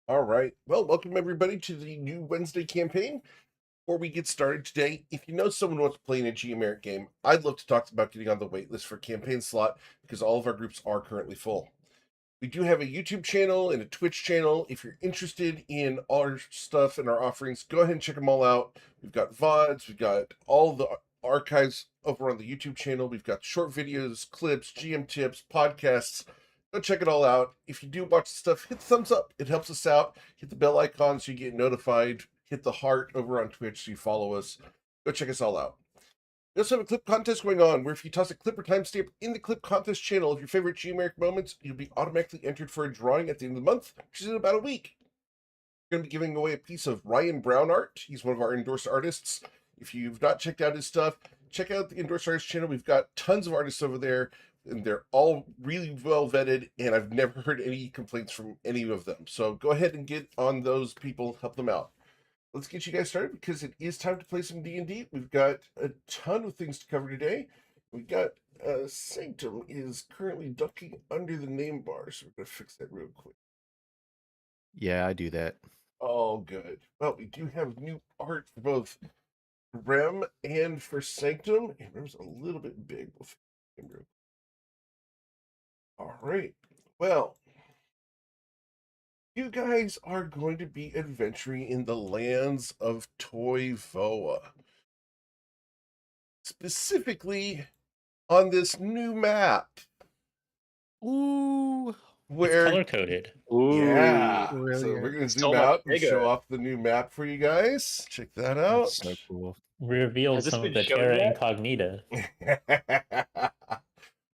All right. Well, welcome everybody to the new Wednesday campaign. Before we get started today, if you know someone who wants to play in a Geomeric game, I'd love to talk about getting on the wait list for campaign slot because all of our groups are currently full. We do have a YouTube channel and a Twitch channel. If you're interested in our stuff and our offerings, go ahead and check them all out. We've got VODs, we've got all the archives over on the YouTube channel. We've got short videos, clips, GM tips, podcasts. Go check it all out. If you do watch the stuff, hit the thumbs up. It helps us out. Hit the bell icon so you get notified. Hit the heart over on Twitch so you follow us. Go check us all out. We also have a clip contest going on where if you toss a clip or timestamp in the clip contest channel of your favorite Geomeric moments, you'll be automatically entered for a drawing at the end of the month, which is in about a week. We're going to be giving away a piece of Ryan Brown art. He's one of our endorsed artists. If you've not checked out his stuff, check out the endorsed artist channel. We've got tons of artists over there, and they're all really well vetted, and I've never heard any complaints from any of them. So go ahead and get on those people, help them out. Let's get you guys started because it is time to play some D&D. We've got a ton of things to cover today. We got Sanctum is currently ducking under the name bar, so we're going to fix that real quick. Yeah, I do that. Oh, good. Well, we do have new art for both Rem and for Sanctum, and Rem's a little bit big. We'll fix him real quick. All right. Well, you guys are going to be adventuring in the lands of Toivoa. Specifically on this new map. Ooh, It's Where, color coded. yeah. So brilliant. we're going to So zoom much out and bigger. show off the new map for you guys. Check that out. That's so cool. Reveal Has this some of been the shown Terra yet? Incognita.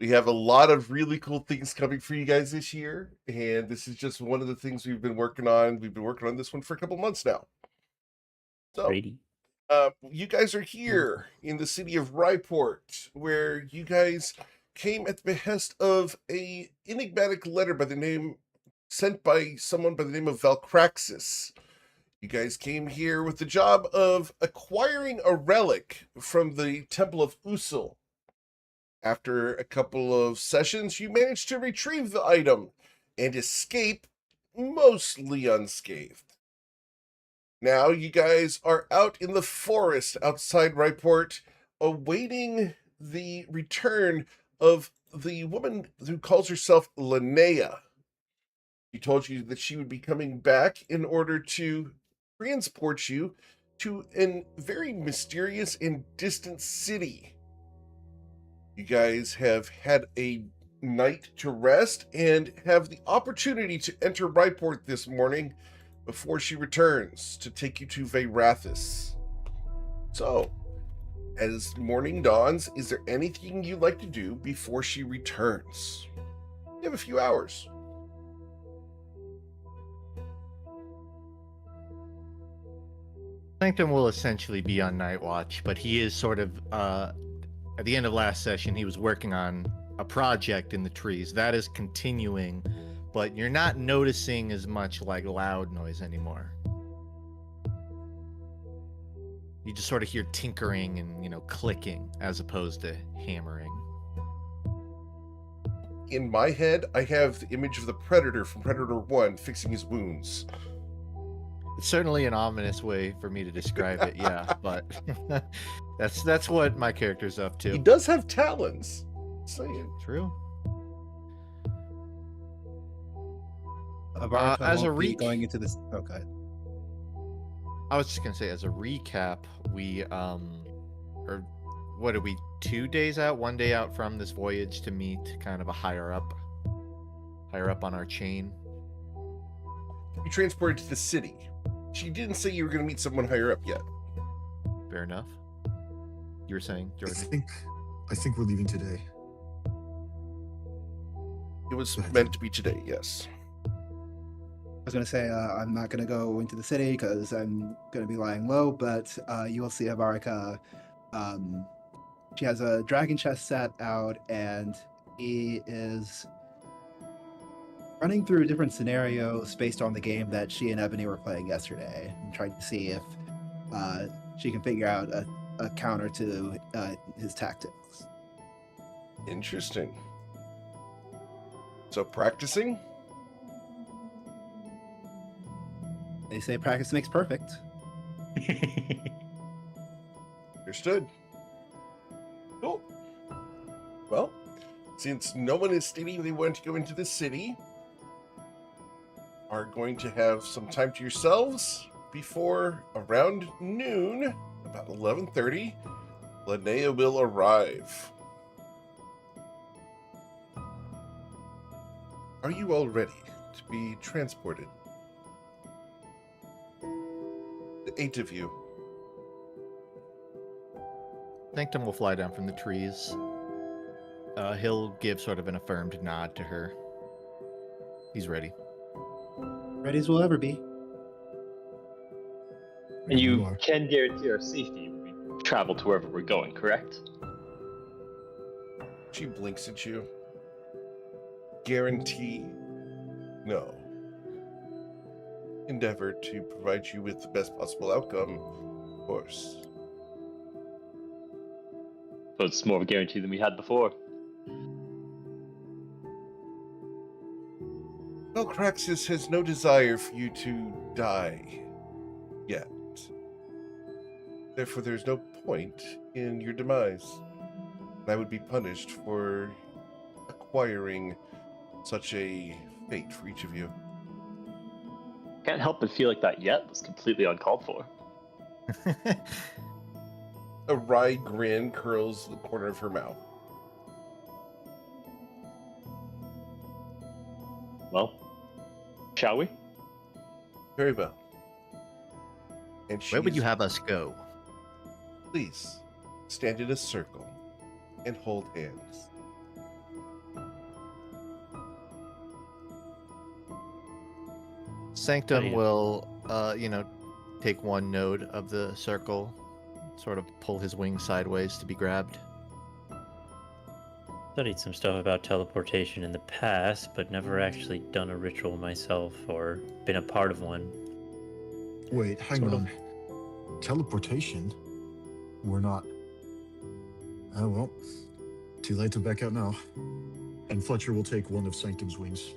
We have a lot of really cool things coming for you guys this year, and this is just one of the things we've been working on. We've been working on this one for a couple months now. So, Brady. you guys are here in the city of Ryport, where you guys came at the behest of a enigmatic letter by the name sent by someone by the name of Valcraxis. You guys came here with the job of acquiring a relic from the Temple of Usul. After a couple of sessions, you managed to retrieve the item and escape mostly unscathed. Now you guys are out in the forest outside Ryport, awaiting the return of the woman who calls herself Lanea. She told you that she would be coming back in order to transport you to a very mysterious and distant city. You guys have had a night to rest and have the opportunity to enter Ryport this morning before she returns to take you to Veyrathis. So, as morning dawns, is there anything you'd like to do before she returns? You have a few hours. Sanctum will essentially be on night watch, but he is sort of at the end of last session he was working on a project in the trees. That is continuing, but you're not noticing as much like loud noise anymore. You just sort of hear tinkering and, clicking as opposed to hammering. In my head, I have the image of the Predator from Predator 1 fixing his wounds. It's certainly an ominous way for me to describe it, yeah, but that's what my character's up to. He does have talons. Saying. True. As a going into this. Oh, go ahead. I was just gonna say, as a recap, we or what are we 2 days out, 1 day out from this voyage to meet kind of a higher up on our chain. You transported to the city. She didn't say you were going to meet someone higher up yet. Fair enough. You were saying, Jordan? I think we're leaving today. It was meant to be today, yes. I was going to say I'm not going to go into the city because I'm going to be lying low, but you will see Avarika. She has a dragon chest set out, and he is running through different scenarios based on the game that she and Ebony were playing yesterday, and trying to see if she can figure out a counter to his tactics. Interesting. So practicing? They say practice makes perfect. Understood. Cool. Well, since no one is stating they want to go into the city, are going to have some time to yourselves before around noon, about 11:30, Lanea will arrive. Are you all ready to be transported? The 8 of you. Sanctum will fly down from the trees. He'll give sort of an affirmed nod to her. He's ready. Ready as we'll ever be. And you are. can guarantee our safety when we travel to wherever we're going, correct? She blinks at you. Guarantee? No. Endeavor to provide you with the best possible outcome, of course. So it's more of a guarantee than we had before. Velcraxis has no desire for you to die yet. Therefore, there's no point in your demise. And I would be punished for acquiring such a fate for each of you. Can't help but feel like that yet was completely uncalled for. A wry grin curls the corner of her mouth. Well, shall we? Very well. And she Where would you have us go? Please, stand in a circle and hold hands. Sanctum Ready. will, take one node of the circle, sort of pull his wings sideways to be grabbed. Studied some stuff about teleportation in the past, but never actually done a ritual myself or been a part of one. Wait, hang Sort of. on. Teleportation? We're not. Oh, well. Too late to back out now. And Fletcher will take one of Sanctum's wings.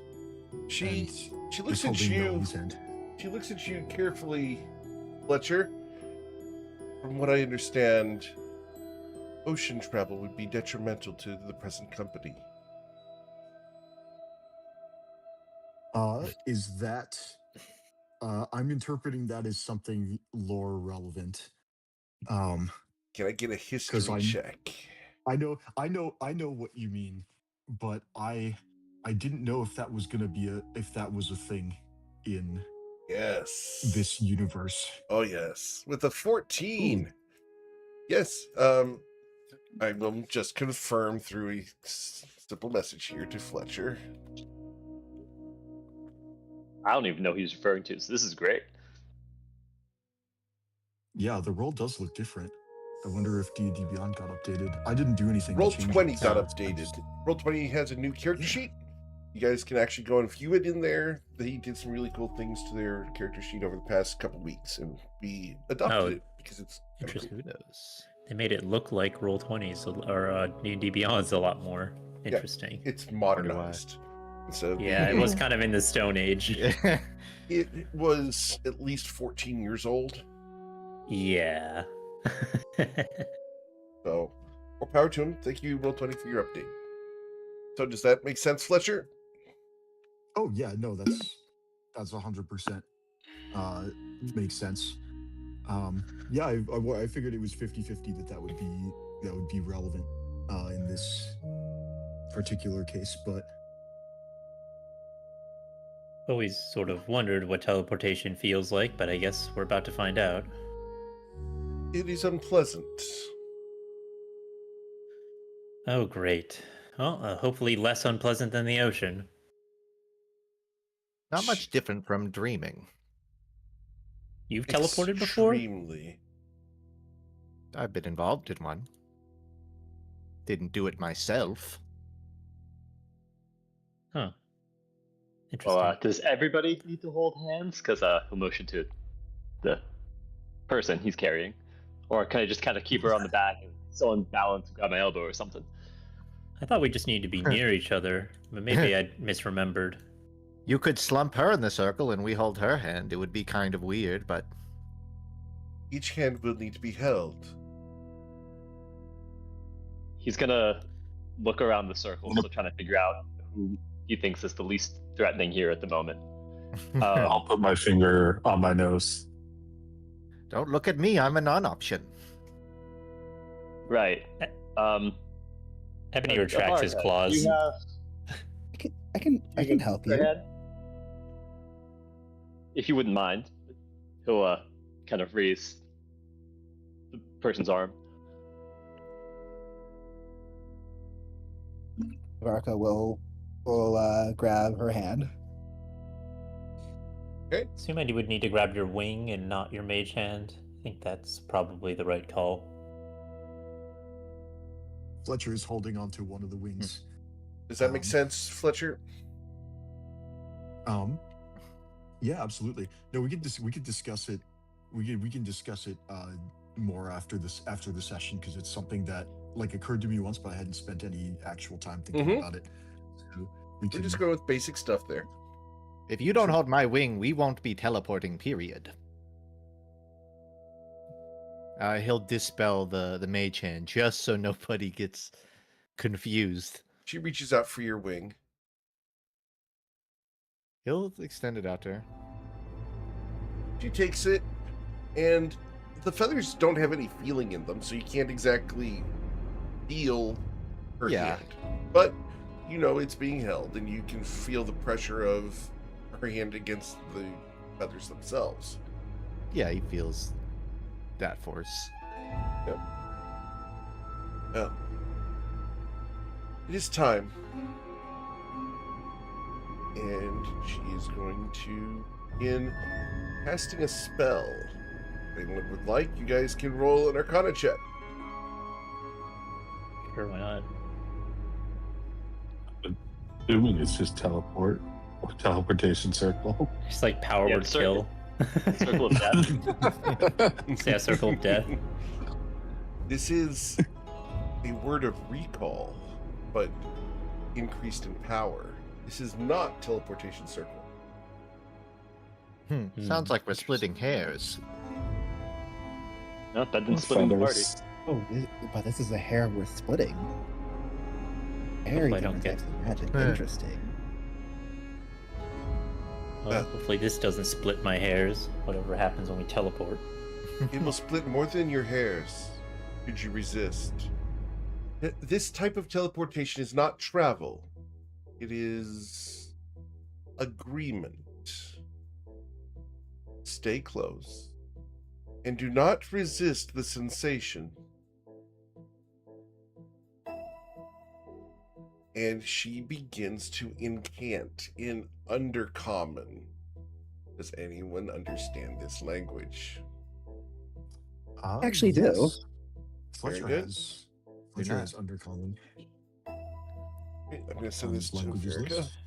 She and looks is at holding you. Melanie's hand. She looks at you carefully, Fletcher. From what I understand, ocean travel would be detrimental to the present company. Is that... I'm interpreting that as something lore relevant. Can I get a history I'm- check? I know what you mean, but I didn't know if that was gonna be if that was a thing in Yes. this universe. Oh yes, with a 14. Ooh. Yes. I will just confirm through a simple message here to Fletcher. I don't even know who he's referring to, so this is great. Yeah, the world does look different. I wonder if D&D Beyond got updated. I didn't do anything. to change Roll20 it, got so I updated. just- Roll20 has a new character Yeah. sheet. You guys can actually go and view it in there. They did some really cool things to their character sheet over the past couple weeks, and we adopted Oh, it because it's kinda interesting. Who knows? They made it look like Roll20s or D&D Beyond's a lot more interesting. cool. It's modernized. So Yeah, it was kind of in the Stone Age. it was at least 14 years old. Yeah. So more power to him. Thank you, Roll20, for your update. So does that make sense, Fletcher? Oh yeah, no, that's 100% makes sense. Yeah, I figured it was 50-50 that would be relevant in this particular case, but Always sort of wondered what teleportation feels like, but I guess we're about to find out. It is unpleasant. Oh, great. Well, hopefully less unpleasant than the ocean. Not much different from dreaming. You've teleported before? Extremely. I've been involved in one. Didn't do it myself. Huh. Interesting. Well, does everybody need to hold hands? Because he'll motion to the person he's carrying. Or can I just kind of keep her on the back and someone balance and grab my elbow or something? I thought we just needed to be near each other, but maybe I misremembered. You could slump her in the circle and we hold her hand. It would be kind of weird, but Each hand will need to be held. He's gonna look around the circle, still trying to figure out who he thinks is the least threatening here at the moment. I'll put my finger on my nose. don't look at me. I'm a non-option. Right. Ebony retracts his claws. You have I can help you. Fred? If you wouldn't mind, he'll kind of raise the person's arm. Varka will grab her hand. Assuming you would need to grab your wing and not your mage hand. I think that's probably the right call. Fletcher is holding onto one of the wings. Does that make sense, Fletcher? Yeah, absolutely. No, we could discuss it. We can discuss it more after the session, because it's something that occurred to me once, but I hadn't spent any actual time thinking about it. So We're just going with basic stuff there. If you don't hold my wing, we won't be teleporting, period. He'll dispel the mage hand, just so nobody gets confused. She reaches out for your wing. He'll extend it out to her. She takes it, and the feathers don't have any feeling in them, so you can't exactly feel her hand. But, you know, it's being held, and you can feel the pressure of her hand against the feathers themselves. Yeah, he feels that force. Yep. Oh. It is time. And she is going to begin casting a spell. If anyone would like, you guys can roll an Arcana check. Sure, why not? Assuming it's just teleport or teleportation circle. It's like power Yeah, word circle. kill. Circle of death. Yeah, circle of death. This is a word of recall, but increased in power. This is not teleportation circle. Sounds like we're splitting hairs. No, that didn't split in the party. Feathers. Oh, but this is a hair worth splitting. Very I don't get- magic. Eh. Interesting. Well, hopefully this doesn't split my hairs. Whatever happens when we teleport. It will split more than your hairs. Should you resist? This type of teleportation is not travel. It is agreement. Stay close. And do not resist the sensation. And she begins to incant in Undercommon. Does anyone understand this language? I actually do. yes. Very Fletcher good. has. Do Fletcher not. has undercommon Okay, I'm going to send on this his to languages Verica. list.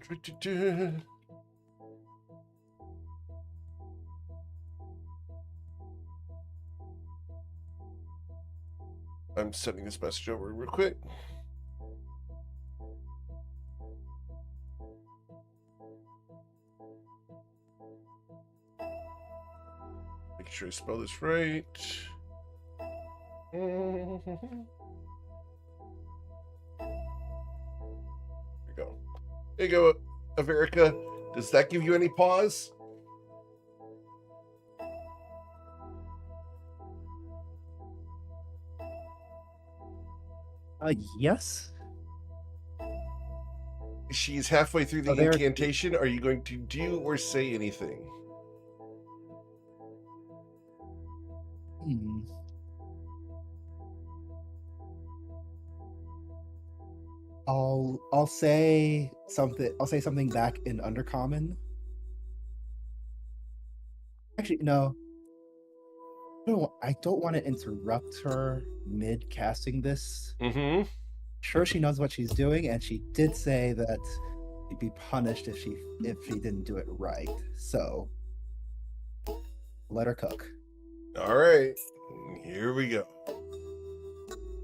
Du-du-du. I'm sending this message over real quick. Make sure I spell this right. There we go. There you go, Averica. Does that give you any pause? Yes. She's halfway through the Oh, there- incantation. Are you going to do or say anything? Hmm. I'll say something. I'll say something back in Undercommon. Actually, no. No, I don't want to interrupt her mid casting this. Mm-hmm. Sure, she knows what she's doing, and she did say that she'd be punished if she didn't do it right. So let her cook. All right, here we go.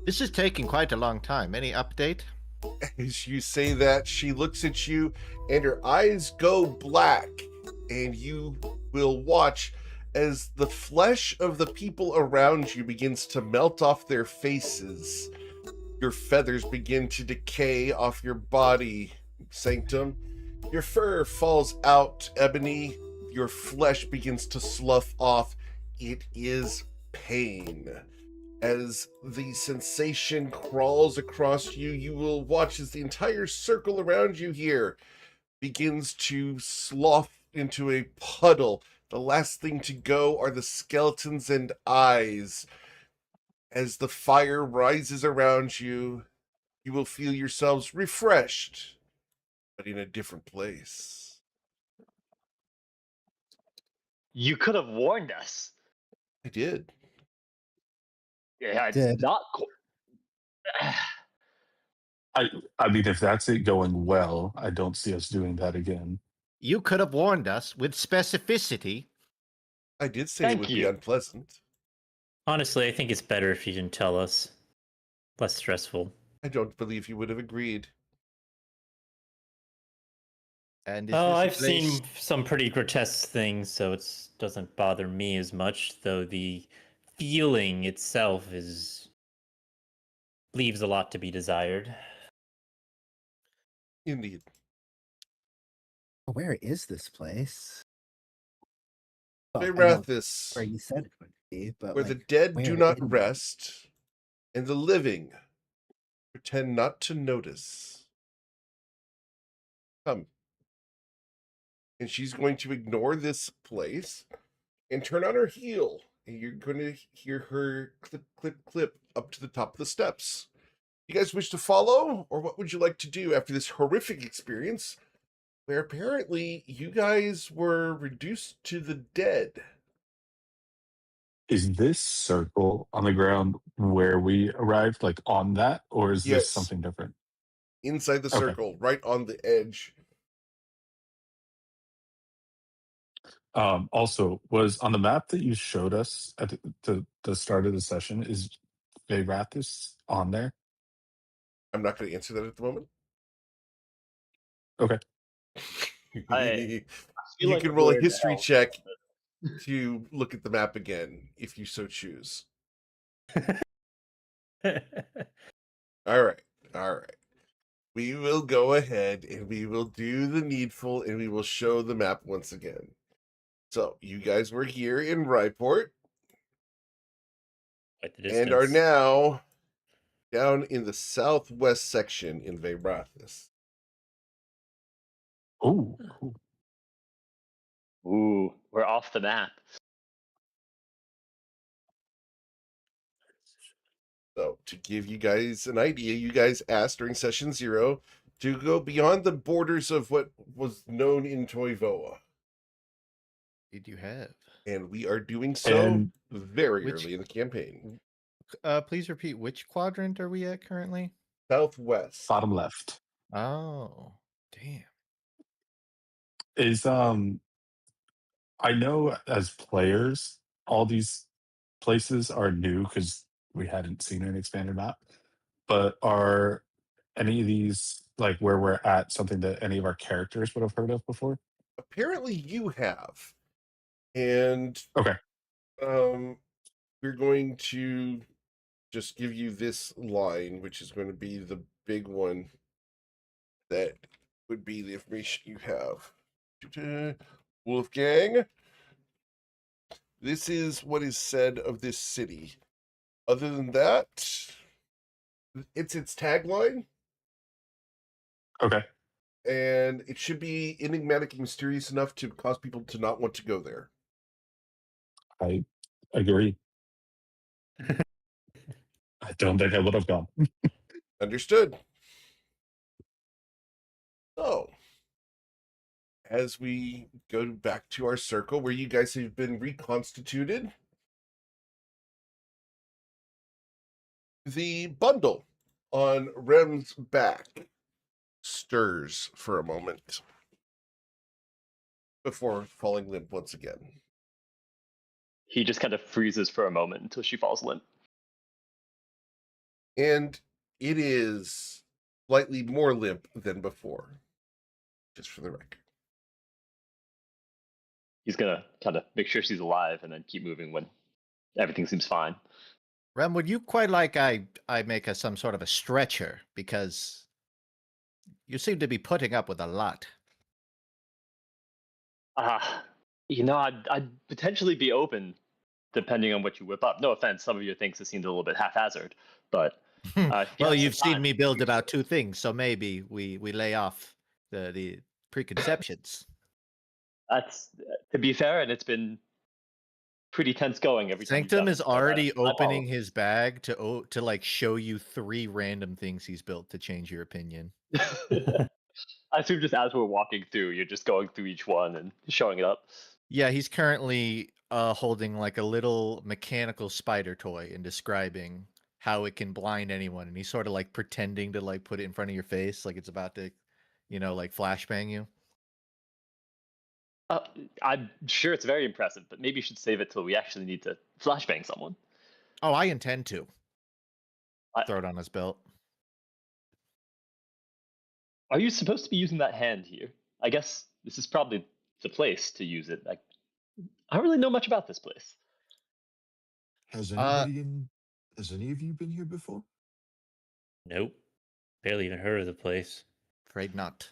This is taking quite a long time. Any update? As you say that, she looks at you and her eyes go black, and you will watch as the flesh of the people around you begins to melt off their faces. Your feathers begin to decay off your body, Sanctum. Your fur falls out, Ebony. Your flesh begins to slough off. It is pain. As the sensation crawls across you, you will watch as the entire circle around you here begins to slough into a puddle. The last thing to go are the skeletons and eyes. As the fire rises around you, you will feel yourselves refreshed, but in a different place. You could have warned us. I did. Yeah, it's Did. not. I mean, if that's it going well, I don't see us doing that again. You could have warned us with specificity. I did say it Thank would be you. unpleasant. Honestly, I think it's better if you didn't tell us. Less stressful. I don't believe you would have agreed. And is Oh, this a I've place- seen some pretty grotesque things, so it doesn't bother me as much. Though the feeling itself leaves a lot to be desired. Indeed. Where is this place? Well, I know Veyrathis, where you said it would be, but where like, the dead do where not in- rest, and the living pretend not to notice. Come. And she's going to ignore this place and turn on her heel. And you're going to hear her clip, clip, clip up to the top of the steps. You guys wish to follow? Or what would you like to do after this horrific experience where apparently you guys were reduced to the dead? Is this circle on the ground where we arrived, like on that, or is Yes. this something different? Inside the Okay. circle, right on the edge. Also, was on the map that you showed us at the start of the session, is Veyrathis on there? I'm not going to answer that at the moment. Okay. I feel You like can roll a we're in history hell. check to look at the map again, if you so choose. All right. All right. We will go ahead and we will do the needful and we will show the map once again. So, you guys were here in Ryport Quite the and are distance. now down in the southwest section in Veyrathis. Oh, cool. Ooh, we're off the map. So, to give you guys an idea, you guys asked during session 0 to go beyond the borders of what was known in Toivoa. Did you have? And we are doing so And very which- early in the campaign. Please repeat, which quadrant are we at currently? Southwest. bottom left Oh, damn. is I know as players, all these places are new because we hadn't seen an expanded map. But are any of these, like where we're at, something that any of our characters would have heard of before? Apparently you have. And Okay. we're going to just give you this line, which is going to be the big one that would be the information you have. Wolfgang, this is what is said of this city. Other than that, it's its tagline, Okay. and it should be enigmatic and mysterious enough to cause people to not want to go there. I agree. I don't think I would have gone. Understood. So, as we go back to our circle where you guys have been reconstituted, the bundle on Rem's back stirs for a moment before falling limp once again. He just kind of freezes for a moment until she falls limp. And it is slightly more limp than before, just for the record. He's gonna kind of make sure she's alive and then keep moving when everything seems fine. Rem, would you quite like I make some sort of a stretcher, because you seem to be putting up with a lot. I'd potentially be open, depending on what you whip up. No offense, some of your things have seemed a little bit haphazard, but Well, you've seen me build about 2 things, so maybe we lay off the preconceptions. That's to be fair, and it's been pretty tense going every time. Sanctum is already opening his bag to like show you 3 random things he's built to change your opinion. I assume just as we're walking through, you're just going through each one and showing it up. Yeah, he's currently holding like a little mechanical spider toy and describing how it can blind anyone, and he's sort of like pretending to like put it in front of your face like it's about to, like flashbang you. I'm sure it's very impressive, but maybe you should save it till we actually need to flashbang someone. Oh, I intend to. Throw it on his belt. Are you supposed to be using that hand here? I guess this is probably the place to use it. I don't really know much about this place. Has any of you been here before? Nope. Barely even heard of the place. Afraid not.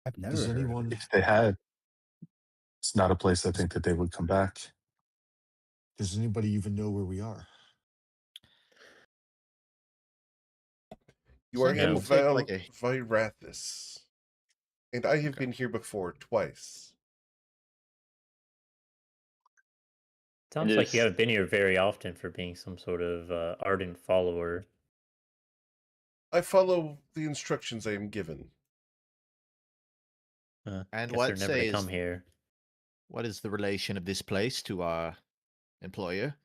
I've never Does heard of anyone? If they had, it's not a place I think that they would come back. Does anybody even know where we are? You are Sanctum in will take like a Veyrathis, and I have been here before twice. Sounds like you haven't been here very often for being some sort of ardent follower. I follow the instructions I am given. And Guess what they're never to says come here. What is the relation of this place to our employer?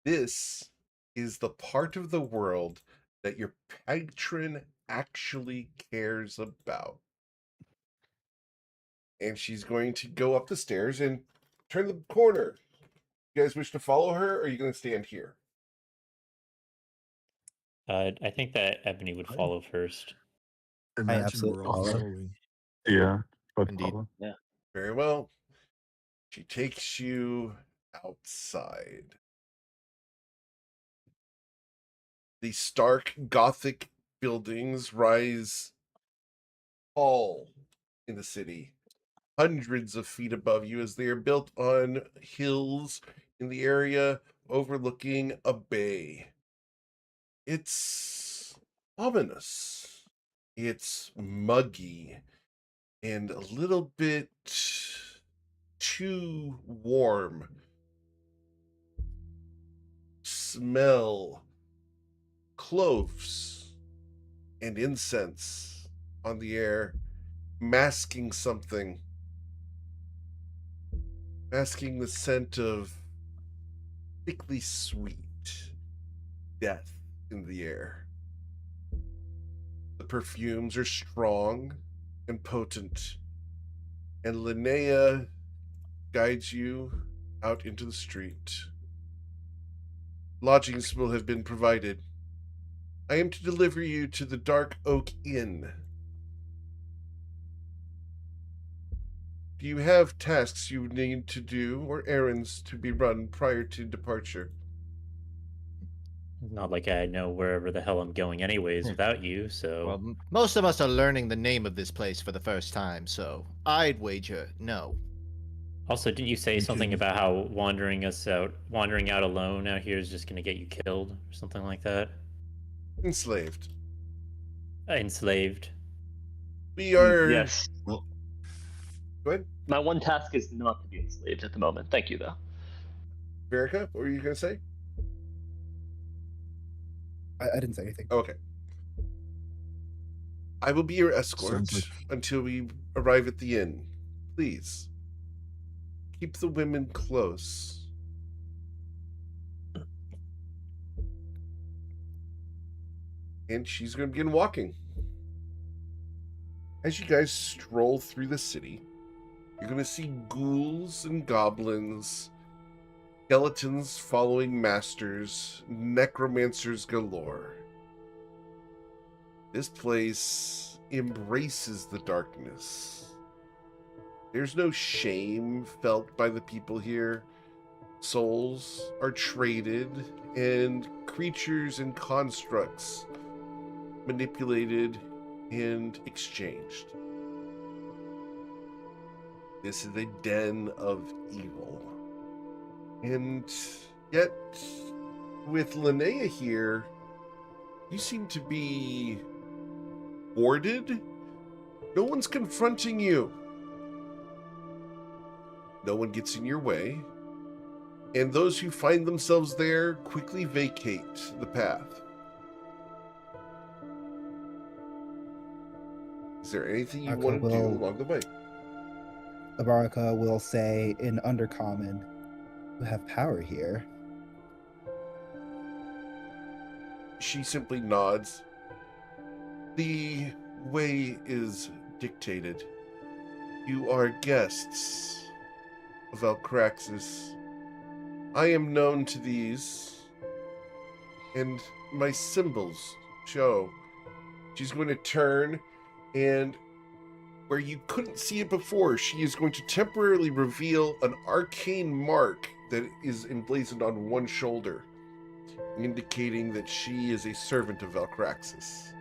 This is the part of the world that your patron actually cares about. And she's going to go up the stairs and turn the corner. You guys wish to follow her, or are you going to stand here? I think that Ebony would follow first. Imagine absolutely we're all follow. following. Yeah, but Indeed. Very well. She takes you outside. The stark Gothic buildings rise tall in the city, hundreds of feet above you, as they are built on hills in the area overlooking a bay. It's ominous. It's muggy and a little bit too warm. Smell cloves and incense on the air, masking something, masking the scent of thickly sweet death in the air. The perfumes are strong and potent, and Lanea guides you out into the street. Lodgings will have been provided. I am to deliver you to the Dark Oak Inn. Do you have tasks you need to do or errands to be run prior to departure? Not like I know wherever the hell I'm going anyways without you, so... Well, most of us are learning the name of this place for the first time, so I'd wager no. Also, didn't you say something about how wandering out alone out here is just going to get you killed or something like that? Enslaved. Enslaved. We are... Yes. Well, go ahead. My one task is not to be enslaved at the moment. Thank you, though. Verica, what were you going to say? I didn't say anything. Okay. I will be your escort until we arrive at the inn. Please. Keep the women close. And she's going to begin walking. As you guys stroll through the city, you're going to see ghouls and goblins Skeletons following masters, necromancers galore. This place embraces the darkness. There's no shame felt by the people here. Souls are traded, and creatures and constructs manipulated and exchanged. This is a den of evil. And yet, with Lanea here, you seem to be warded. No one's confronting you. No one gets in your way. And those who find themselves there quickly vacate the path. Is there anything you Arca want to do will- along the way? Avarika will say in Undercommon, "You have power here." She simply nods. The way is dictated. You are guests of Alcraxis. I am known to these, and my symbols show. She's going to turn, and where you couldn't see it before, she is going to temporarily reveal an arcane mark that is emblazoned on one shoulder, indicating that she is a servant of Valcraxis.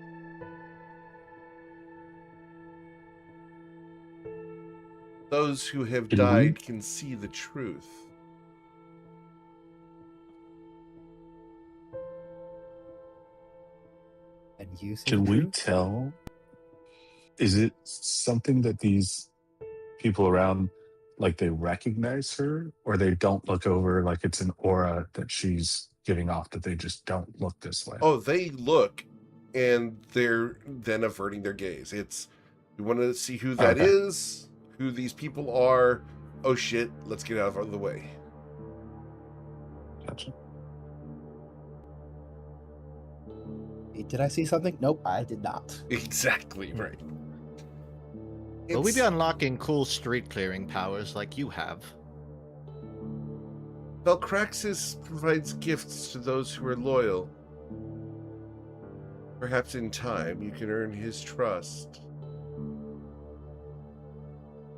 Those who have Can died can see the truth. And you see Can the we truth? tell? Is it something that these people around, like, they recognize her, or they don't look over like it's an aura that she's giving off, that they just don't look this way? Oh, they look, and they're then averting their gaze. It's, we want to see who that Okay. is, who these people are. Oh shit, let's get out of the way. Gotcha. Did I see something? Nope, I did not. Exactly right. Will we It's- be unlocking cool street clearing powers like you have? Valcraxis provides gifts to those who are loyal. Perhaps in time you can earn his trust.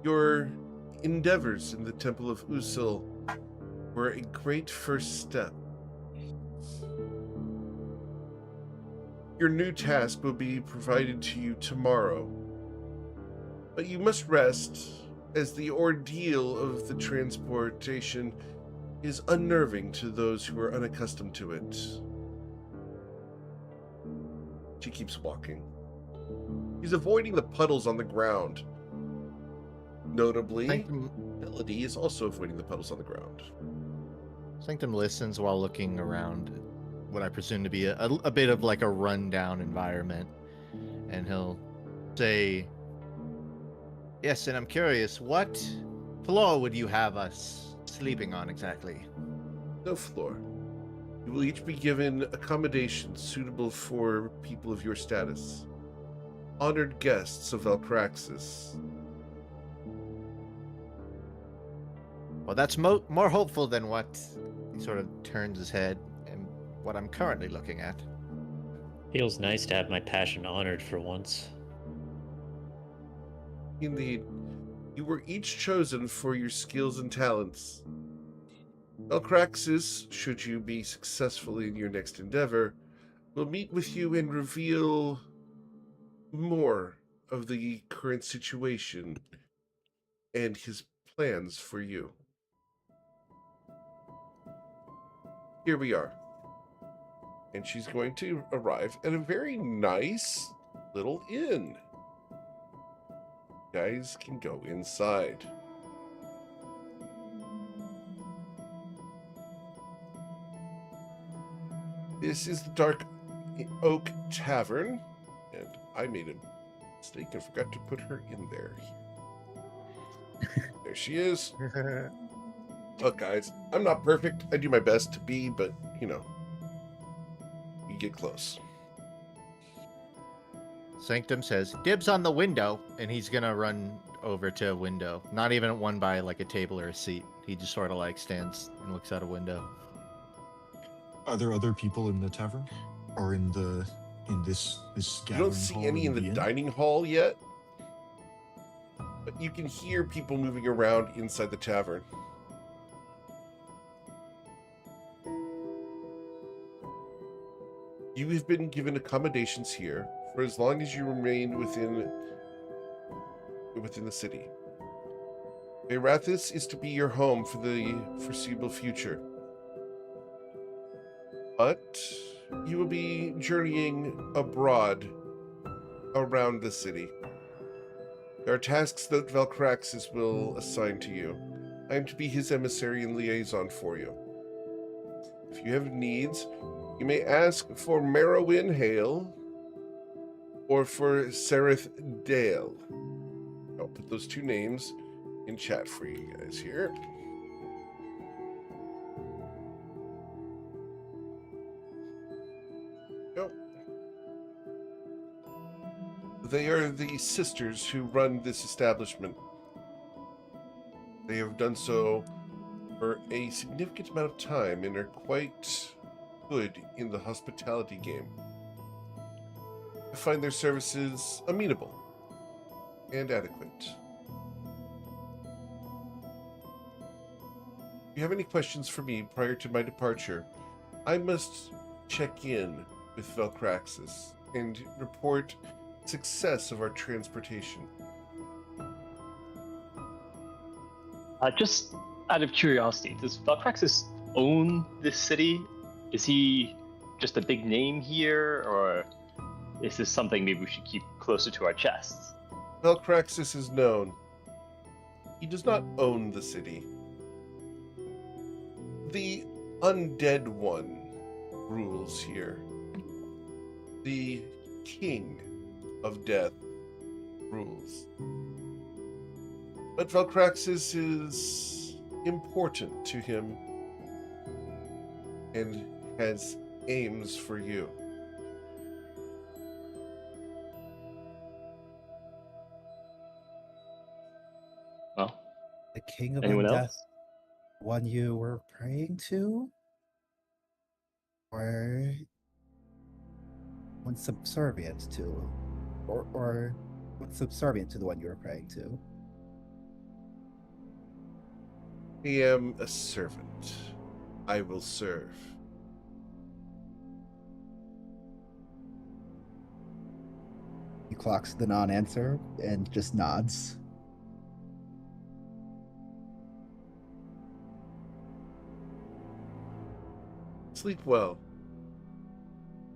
Your endeavors in the Temple of Usul were a great first step. Your new task will be provided to you tomorrow. But you must rest, as the ordeal of the transportation is unnerving to those who are unaccustomed to it. She keeps walking. She's avoiding the puddles on the ground. Notably, Sanctum, Melody is also avoiding the puddles on the ground. Sanctum listens while looking around what I presume to be a bit of like a rundown environment. And he'll say, "Yes, and I'm curious, what floor would you have us sleeping on exactly?" No floor. You will each be given accommodations suitable for people of your status. Honored guests of Valcraxis. Well, that's more hopeful than what he sort of turns his head and what I'm currently looking at. Feels nice to have my passion honored for once. Indeed, you were each chosen for your skills and talents. Valcraxis, should you be successful in your next endeavor, will meet with you and reveal more of the current situation and his plans for you. Here we are. And she's going to arrive at a very nice little inn. You guys can go inside. This is the Dark Oak Tavern, and I made a mistake and forgot to put her in there. There she is. Look, guys, I'm not perfect. I do my best to be, but, you know, you get close. Sanctum says, "Dibs on the window," and he's gonna run over to a window. Not even one by like a table or a seat. He just sort of like stands and looks out a window. Are there other people in the tavern, or in this You gathering don't see hall any in the inn? dining hall yet, but you can hear people moving around inside the tavern. You have been given accommodations here for as long as you remain within the city. Veyrathis is to be your home for the foreseeable future. But you will be journeying abroad around the city. There are tasks that Veyrathis will assign to you. I am to be his emissary and liaison for you. If you have needs, you may ask for Merowyn Hale or for Sereth Dale. I'll put those two names in chat for you guys here. Go. They are the sisters who run this establishment. They have done so for a significant amount of time and are quite good in the hospitality game. I find their services amenable and adequate. If you have any questions for me prior to my departure, I must check in with Veyrathis and report success of our transportation. Just out of curiosity, does Veyrathis own this city? Is he just a big name here, or is this something maybe we should keep closer to our chests? Veyrathis is known. He does not own the city. The undead one rules here. The king of death rules. But Veyrathis is important to him and has aims for you. Well, The King of anyone Undeath, else? one you were praying to? Or one subservient to? Or one subservient to the one you were praying to? I am a servant. I will serve. He clocks the non-answer and just nods. Sleep well.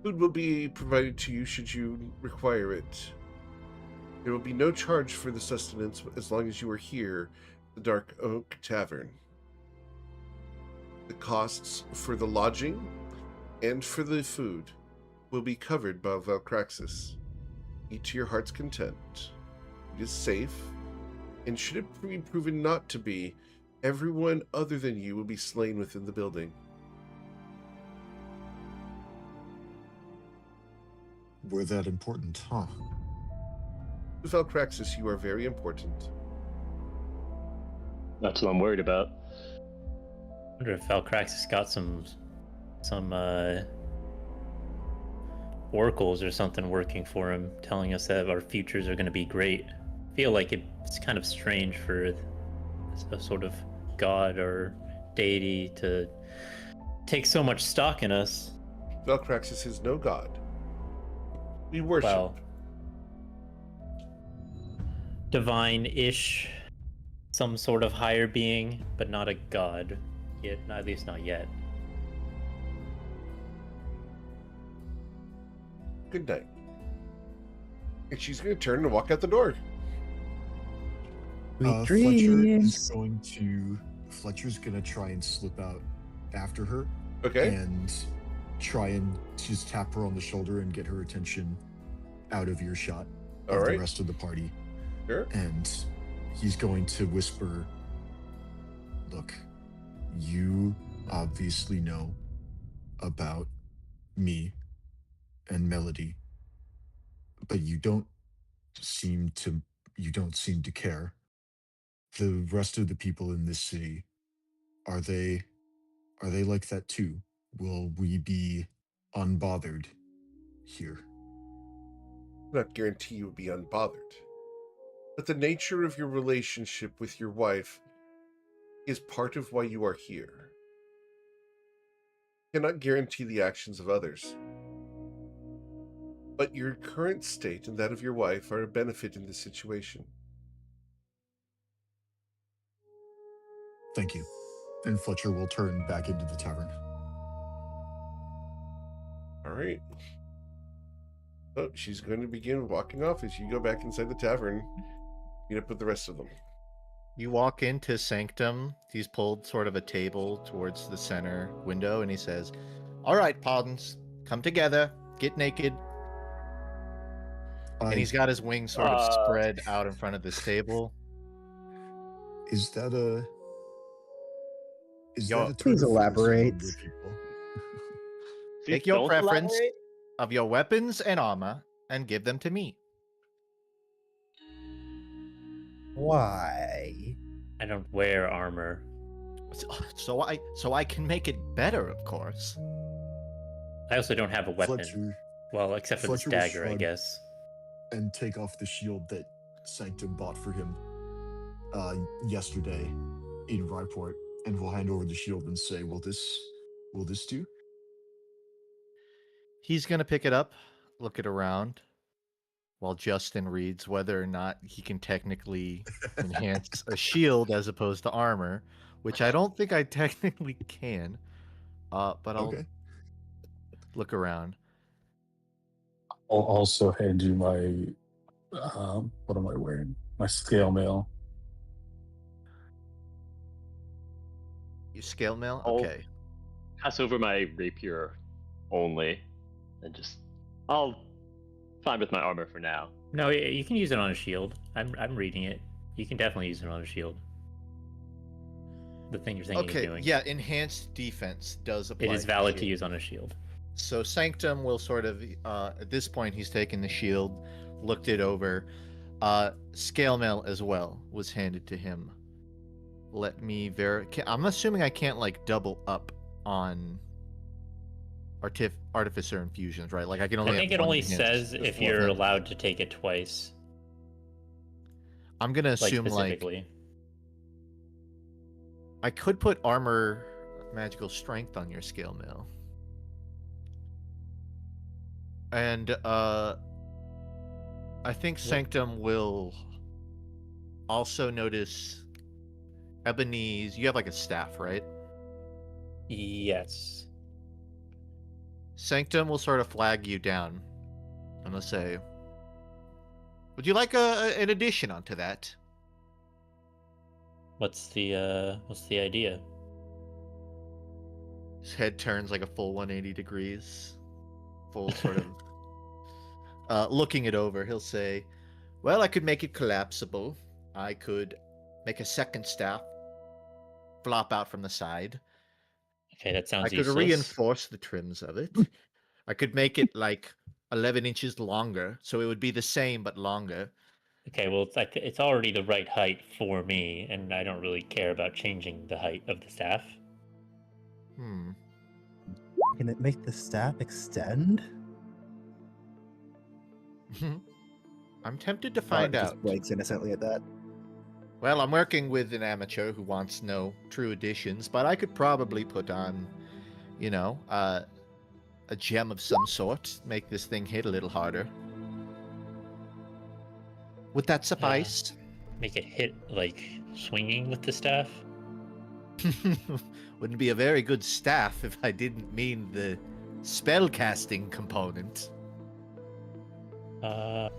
Food will be provided to you should you require it. There will be no charge for the sustenance as long as you are here, the Dark Oak Tavern. The costs for the lodging and for the food will be covered by Veyrathis. Eat to your heart's content. It is safe, and should it be proven not to be, everyone other than you will be slain within the building. We're that important, huh? To Veyrathis, you are very important. That's what I'm worried about. I wonder if Veyrathis got some oracles or something working for him, telling us that our futures are going to be great. I feel like it's kind of strange for a sort of god or deity to take so much stock in us. Veyrathis is no god. We worship. Well, divine-ish, some sort of higher being, but not a god yet. At least not yet. Good night. And she's going to turn and walk out the door. Sweet Fletcher's dreams. Fletcher's gonna try and slip out after her Okay. and try and just tap her on the shoulder and get her attention out of earshot All of right. the rest of the party. Sure. And he's going to whisper, "Look, you obviously know about me and Melody, but you don't seem to care. The rest of the people in this city Are they like that too? Will we be unbothered here? Not guarantee you will be unbothered. But the nature of your relationship with your wife is part of why you are here. Cannot guarantee the actions of others. But your current state and that of your wife are a benefit in this situation. Thank you. And Fletcher will turn back into the tavern. All right. So she's going to begin walking off as you go back inside the tavern, meet up with the rest of them. You walk into Sanctum. He's pulled sort of a table towards the center window, and he says, "All right, Pardons, come together, get naked." And he's got his wings sort of spread out in front of this table. Is that a Please elaborate. Take your preference of your weapons and armor and give them to me. Why? I don't wear armor. So I can make it better, of course. I also don't have a weapon. Fletcher Well, except for this Fletcher will dagger, I shrug. guess. and take off the shield that Sanctum bought for him yesterday in Ryport, and will hand over the shield and say, will this do? He's gonna pick it up, look it around, while Justin reads whether or not he can technically enhance a shield as opposed to armor, which I don't think I technically can. But I'll look around. I'll also hand you my what am I wearing? My scale mail. You scale mail? I'll Okay. pass over my rapier only, and I'll fine with my armor for now. No, you can use it on a shield. I'm reading it. You can definitely use it on a shield. The thing you're thinking of Okay, doing. yeah, enhanced defense does apply. It is valid to use on a shield. So Sanctum will sort of, at this point, he's taken the shield, looked it over. Scale mail as well was handed to him. Let me verify. I'm assuming I can't like double up on artificer infusions, right? Like I can only. I think have it one only enhanced says if you're allowed to take it twice. I'm gonna assume specifically. I could put armor, magical strength on your scale mail. And I think Sanctum will also notice Ebony's. You have like a staff, right? Yes. Sanctum will sort of flag you down. I'm gonna say, would you like an addition onto that? What's the idea? His head turns like a full 180 degrees. Full sort of looking it over, he'll say, well, I could make it collapsible. I could make a second staff flop out from the side. Okay, that sounds I could useless. reinforce the trims of it. I could make it like 11 inches longer, so it would be the same but longer. Okay, well, it's already the right height for me, and I don't really care about changing the height of the staff. Can it make the staff extend? I'm tempted to find out. Just blinks innocently at that. Well, I'm working with an amateur who wants no true additions, but I could probably put on, you know, a gem of some sort, make this thing hit a little harder. Would that suffice? Make it hit, like, swinging with the staff? Wouldn't be a very good staff if I didn't mean the spellcasting component. I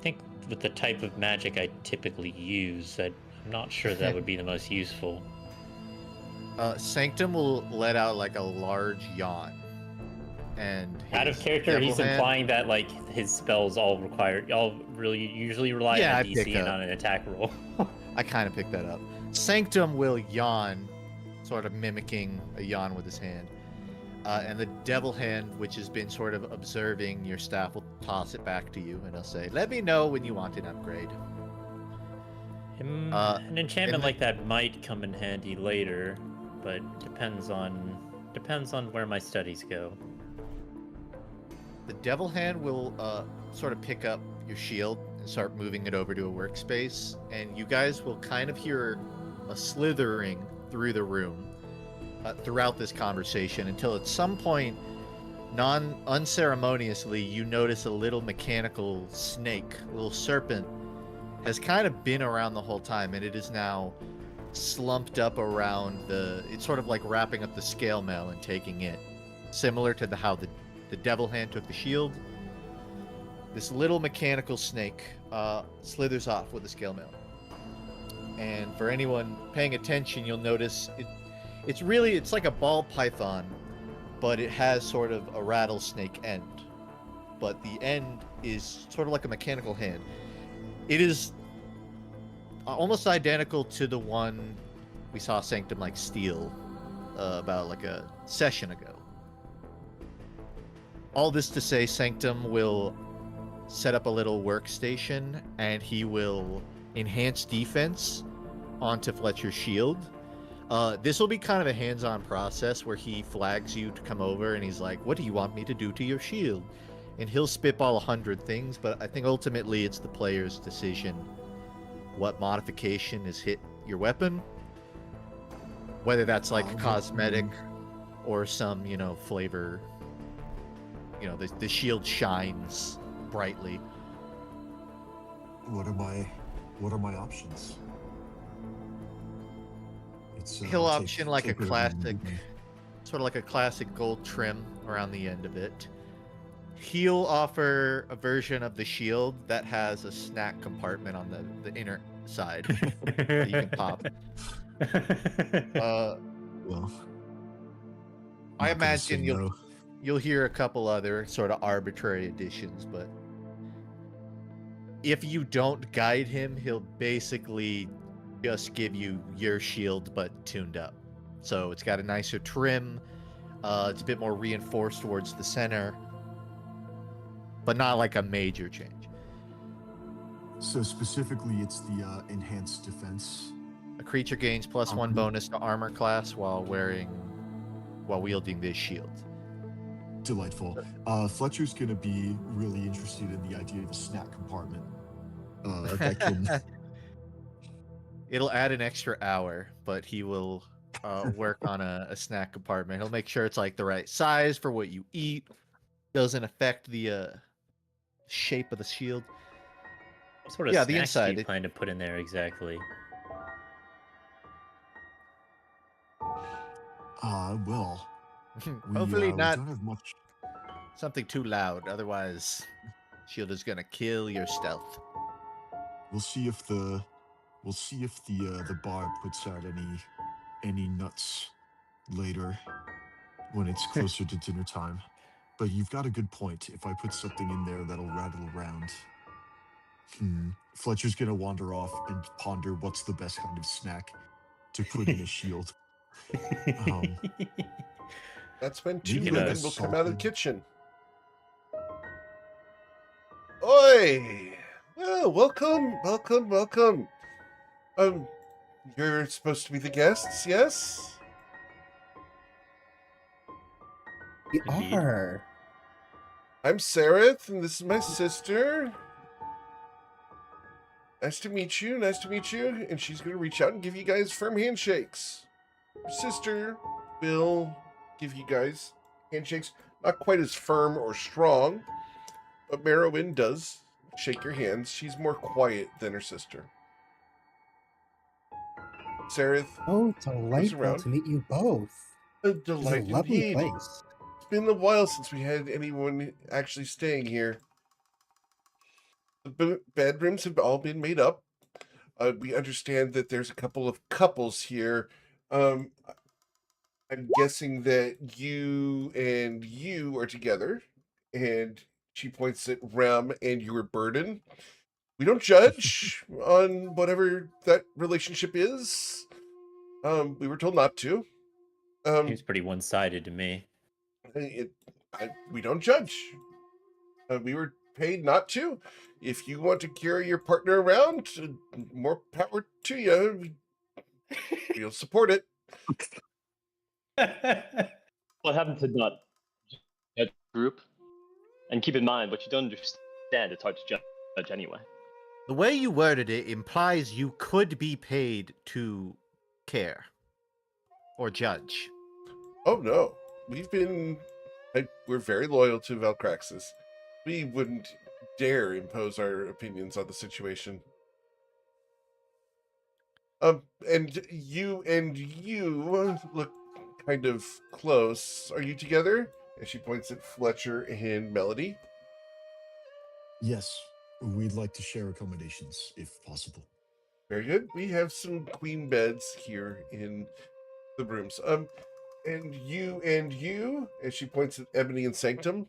think with the type of magic I typically use, I'm not sure that would be the most useful. Sanctum will let out like a large yawn. And out of character, he's implying that like his spells all usually rely on a DC and on an attack roll. I kind of picked that up. Sanctum will yawn, sort of mimicking a yawn with his hand. And the devil hand, which has been sort of observing your staff, will toss it back to you, and he'll say, let me know when you want an upgrade. An enchantment and the- like that might come in handy later, but depends on where my studies go. The Devil Hand will sort of pick up your shield and start moving it over to a workspace, and you guys will kind of hear a slithering through the room throughout this conversation until at some point, unceremoniously, you notice a little mechanical snake, a little serpent, has kind of been around the whole time, and it is now slumped up around it's sort of like wrapping up the scale mail and taking it, similar to how the Devil Hand took the shield. This little mechanical snake slithers off with the scale mail. And for anyone paying attention, you'll notice it's like a ball python, but it has sort of a rattlesnake end. But the end is sort of like a mechanical hand. It is almost identical to the one we saw Sanctum like steal about like a session ago. All this to say, Sanctum will set up a little workstation, and he will enhance defense onto Fletcher's shield. This will be kind of a hands-on process where he flags you to come over, and he's like, "What do you want me to do to your shield?" And he'll spitball 100 things, but I think ultimately it's the player's decision what modification is hit your weapon, whether that's like a cosmetic or some, flavor. The shield shines brightly. What are my options? He'll option like a classic, sort of like a classic gold trim around the end of it. He'll offer a version of the shield that has a snack compartment on the inner side that you can pop. Well, I imagine you'll hear a couple other sort of arbitrary additions, but if you don't guide him, he'll basically just give you your shield but tuned up. So it's got a nicer trim. It's a bit more reinforced towards the center, but not like a major change. So specifically, it's the enhanced defense. A creature gains +1 bonus to armor class while wielding this shield. Delightful. Fletcher's gonna be really interested in the idea of a snack compartment. That can... It'll add an extra hour, but he will work on a snack compartment. He'll make sure it's like the right size for what you eat. Doesn't affect the shape of the shield. What sort of the snacks inside, do you plan to put in there exactly? Well, hopefully we not don't have much. something too loud. Otherwise, shield is gonna kill your stealth. We'll see if the bar puts out any nuts later when it's closer to dinner time. But you've got a good point. If I put something in there that'll rattle around, Fletcher's gonna wander off and ponder what's the best kind of snack to put in a shield. That's when two maybe like women a will come out of the salted- kitchen. Oi! Oh, welcome. You're supposed to be the guests, yes? We Indeed. are. I'm Sareth, and this is my sister. Nice to meet you. And she's going to reach out and give you guys firm handshakes. Your sister will give you guys handshakes. Not quite as firm or strong, but Merowyn does shake your hands. She's more quiet than her sister. Sareth, Oh, delightful around. to meet you both. a It's delight a lovely indeed. place. It's been a while since we had anyone actually staying here. The bedrooms have all been made up. We understand that there's a couple of couples here. I'm guessing that you and you are together, and she points at Rem and your burden. We don't judge on whatever that relationship is. We were told not to. Seems pretty one-sided to me. We don't judge. We were paid not to. If you want to carry your partner around, more power to you. We'll support it. What happened to not judge group? And keep in mind, what you don't understand, it's hard to judge anyway. The way you worded it implies you could be paid to care or judge. Oh no, we're very loyal to Velcraxis. We wouldn't dare impose our opinions on the situation. And you look kind of close. Are you together? And she points at Fletcher and Melody. Yes, we'd like to share accommodations if possible. Very good. We have some queen beds here in the rooms. And you, and she points at Ebony and Sanctum.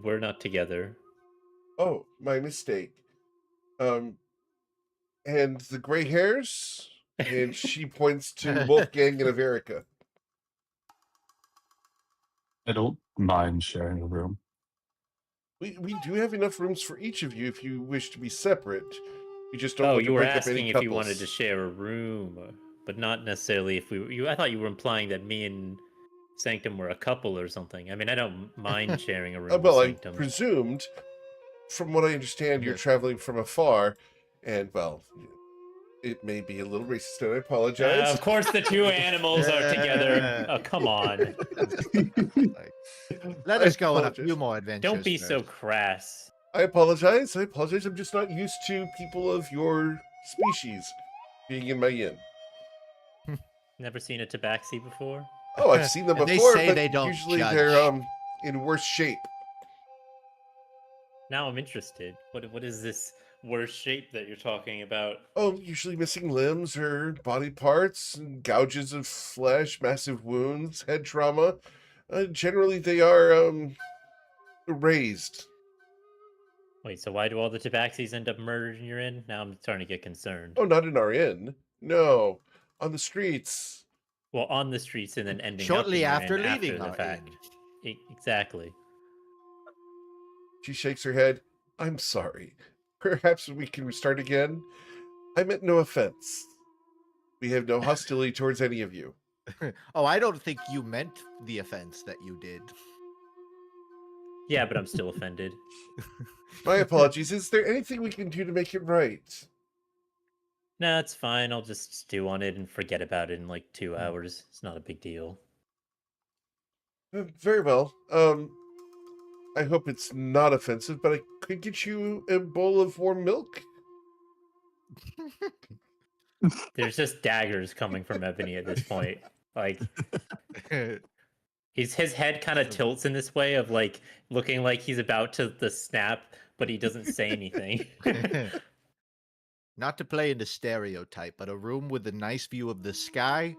We're not together. Oh, my mistake. And the gray hairs, and she points to Wolfgang and Averica. I don't mind sharing a room. We do have enough rooms for each of you if you wish to be separate. We just don't Oh, want you to were break up asking any if couples. you wanted to share a room, but not necessarily if I thought you were implying that me and Sanctum were a couple or something. I mean, I don't mind sharing a room Well, with I Sanctum. presumed, from what I understand, you're Yes. traveling from afar, and, well, it may be a little racist, and I apologize. Of course, the two animals are together. Oh, come on. Let I us go on a apologize. few more adventures. Don't be so nerd. crass. I apologize. I'm just not used to people of your species being in my inn. Never seen a tabaxi before? Oh, I've seen them And they before, say but they don't usually judge. they're in worse shape. Now I'm interested. What is this worse shape that you're talking about? Oh, usually missing limbs or body parts, and gouges of flesh, massive wounds, head trauma. Generally, they are raised. Wait, so why do all the tabaxis end up murdered in your inn? Now I'm starting to get concerned. Oh, not in our inn. No, on the streets. Well, on the streets and then ending Shortly up in after your inn leaving after the our fact. inn. Exactly. She shakes her head. I'm sorry. Perhaps we can start again. I meant no offense. We have no hostility towards any of you. Oh, I don't think you meant the offense that you did. Yeah, but I'm still offended. My apologies. Is there anything we can do to make it right? No, it's fine. I'll just stew on it and forget about it in like 2 hours. It's not a big deal. Very well. I hope it's not offensive, but I could get you a bowl of warm milk. There's just daggers coming from Ebony at this point. Like his head kind of tilts in this way of like looking like he's about to snap, but he doesn't say anything. Not to play into stereotype, but a room with a nice view of the sky,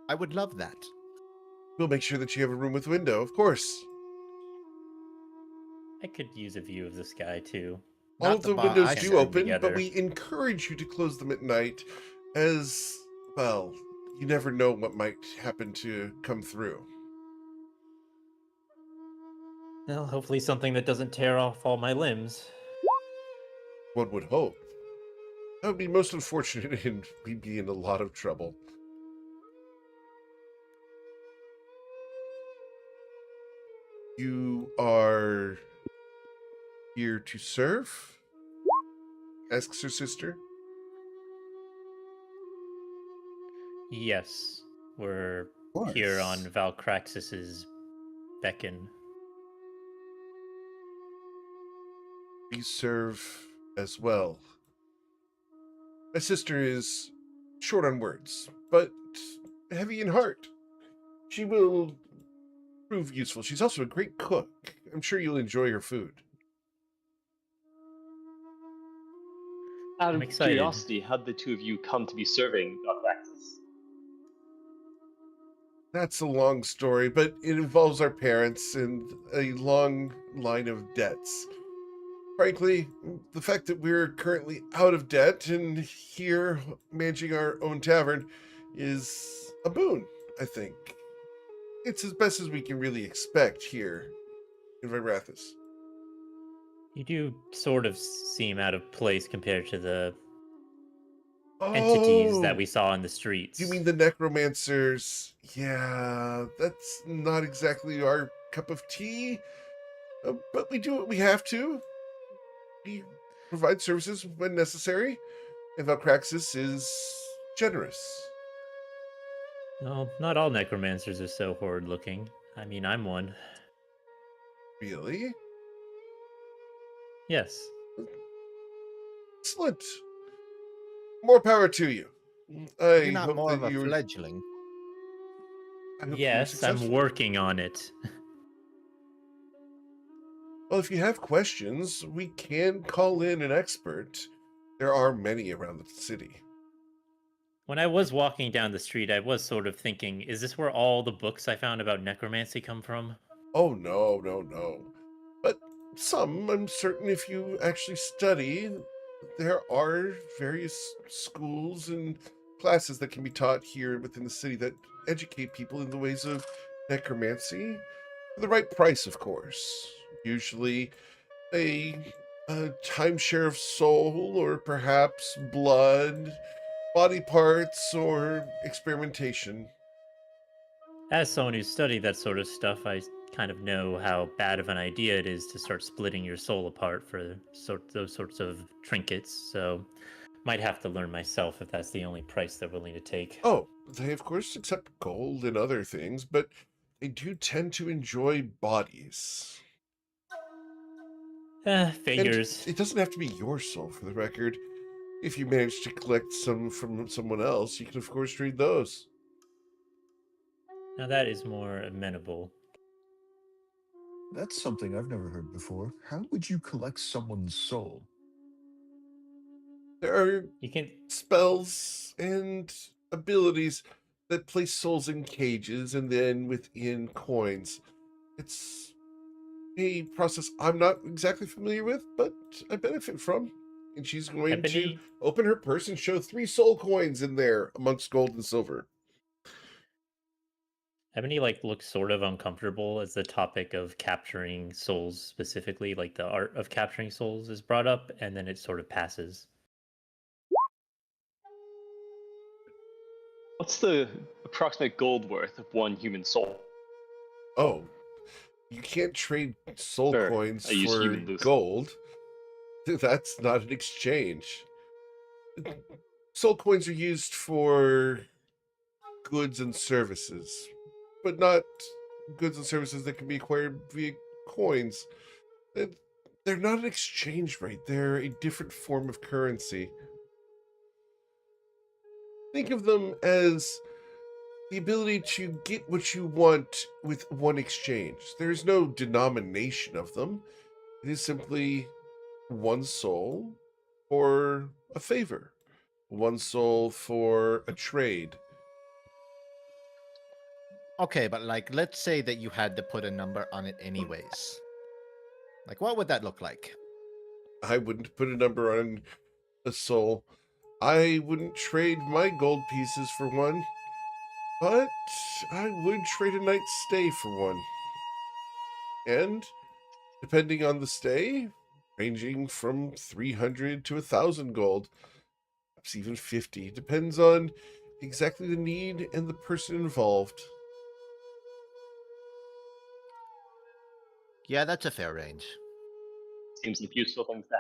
I would love that. We'll make sure that you have a room with window, of course. I could use a view of the sky too. All Not of the the bar windows I do said open, together. but we encourage you to close them at night, as, well, you never know what might happen to come through. Well, hopefully something that doesn't tear off all my limbs. One would hope. That would be most unfortunate, and we'd be in a lot of trouble. You are here to serve? Asks her sister. Yes, we're course. here on Valcraxis's beckon. We serve as well. My sister is short on words, but heavy in heart. She will prove useful. She's also a great cook. I'm sure you'll enjoy her food. Out I'm of excited. curiosity, how'd the two of you come to be serving Veyrathis? That's a long story, but it involves our parents and a long line of debts. Frankly, the fact that we're currently out of debt and here managing our own tavern is a boon, I think. it's as best as we can really expect here in Veyrathis. You do sort of seem out of place compared to the entities that Oh, we saw in the streets. you mean the necromancers? Yeah, that's not exactly our cup of tea, but we do what we have to. We provide services when necessary, and Valkraxis is generous. No, not all necromancers are so horrid looking. I mean, I'm one. Really? Yes. Excellent. More power to you. You're I not hope more that of a you were. fledgling. I hope you were Yes, I'm successful. working on it. Well, if you have questions, we can call in an expert. There are many around the city. When I was walking down the street, I was sort of thinking, is this where all the books I found about necromancy come from? Oh, no, no, no. But some, I'm certain, if you actually study, there are various schools and classes that can be taught here within the city that educate people in the ways of necromancy for the right price, of course. Usually a timeshare of soul, or perhaps blood, body parts, or experimentation. As someone who's studied that sort of stuff, I kind of know how bad of an idea it is to start splitting your soul apart for those sorts of trinkets. So, might have to learn myself if that's the only price they're willing to take. Oh, they of course accept gold and other things, but they do tend to enjoy bodies. And Figures. it doesn't have to be your soul, for the record. If you manage to collect some from someone else, you can of course trade those. Now that is more amenable. That's something I've never heard before. How would you collect someone's soul? There are You can. spells and abilities that place souls in cages and then within coins. It's a process I'm not exactly familiar with, but I benefit from. And she's going to Ebony. open her purse and show 3 soul coins in there amongst gold and silver. Ebony looks sort of uncomfortable as the topic of capturing souls specifically, like the art of capturing souls is brought up, and then it sort of passes. What's the approximate gold worth of one human soul? Oh, you can't trade soul Sure, coins I use for human loose. gold. That's not an exchange. Soul coins are used for goods and services, but not goods and services that can be acquired via coins. They're not an exchange rate, they're a different form of currency. Think of them as the ability to get what you want with one exchange. There is no denomination of them. It is simply one soul for a favor, one soul for a trade. Okay, but let's say that you had to put a number on it anyways. What would that look like? I wouldn't put a number on a soul. I wouldn't trade my gold pieces for one, but I would trade a night's stay for one. And depending on the stay, ranging from 300 to 1,000 gold, perhaps even 50, depends on exactly the need and the person involved. Yeah, that's a fair range. Seems like useful things to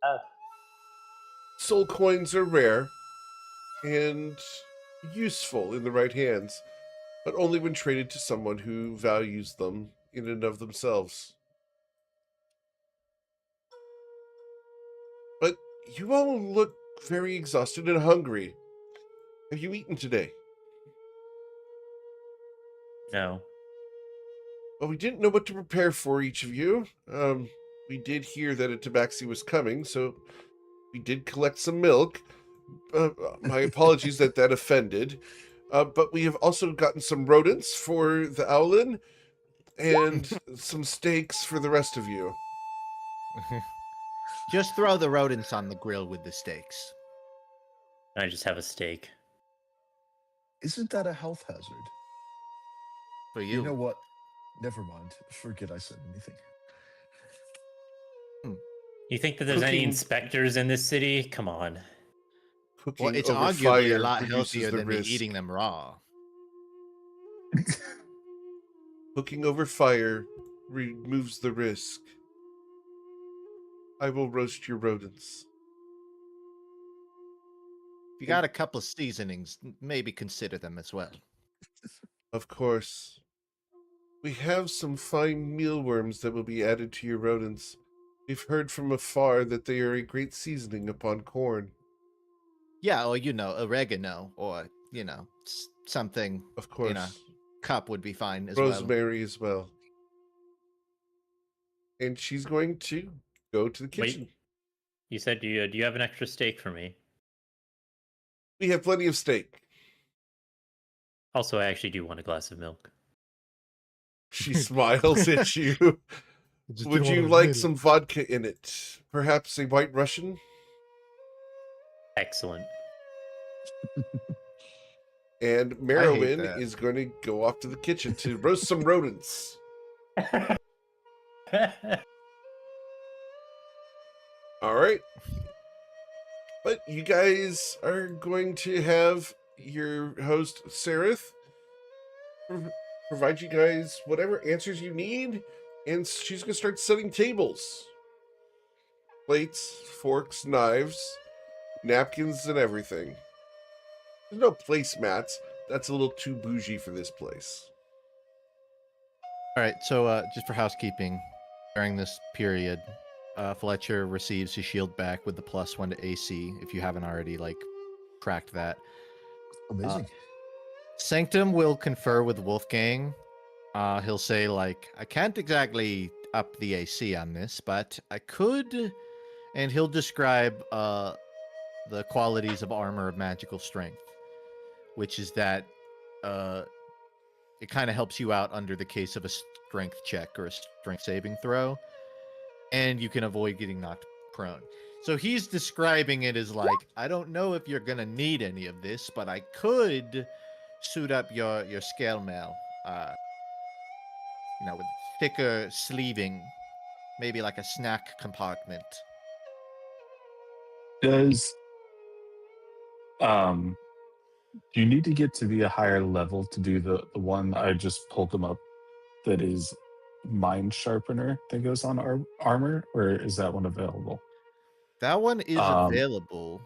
have. Soul coins are rare and useful in the right hands, but only when traded to someone who values them in and of themselves. But you all look very exhausted and hungry. Have you eaten today? No. Well, we didn't know what to prepare for each of you. We did hear that a tabaxi was coming, so we did collect some milk. My apologies that offended. But we have also gotten some rodents for the owlin and some steaks for the rest of you. Just throw the rodents on the grill with the steaks. I just have a steak. Isn't that a health hazard? for You you. know what? Never mind. Forget I said anything. You think that there's any Cooking- inspectors in this city? Come on. Cooking Well, it's over arguably a fire lot reduces healthier the than me risk. eating them raw. Cooking over fire removes the risk. I will roast your rodents. If you got a couple seasonings, maybe consider them as well. Of course. We have some fine mealworms that will be added to your rodents. We've heard from afar that they are a great seasoning upon corn. Yeah, or oregano, or something Of in a course. cup would be fine as well. Rosemary as well. And she's going to go to the kitchen. Wait, you said do you have an extra steak for me? We have plenty of steak. Also, I actually do want a glass of milk. She smiles at you. Would you like some vodka in it? Perhaps a white Russian? Excellent. And hate Merowyn that. is going to go off to the kitchen to roast some rodents. All right. But you guys are going to have your host, Sereth, provide you guys whatever answers you need, and she's going to start setting tables. Plates, forks, knives, napkins, and everything. There's no placemats. That's a little too bougie for this place. All right, so just for housekeeping, during this period, Fletcher receives his shield back with the +1 to AC. If you haven't already cracked that, Amazing. Sanctum will confer with Wolfgang. He'll say I can't exactly up the AC on this, but I could, and he'll describe the qualities of armor of magical strength, which is that it kind of helps you out under the case of a strength check or a strength saving throw, and you can avoid getting knocked prone. So he's describing it as I don't know if you're gonna need any of this, but I could suit up your scale mail, with thicker sleeving, maybe like a snack compartment. Does do you need to get to be a higher level to do the one I just pulled them up that is mind sharpener that goes on armor, or is that one available? That one is Um, available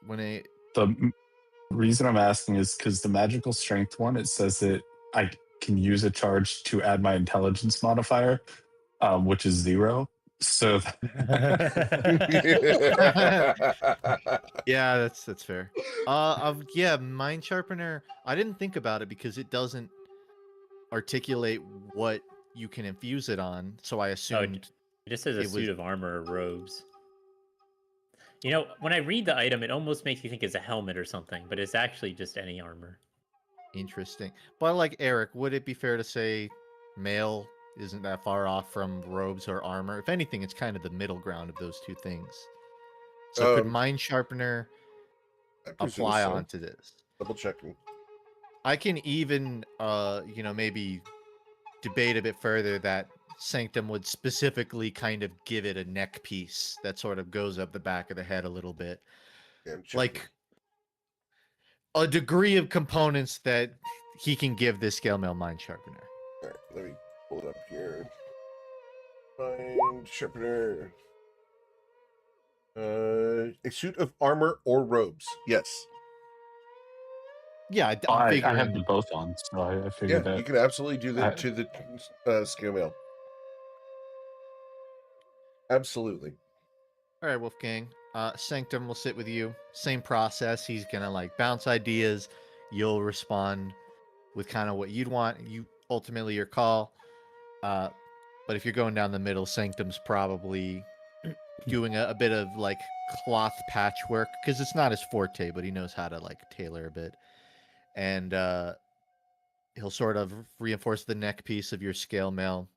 when it. The reason I'm asking is because the magical strength one, it says that I can use a charge to add my intelligence modifier, which is 0. So Yeah, that's fair. Mind sharpener. I didn't think about it because it doesn't articulate what you can infuse it on, so I assumed It just says a it suit was- of armor or robes. When I read the item, it almost makes me think it's a helmet or something, but it's actually just any armor. interesting. But Eric, would it be fair to say mail isn't that far off from robes or armor? If anything, it's kind of the middle ground of those two things. So could mind sharpener I presume apply so. onto this? Double checking. I can even maybe debate a bit further that Sanctum would specifically kind of give it a neck piece that sort of goes up the back of the head a little bit. Yeah, I'm checking. Like a degree of components that he can give this scale mail mind sharpener. All right, let me pull it up here. Mind sharpener. A suit of armor or robes. Yes. Yeah, I figuring. have them both on, so I Yeah, figured that you can absolutely do that I- to the scale mail. Absolutely. All right, Wolfgang. Sanctum will sit with you. Same process. He's gonna bounce ideas. You'll respond with kind of what you'd want. You ultimately your call. But if you're going down the middle, Sanctum's probably doing a bit of cloth patchwork because it's not his forte, but he knows how to tailor a bit. And he'll sort of reinforce the neck piece of your scale mail.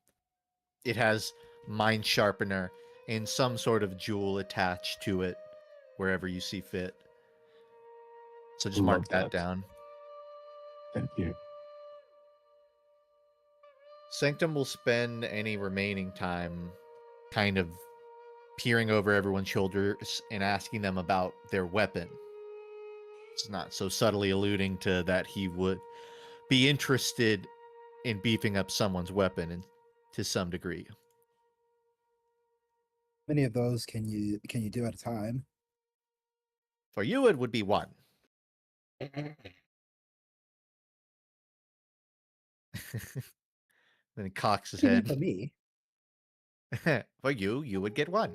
It has mind sharpener and some sort of jewel attached to it wherever you see fit. So just Love mark that that. down. Thank you. Sanctum will spend any remaining time kind of peering over everyone's shoulders and asking them about their weapon. It's not so subtly alluding to that he would be interested in beefing up someone's weapon to some degree. Many of those can you do at a time? For you, it would be one. Then he cocks his What do you mean head. for me? For you would get one.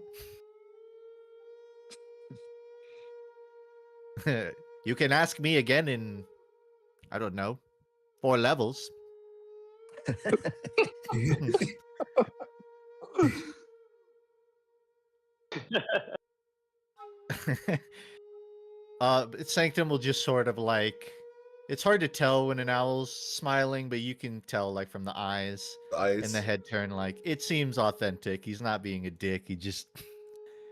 You can ask me again in, I don't know, 4 levels. Sanctum will just sort of like, it's hard to tell when an owl's smiling, but you can tell like from the eyes and the head turn, like it seems authentic. He's not being a dick. He just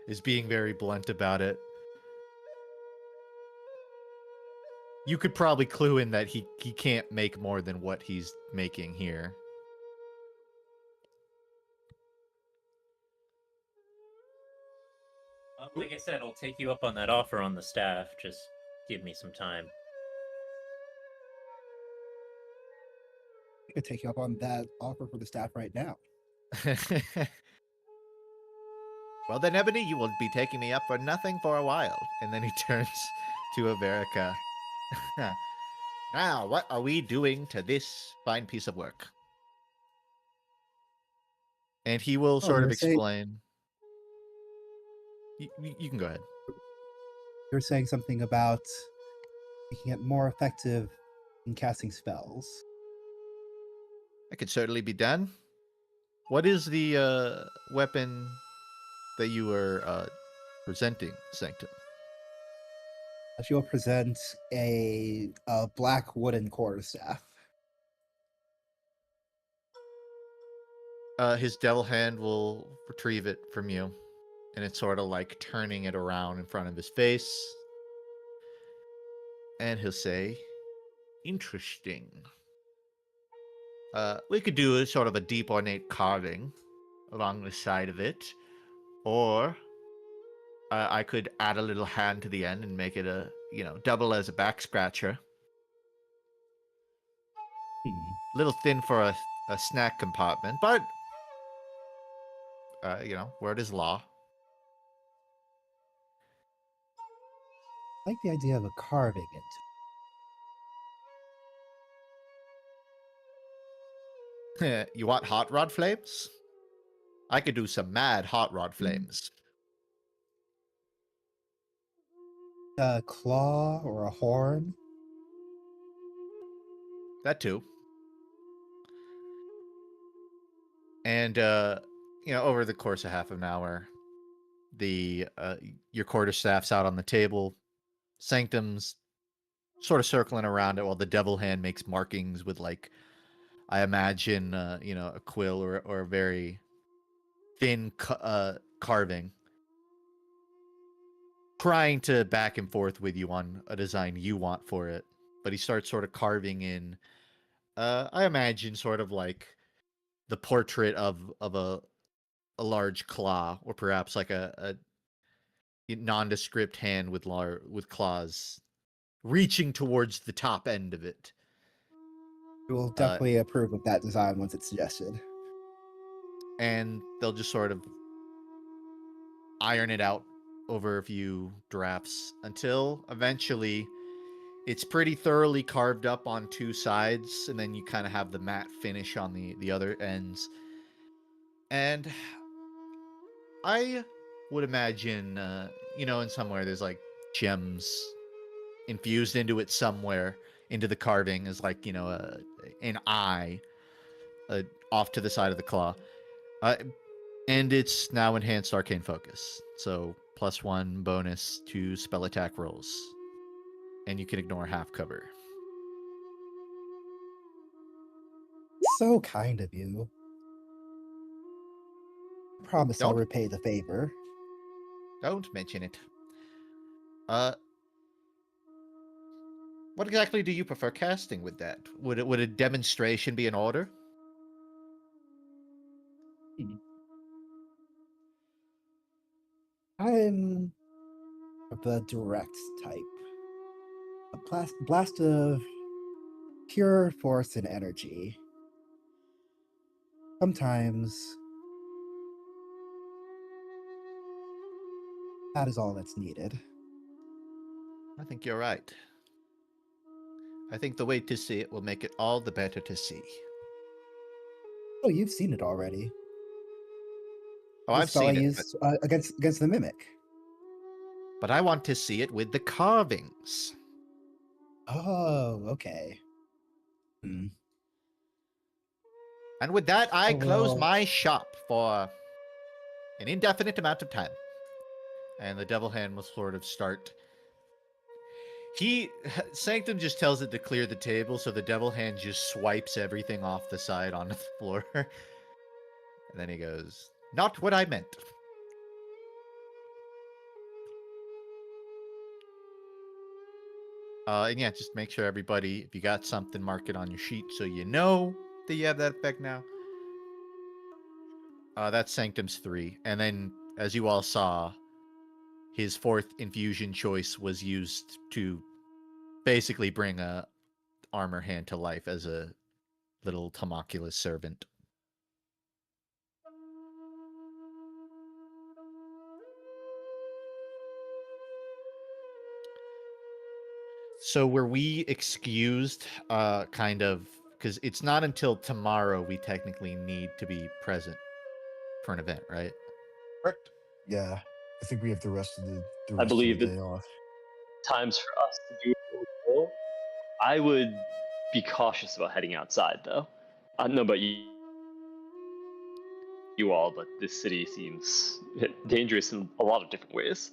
is being very blunt about it. You could probably clue in that he can't make more than what he's making here. Like I said, I'll take you up on that offer on the staff. Just give me some time. I could take you up on that offer for the staff right now. Well then, Ebony, you will be taking me up for nothing for a while. And then he turns to Averica. Now, what are we doing to this fine piece of work? And he will sort of explain. You can go ahead. You're saying something about making it more effective in casting spells. That could certainly be done. What is the weapon that you were presenting, Sanctum? She will present a black wooden quarterstaff. His devil hand will retrieve it from you, and it's sort of like turning it around in front of his face. And he'll say, interesting. We could do a sort of a deep ornate carving along the side of it, or I could add a little hand to the end and make it a, double as a back scratcher. A little thin for a snack compartment, but word is law. I like the idea of a carving it. You want hot rod flames? I could do some mad hot rod flames. A claw or a horn? That too. And over the course of half an hour, your quarterstaff's out on the table. Sanctum's sort of circling around it while the devil hand makes markings with, like, I imagine a quill or a very thin carving, trying to back and forth with you on a design you want for it. But he starts sort of carving in, I imagine, sort of like the portrait of a large claw, or perhaps like a nondescript hand with claws reaching towards the top end of it. We will definitely approve of that design once it's suggested. And they'll just sort of iron it out over a few drafts until eventually it's pretty thoroughly carved up on 2 sides, and then you kind of have the matte finish on the other ends. And I would imagine, in somewhere there's like gems infused into it somewhere, into the carving, is like, an eye off to the side of the claw. And it's now enhanced arcane focus. So +1 bonus to spell attack rolls. And you can ignore half cover. So kind of you. I promise I'll repay the favor. Don't mention it. What exactly do you prefer casting with that? Would a demonstration be in order? I'm the direct type. A blast of pure force and energy. Sometimes that is all that's needed. I think you're right. I think the way to see it will make it all the better to see. Oh, you've seen it already. Oh, The I've spell I seen it, used against the mimic. but I want to see it with the carvings. Oh, okay. Hmm. And with that, I close Well, my shop for an indefinite amount of time. And the devil hand will sort of start. Sanctum just tells it to clear the table, so the devil hand just swipes everything off the side onto the floor. And then he goes, "Not what I meant." And yeah, just make sure everybody, if you got something, mark it on your sheet so you know that you have that effect now. That's Sanctum's 3. And then, as you all saw, his 4th infusion choice was used to basically bring a armor hand to life as a little homunculus servant. So were we excused, kind of, because it's not until tomorrow we technically need to be present for an event, right? Correct. Yeah, I think we have the rest of the I rest of the believe day it's off. times for us to do what we will. I would be cautious about heading outside, though. I don't know about you all, but this city seems dangerous in a lot of different ways.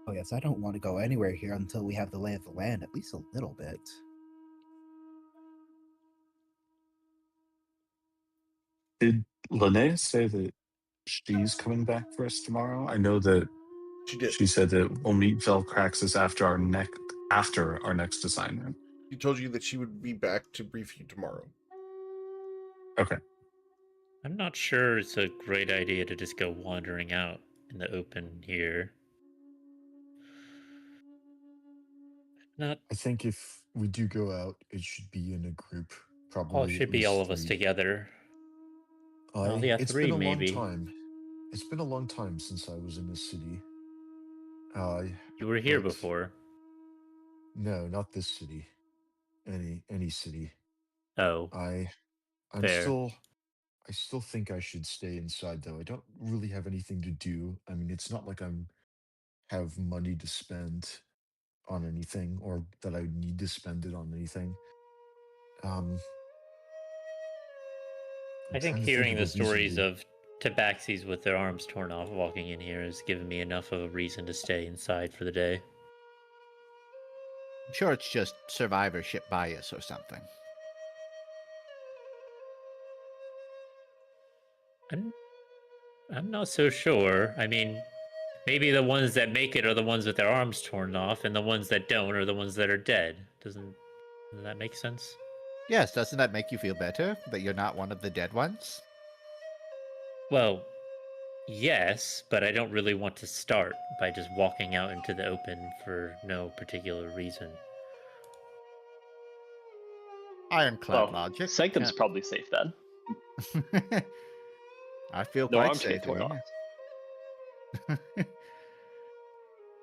oh yes, I don't want to go anywhere here until we have the lay of the land, at least a little bit. Did Lanea say that she's coming back for us tomorrow? I know that She did. she said that we'll meet Velcraxus after our next assignment. She told you that she would be back to brief you tomorrow. Okay. I'm not sure it's a great idea to just go wandering out in the open here. Not I think if we do go out, it should be in a group, all probably should at be all least of us 3. together. Oh yeah, It's 3 been a long maybe. time. It's been a long time since I was in this city. You were here but before. no, not this city. Any city. Oh, I'm fair. I still think I should stay inside though. I don't really have anything to do. I mean, it's not like I'm have money to spend on anything or that I need to spend it on anything. I'm I think trying to think hearing of the a reason stories to. of tabaxis with their arms torn off walking in here has given me enough of a reason to stay inside for the day. I'm sure it's just survivorship bias or something. I'm not so sure. I mean, maybe the ones that make it are the ones with their arms torn off, and the ones that don't are the ones that are dead. Doesn't that make sense? Yes, doesn't that make you feel better that you're not one of the dead ones? Well, yes, but I don't really want to start by just walking out into the open for no particular reason. Ironclad Well, logic. Sanctum's probably safe then. I feel No quite arms get safe torn here. off.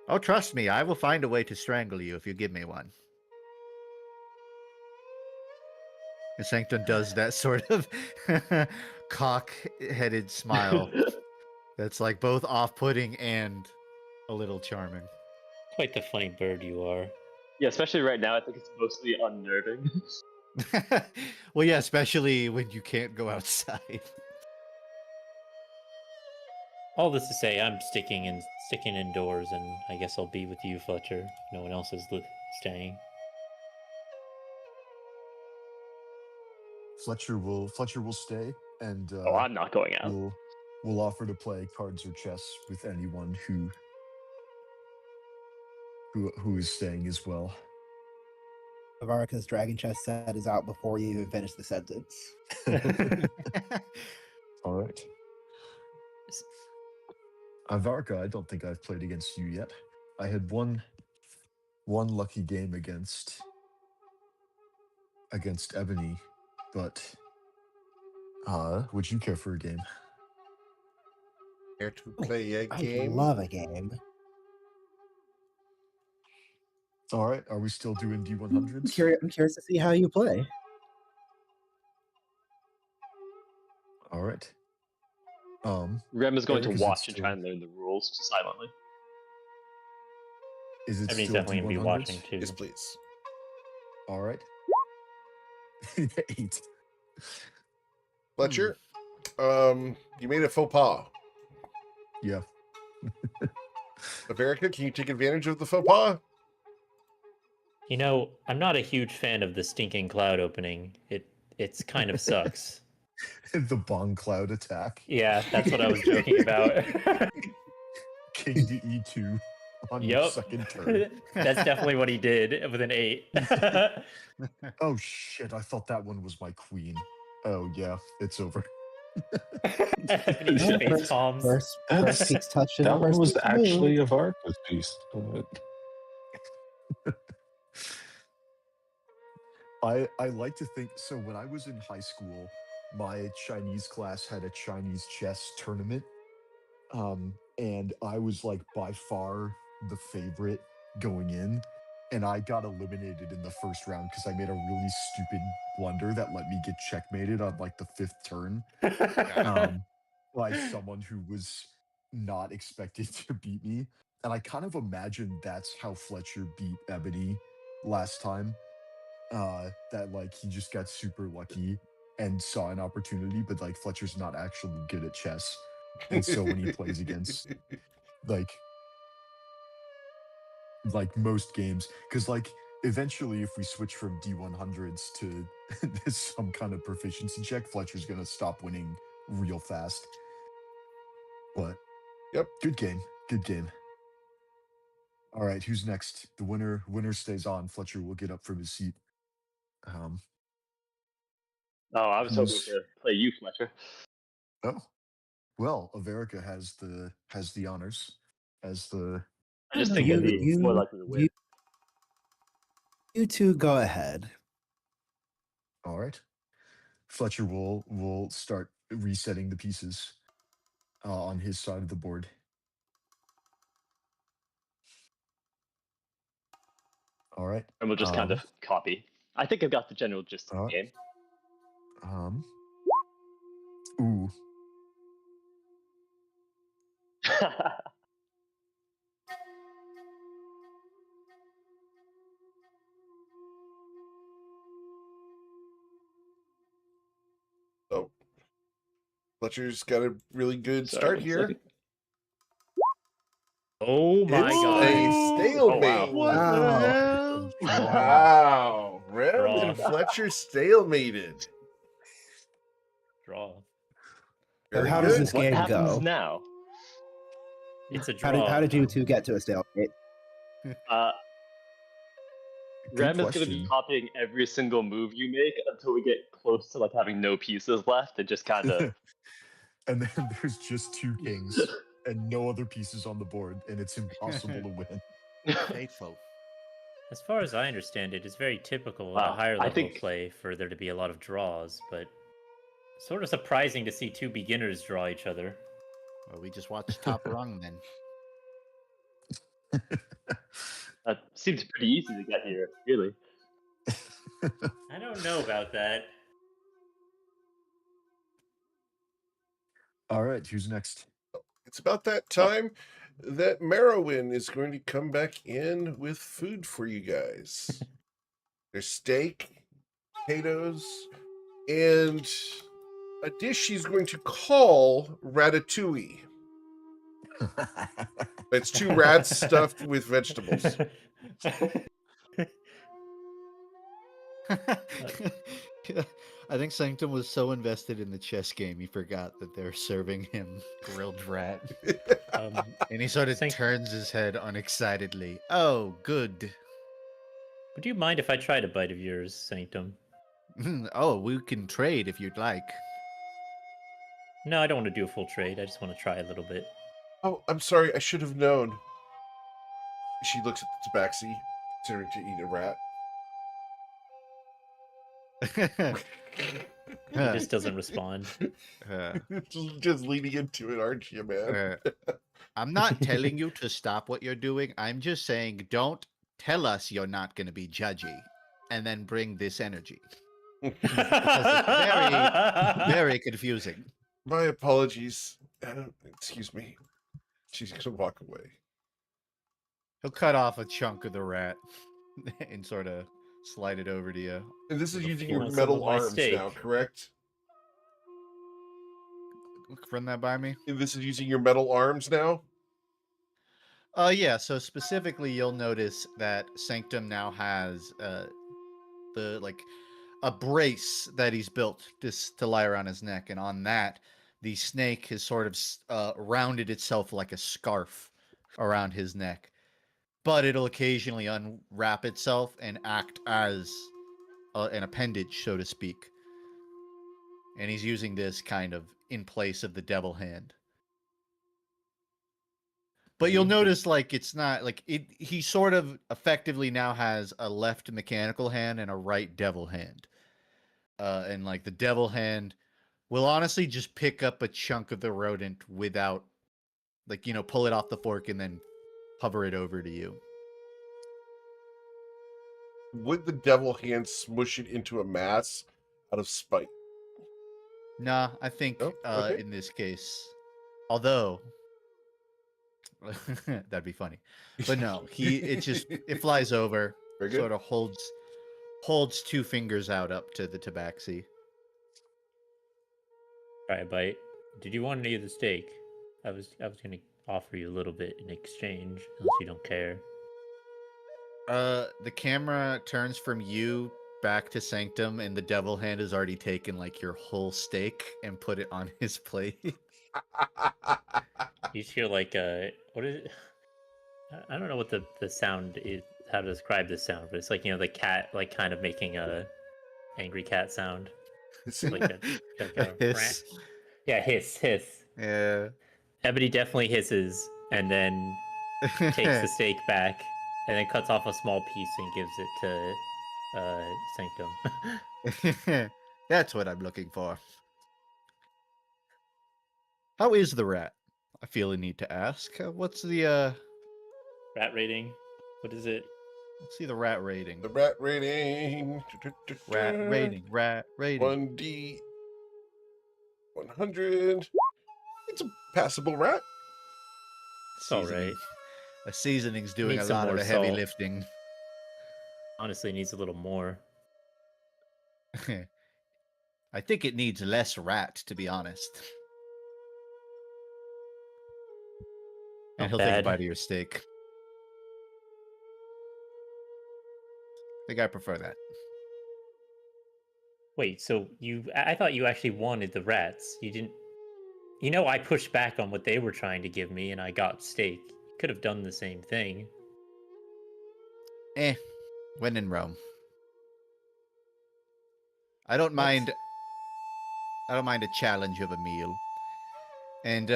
Oh, trust me, I will find a way to strangle you if you give me one. And Sanctum does that sort of cock-headed smile that's like both off-putting and a little charming. Quite the funny bird you are. Yeah, especially right now, I think it's mostly unnerving. Well, yeah, especially when you can't go outside. All this to say, I'm sticking indoors, and I guess I'll be with you, Fletcher. No one else is staying. Fletcher will stay, and Oh, I'm not going out. we'll offer to play cards or chess with anyone who is staying as well. Avarika's dragon chess set is out before you even finish the sentence. All right. Avarka, I don't think I've played against you yet. I had one lucky game against Ebony, but would you care for a game? Care to play a I game? love a game. All right, are we still doing I'm D100s? curious to see how you play. All right. Rem is going Eric, to is it watch and still- try and learn the rules silently. Is it Ebony's still definitely gonna be D100s? watching too. Yes, please. All right. 8. Fletcher, you made a faux pas. Yeah. America, can you take advantage of the faux pas? You know, I'm not a huge fan of the stinking cloud opening. It's kind of sucks. The Bong Cloud attack. Yeah, that's what I was joking about. King to E2 on your Yep. second turn. That's definitely what he did with an 8. Oh shit, I thought that one was my queen. Oh yeah, it's over. Ebony's face palms. First That's, piece touch and that one first was piece actually move. Avarka's piece. But I like to think so. When I was in high school, my Chinese class had a Chinese chess tournament. And I was like by far the favorite going in. And I got eliminated in the first round because I made a really stupid blunder that let me get checkmated on like the 5th turn. By someone who was not expected to beat me. And I kind of imagine that's how Fletcher beat Ebony last time. That like he just got super lucky and saw an opportunity, but like Fletcher's not actually good at chess. And so when he plays against like most games, because like eventually if we switch from D100s to some kind of proficiency check, Fletcher's gonna stop winning real fast. But Yep. Good game. All right, who's next? The winner stays on. Fletcher will get up from his seat. Oh, I was hoping Who's- to play you, Fletcher. Oh, well, Averica has the honors as the. I just No, think you- it'd be you- more likely to win. You two go ahead. All right, Fletcher will start resetting the pieces on his side of the board. All right, And we'll just kind of copy. I think I've got the general gist of the game. Ooh, Oh, Fletcher's got a really good Sorry, start one here. second. Oh my It's god. a stalemate. Oh, wow. Wow. Rem Draw. and Fletcher stalemated. Draw. So Very how good. does this What game happens go? now? It's a How draw. did you two get to a stalemate? good Rem is going to be question. copying every single move you make until we get close to like having no pieces left and just kind of. And then there's just 2 kings and no other pieces on the board, and it's impossible to win. Faithful. As far as I understand it, it's very typical at Wow, a higher I level think- of play for there to be a lot of draws, but sort of surprising to see 2 beginners draw each other. Well, we just watched Top Rung then. That seems pretty easy to get here, really. I don't know about that. All right, who's next? It's about that time that Merowyn is going to come back in with food for you guys. There's steak, potatoes, and a dish she's going to call ratatouille. It's 2 rats stuffed with vegetables. I think Sanctum was so invested in the chess game he forgot that they're serving him grilled rat. And he sort of turns his head unexcitedly. Oh, good. Would you mind if I tried a bite of yours, Sanctum? Oh, we can trade if you'd like. No, I don't want to do a full trade. I just want to try a little bit. Oh, I'm sorry. I should have known. She looks at the tabaxi, considering to eat a rat. He just doesn't respond. Just leaning into it, aren't you, man? I'm not telling you to stop what you're doing. I'm just saying don't tell us you're not going to be judgy and then bring this energy. Because it's very confusing. My apologies. Excuse me. She's gonna walk away. He'll cut off a chunk of the rat and sort of slide it over to you. And this is using You your want some of metal my arms steak? now, correct? Run that by me. And this is using your metal arms now? Yeah, so specifically you'll notice that Sanctum now has the like a brace that he's built just to lie around his neck, and on that the snake has sort of rounded itself like a scarf around his neck. But it'll occasionally unwrap itself and act as an appendage, so to speak. And he's using this kind of in place of the devil hand. But you'll notice, like, it's not like it. He sort of effectively now has a left mechanical hand and a right devil hand. And like the devil hand will honestly just pick up a chunk of the rodent without, like, pull it off the fork and then hover it over to you. Would the devil hand smush it into a mass out of spite? Nah, I think Oh, okay. in this case, although that'd be funny, but no, it flies over, Very good. sort of holds two fingers out up to the tabaxi. Try a bite. Did you want any of the steak? I was gonna offer you a little bit in exchange, unless you don't care. The camera turns from you back to Sanctum, and the devil hand has already taken like your whole steak and put it on his plate. You just hear like what is it? I don't know what the sound is, how to describe this sound, but it's like the cat like kind of making a angry cat sound. Like a Hiss. Yeah, hiss. Yeah. Ebony definitely hisses and then takes the steak back and then cuts off a small piece and gives it to Sanctum. That's what I'm looking for. How is the rat? I feel a need to ask. What's the Rat rating? What is it? let's see the rat rating. The rat rating. Rat rating. 1D 100. It's a passable rat. It's all right. A seasoning's doing Needs a some lot of more the heavy salt. lifting. Honestly, it needs a little more. I think it needs less rat, to be honest. And Not he'll take a bad. bite of your steak. I think I prefer that. Wait, so I thought you actually wanted the rats. You didn't. I pushed back on what they were trying to give me and I got steak. You could have done the same thing. When in Rome. I don't mind a challenge of a meal. And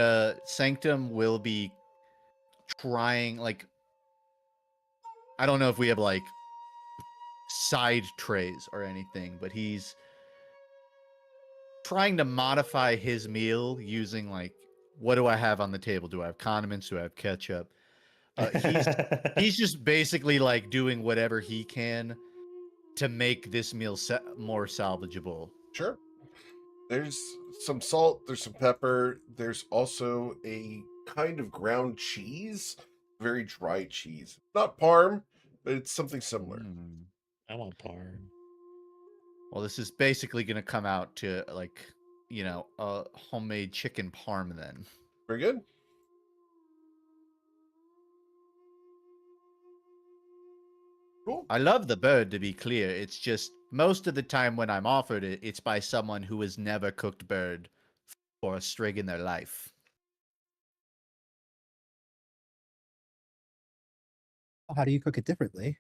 Sanctum will be trying, like, I don't know if we have like side trays or anything, but he's trying to modify his meal using, like, what do I have on the table? Do I have condiments? Do I have ketchup? He's just basically like doing whatever he can to make this meal more salvageable. Sure. There's some salt, there's some pepper, there's also a kind of ground cheese, very dry cheese. Not parm, but it's something similar. I want parm. Well, this is basically going to come out to, like, a homemade chicken parm then. Very good. Cool. I love the bird, to be clear. It's just most of the time when I'm offered it, it's by someone who has never cooked bird for a strig in their life. How do you cook it differently?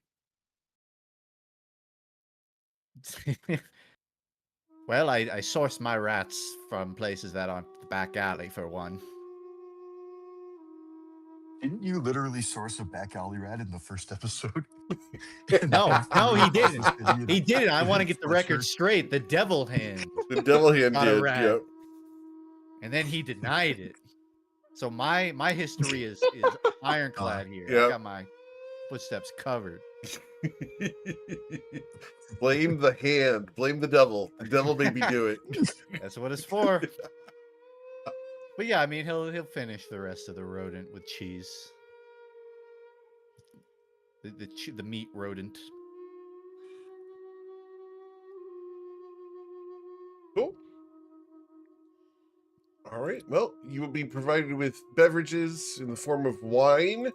Well, I source my rats from places that aren't the back alley, for one. Didn't you literally source a back alley rat in the first episode? No, he didn't. City He didn't. I want to get the Fletcher. record straight. The devil hand The devil hand got a did. rat, Yep. and then he denied it. So my history is ironclad here. Yep. I got my footsteps covered. Blame the hand. Blame the devil. The devil made me do it. That's what it's for. But yeah, I mean, he'll finish the rest of the rodent with cheese. The meat rodent. Cool. All right. Well, you will be provided with beverages in the form of wine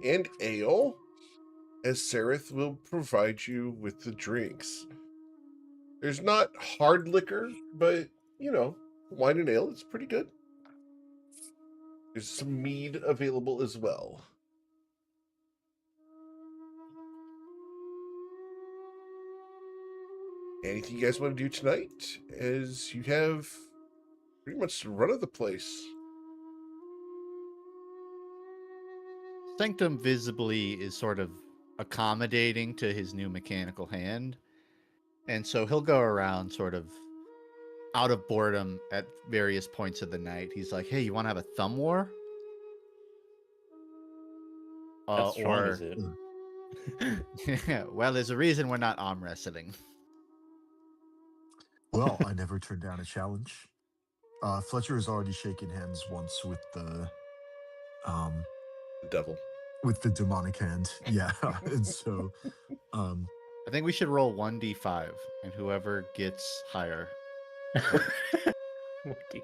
and ale, as Sereth will provide you with the drinks. There's not hard liquor, but, wine and ale is pretty good. There's some mead available as well. Anything you guys want to do tonight, as you have pretty much the run of the place? Sanctum visibly is sort of accommodating to his new mechanical hand. And so he'll go around sort of out of boredom at various points of the night. He's like, hey, you want to have a thumb war? How strong is it? Well, there's a reason we're not arm wrestling. Well, I never turned down a challenge. Fletcher has already shaken hands once with the devil. With the demonic hand. Yeah. And so I think we should roll 1d5, and whoever gets higher.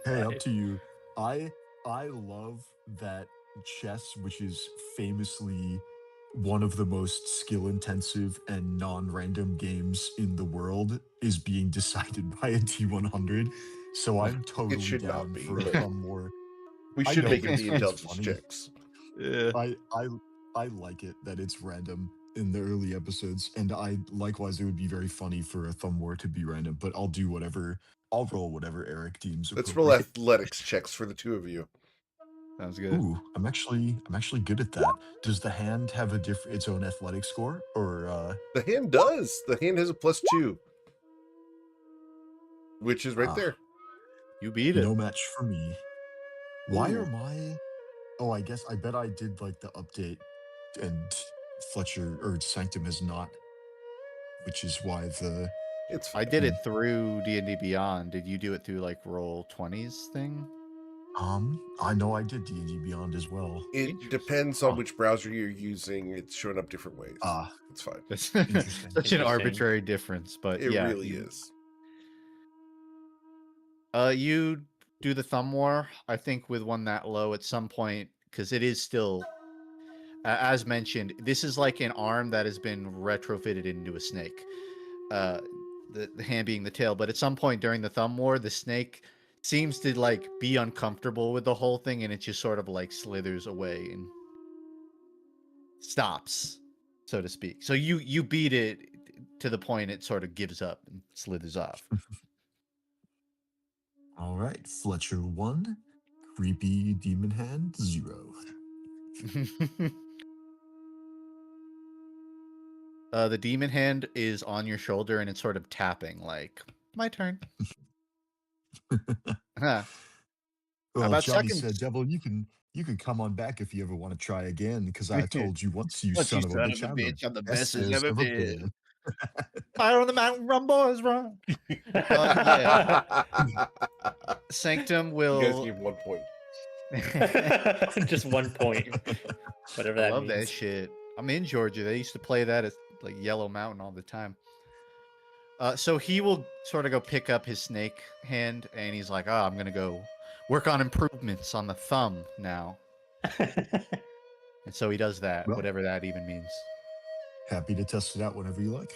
Hey, up to you. I love that chess, which is famously one of the most skill-intensive and non-random games in the world, is being decided by a D100. So I'm totally should not down be, for but some more. We I should know, make but it it's the funny. intelligence checks. Yeah. I like it that it's random in the early episodes, and likewise it would be very funny for a thumb war to be random, but I'll roll whatever Eric deems Let's roll appropriate. athletics checks for the two of you. Sounds good. Ooh, I'm actually good at that. Does the hand have its own athletic score, or The hand does. The hand has a +2, which is right there. You beat it. no match for me? Why Ooh. are my? Oh, I bet I did like the update, and Fletcher or Sanctum has not, which is why the. It's I did it through D&D Beyond. Did you do it through like roll 20s thing? I know I did D&D Beyond as well. It depends on which browser you're using. It's showing up different ways. It's fine. That's Interesting. such an arbitrary difference, but It yeah, really is. You do the thumb war, I think, with one that low at some point, because it is still, as mentioned, this is like an arm that has been retrofitted into a snake. The hand being the tail, but at some point during the thumb war, the snake seems to like be uncomfortable with the whole thing, and it just sort of like slithers away and stops, so to speak. So you beat it to the point it sort of gives up and slithers off. All right, Fletcher 1, creepy demon hand 0. The demon hand is on your shoulder and it's sort of tapping like, my turn. Huh. Well, about Johnny seconds? said, "Devil, you can come on back if you ever want to try again, because I told you once, you son of a bitch, I'm the best bestest ever ever been. been." Fire on the mountain, run, boys, run. Yeah. Sanctum will. You guys give 1 point. Just 1 point. Whatever I that love means. that shit. I'm in Georgia. They used to play that at like Yellow Mountain all the time. So he will sort of go pick up his snake hand, and he's like, "Oh, I'm gonna go work on improvements on the thumb now." And so he does that, Well. whatever that even means. Happy to test it out whenever you like.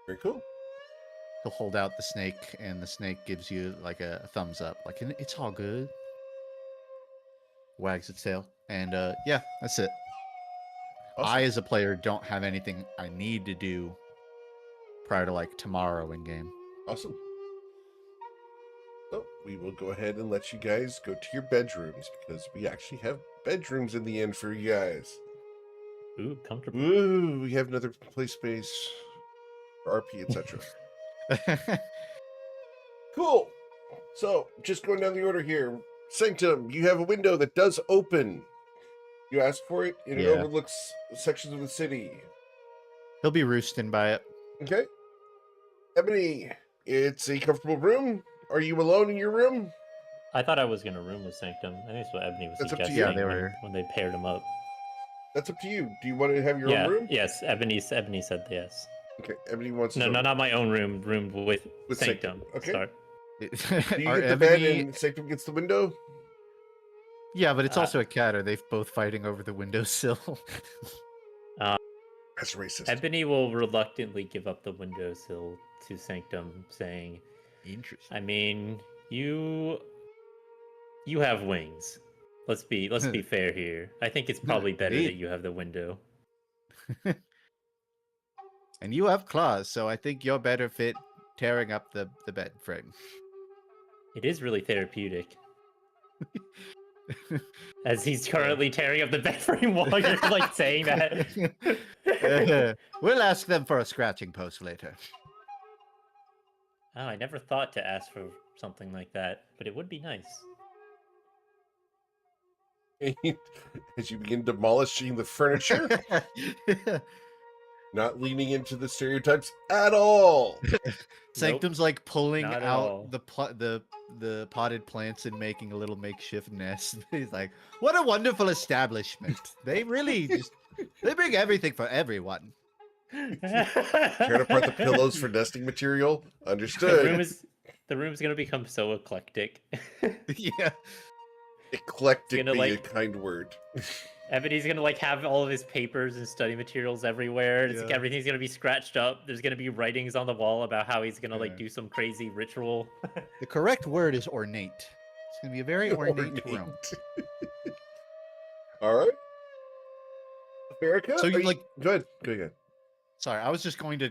Very cool. He'll hold out the snake, and the snake gives you like a thumbs up, like it's all good. Wags its tail, and yeah, that's it. Awesome. I, as a player, don't have anything I need to do prior to like tomorrow in game. Awesome. So we will go ahead and let you guys go to your bedrooms because we actually have bedrooms in the end for you guys. Ooh, comfortable. Ooh, we have another play space for RP, etc. Cool. So, just going down the order here. Sanctum, you have a window that does open. You ask for it, and it Yeah. overlooks sections of the city. He'll be roosting by it. Okay. Ebony, it's a comfortable room. Are you alone in your room? I thought I was gonna room with Sanctum. I think that's what Ebony was That's up to suggesting you. Yeah, they were. when they paired him up. That's up to you. Do you want to have your Yeah, own room? yes. Ebony said yes. Okay, Ebony wants No, his no, own not my own room. Roomed with Sanctum. Sanctum. Okay. Sorry. Do you Are get the bed Ebony... and Sanctum gets the window? Yeah, but it's Uh, also a cat. Are they both fighting over the windowsill? That's racist. Ebony will reluctantly give up the windowsill to Sanctum, saying, Interesting. "I mean, you have wings. Let's be fair here. I think it's probably better Indeed. that you have the window." And you have claws, so I think you're better fit tearing up the bed frame. It is really therapeutic. As he's currently tearing up the bed frame while you're like saying that. We'll ask them for a scratching post later. Oh, I never thought to ask for something like that, but it would be nice. As you begin demolishing the furniture, not leaning into the stereotypes at all. Sanctum's like pulling not at out all. the potted plants and making a little makeshift nest. He's like, "What a wonderful establishment! They really they bring everything for everyone." Tearing apart the pillows for nesting material. The Understood. room's gonna become so eclectic. Yeah. Eclectic Gonna, being like- a kind word. Ebony's gonna like have all of his papers and study materials everywhere. It's like Yeah. everything's gonna be scratched up. There's gonna be writings on the wall about how he's gonna Yeah. like do some crazy ritual. The correct word is ornate. It's gonna be a very ornate room. All right. America? So you, are like- Go ahead. Sorry, I was just going to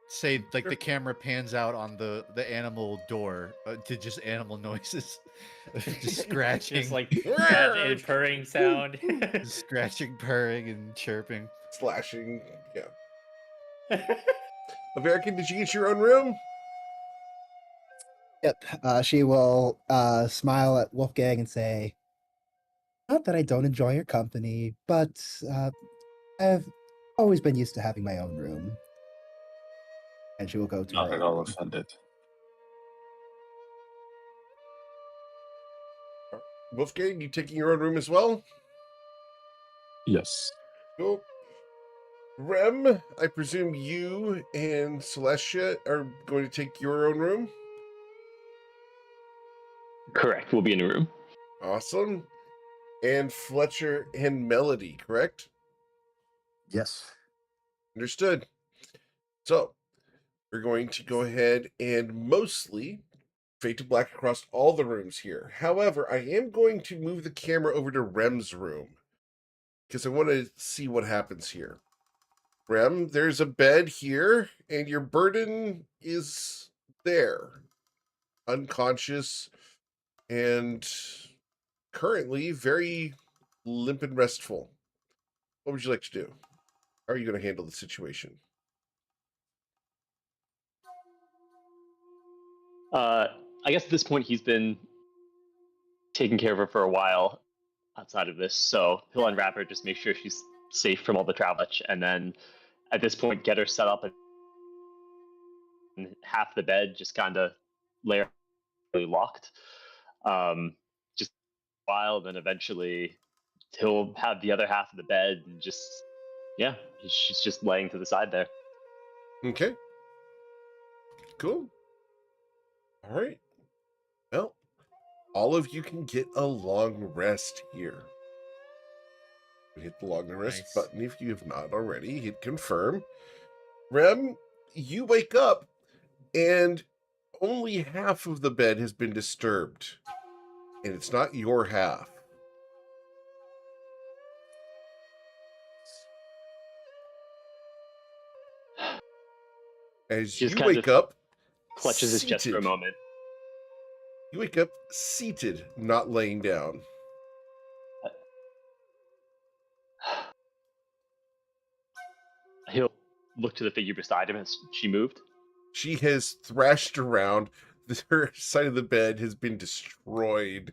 say, like, the camera pans out on the animal door to just animal noises, just scratching, Just like that purring sound. scratching, purring, and chirping. Slashing. Yeah. American, did you get your own room? Yep. She will smile at Wolfgang and say, "Not that I don't enjoy your company, but I've always been used to having my own room." And she will go to Not her at own all room. offended. Wolfgang, you taking your own room as well? Yes. Cool. Rem, I presume you and Celestia are going to take your own room? Correct. We'll be in a room. Awesome. And Fletcher and Melody, correct? Yes. Understood. So, we're going to go ahead and mostly fade to black across all the rooms here. However, I am going to move the camera over to Rem's room because I want to see what happens here. Rem, there's a bed here, and your burden is there, unconscious, and currently very limp and restful. What would you like to do? How are you going to handle the situation? I guess at this point he's been taking care of her for a while outside of this, so he'll unwrap her, just make sure she's safe from all the travel, and then at this point get her set up and half the bed just kind of lay her locked. Just a while, then eventually he'll have the other half of the bed and just she's just laying to the side there. Okay. Cool. All right. Well, all of you can get a long rest here. Hit the long rest Nice. button if you have not already. Hit confirm. Rem, you wake up and only half of the bed has been disturbed. And it's not your half. As Just you kind wake of up, Clutches his chest for a seated. moment. You wake up seated, not laying down. He'll look to the figure beside him. Has she moved? She has thrashed around. Her side of the bed has been destroyed.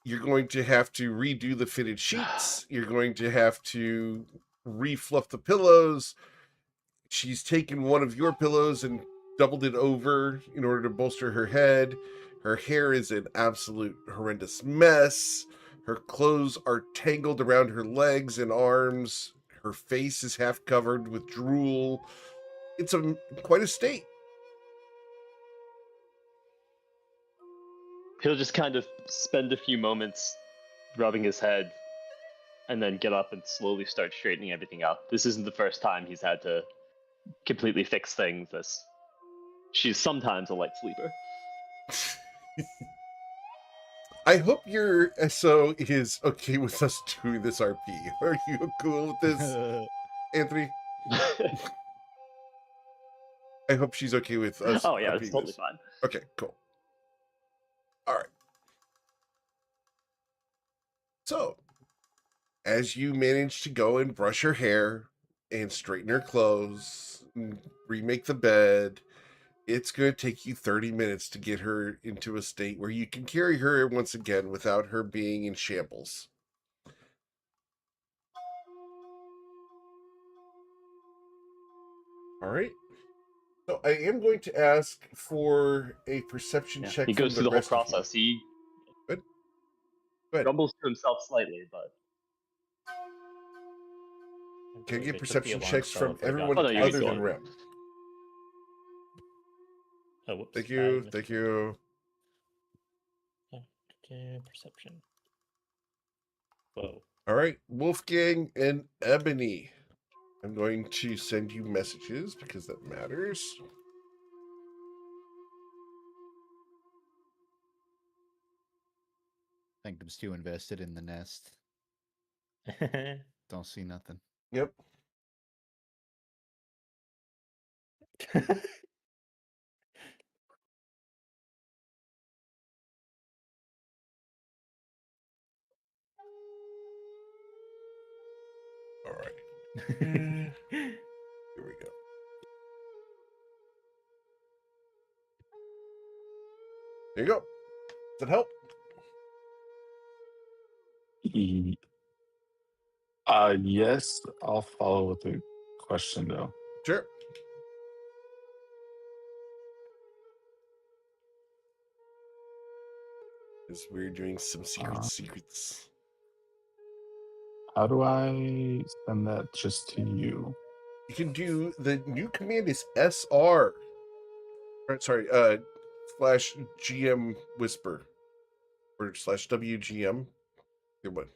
You're going to have to redo the fitted sheets. You're going to have to refluff the pillows. She's taken one of your pillows and doubled it over in order to bolster her head. Her hair is an absolute horrendous mess. Her clothes are tangled around her legs and arms. Her face is half covered with drool. It's quite a state. He'll just kind of spend a few moments rubbing his head and then get up and slowly start straightening everything up. This isn't the first time he's had to completely fix things. She's sometimes a light sleeper. I hope your SO is okay with us doing this RP. Are you cool with this, Anthony? I hope she's okay with us. Oh yeah, RPing it's totally this. fine. Okay, cool. All right. So, as you manage to go and brush her hair and straighten her clothes, and remake the bed, it's going to take you 30 minutes to get her into a state where you can carry her once again without her being in shambles. All right. So I am going to ask for a perception check. He goes from through the whole rest of you. process. He Good. Good. grumbles to himself slightly, but Can I They get took the perception alarm checks spell from and forgot everyone Oh, no, you're other good. than Rem? Oh, whoops. Thank I you. missed Thank it. you. Perception. Whoa. All right, Wolfgang and Ebony. I'm going to send you messages because that matters. I think I'm too invested in the nest. Don't see nothing. Yep. All right. Here we go. There you go. Does that help? Yes, I'll follow with the question though. Sure. Because we're doing some secrets. How do I send that just to you? You can do the new command is SR. Sorry, slash GM whisper or slash WGM. Good one.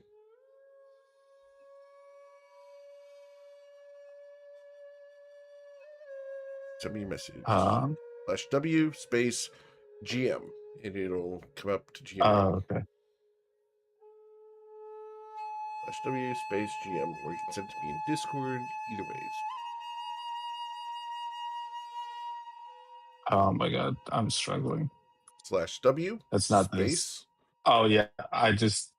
Send me a message. Slash W space GM, and it'll come up to GM. Oh, okay. Slash W space GM, or you can send it to me in Discord. Either ways. Oh my god, I'm struggling. Slash W. That's not space. this. Oh yeah, I just.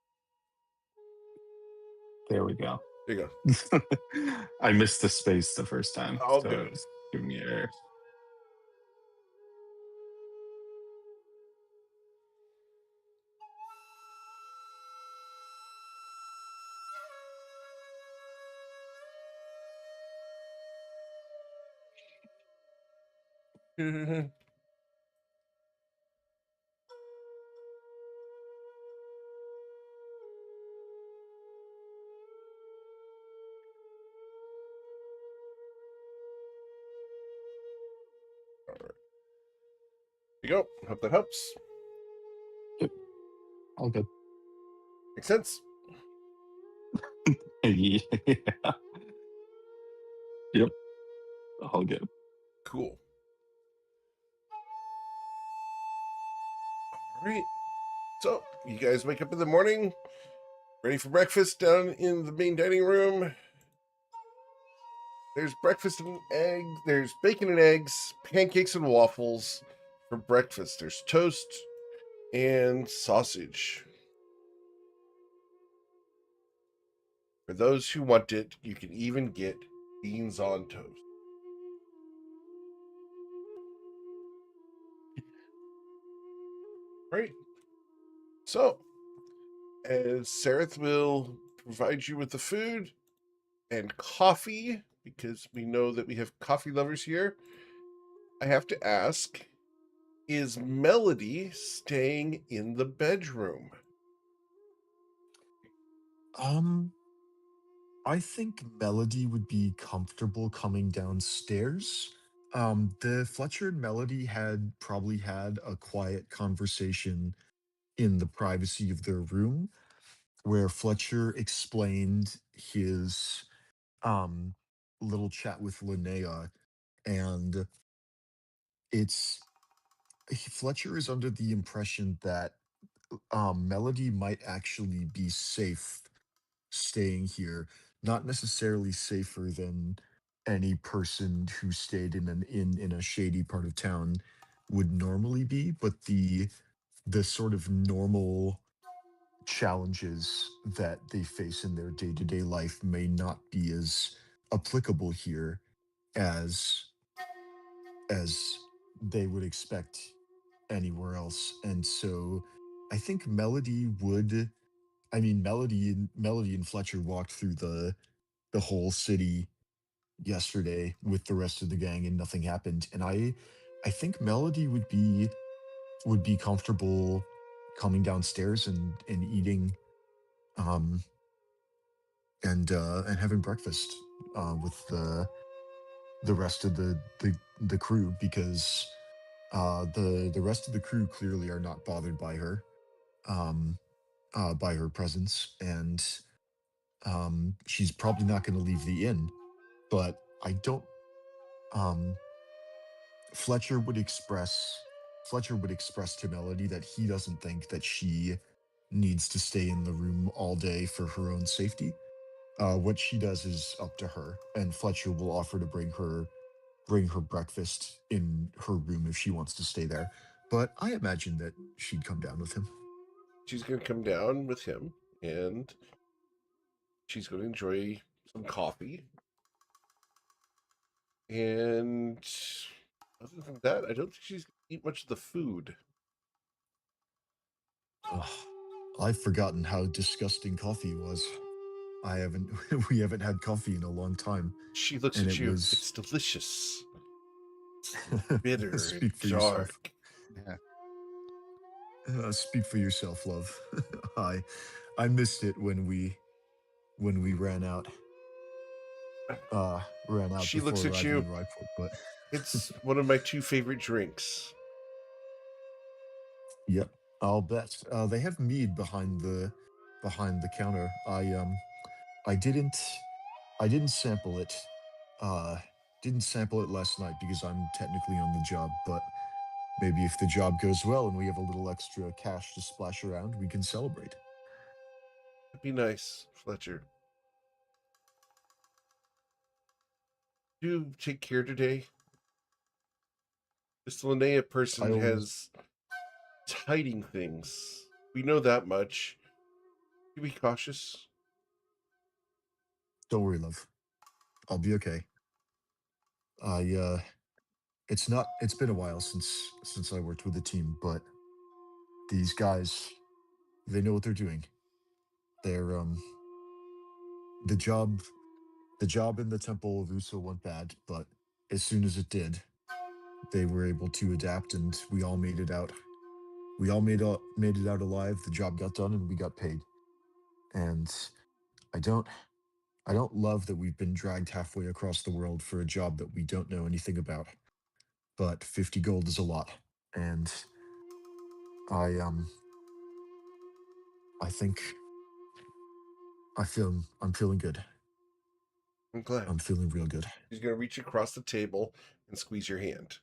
There we go. There you go. I missed the space the first time. Oh, so good. It's giving me error. All right. There you go. Hope that helps. Yep. All good. Makes sense. Yeah. Yep. All good. Cool. All right. So, you guys wake up in the morning, ready for breakfast down in the main dining room. There's breakfast and eggs. There's bacon and eggs, pancakes and waffles for breakfast. There's toast, and sausage. For those who want it, you can even get beans on toast. Right. So, as Sareth will provide you with the food and coffee, because we know that we have coffee lovers here, I have to ask, is Melody staying in the bedroom? I think Melody would be comfortable coming downstairs. The Fletcher and Melody had probably had a quiet conversation in the privacy of their room where Fletcher explained his um little chat with Lanea, and it's Fletcher is under the impression that Melody might actually be safe staying here, not necessarily safer than any person who stayed in an inn in a shady part of town would normally be, but the sort of normal challenges that they face in their day-to-day life may not be as applicable here as as they would expect anywhere else. And so I think Melody would I mean Melody and Fletcher walked through the whole city yesterday with the rest of the gang and nothing happened. And I think Melody would be comfortable coming downstairs and eating um and having breakfast with the rest of the crew, because the rest of the crew clearly are not bothered um by her presence, and she's probably not going to leave the inn. But I don't um Fletcher would express to Melody that he doesn't think that she needs to stay in the room all day for her own safety. What she does is up to her, and Fletcher will offer to bring her breakfast in her room if she wants to stay there. But I imagine that she'd come down with him. She's going to come down with him, and she's going to enjoy some coffee. And other than that, I don't think she's going to eat much of the food. Ugh, I've forgotten how disgusting coffee was. I haven't we haven't had coffee in a long time, She looks and at it you. was It's delicious. Bitter and speak for yourself. dark. Yeah. Speak for yourself, love. I missed it when we ran out She before looks at arriving you. in Ryport, but It's one of my two favorite drinks. yep, I'll bet. They have mead behind the counter. I didn't sample it. Didn't sample it last night because I'm technically on the job, but maybe if the job goes well and we have a little extra cash to splash around, we can celebrate. It'd be nice, Fletcher. Do take care today. This Lanea person I'll has hiding things. We know that much. Be cautious. Don't worry, love. I'll be okay. I it's been a while since I worked with the team, but these guys, they know what they're doing. They're the job the job in the Temple of Uso went bad, but as soon as it did, they were able to adapt, and we all made it out. We all made it out alive. The job got done, and we got paid. And I don't I don't love that we've been dragged halfway across the world for a job that we don't know anything about. But 50 gold is a lot, and I I think I'm feeling good. I'm glad. I'm feeling real good. He's going to reach across the table and squeeze your hand.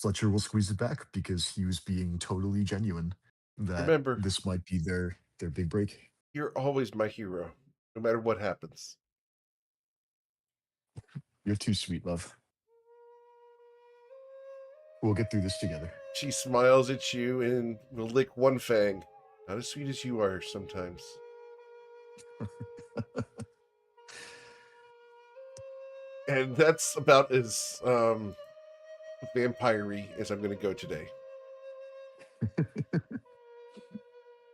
Fletcher will squeeze it back because he was being totally genuine that Remember, this might be their big break. you're always my hero, no matter what happens. You're too sweet, love. We'll get through this together. She smiles at you and will lick one fang. Not as sweet as you are sometimes. And that's about as vampire-y as I'm going to go today.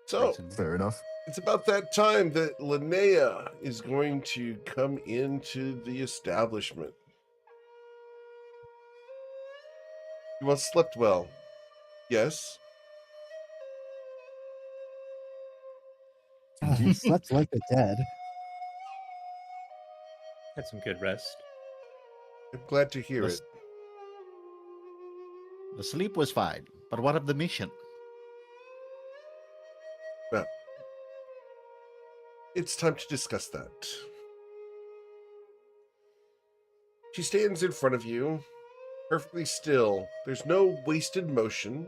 So, Fair enough. it's about that time that Lanea is going to come into the establishment. You all slept well. Yes? Slept like the dead. Had some good rest. I'm glad to hear The it. s- The sleep was fine, but what of the mission? Well, it's time to discuss that. She stands in front of you, perfectly still. There's no wasted motion,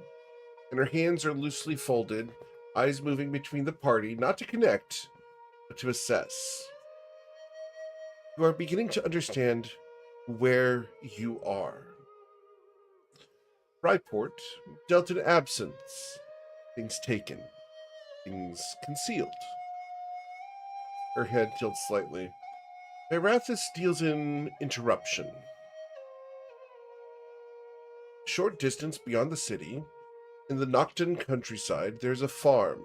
and her hands are loosely folded, eyes moving between the party, not to connect, but to assess. You are beginning to understand where you are. Ryport dealt in absence, things taken, things concealed. Her head tilts slightly. Veyrathis deals in interruption. Short distance beyond the city, in the Nocton countryside, there's a farm,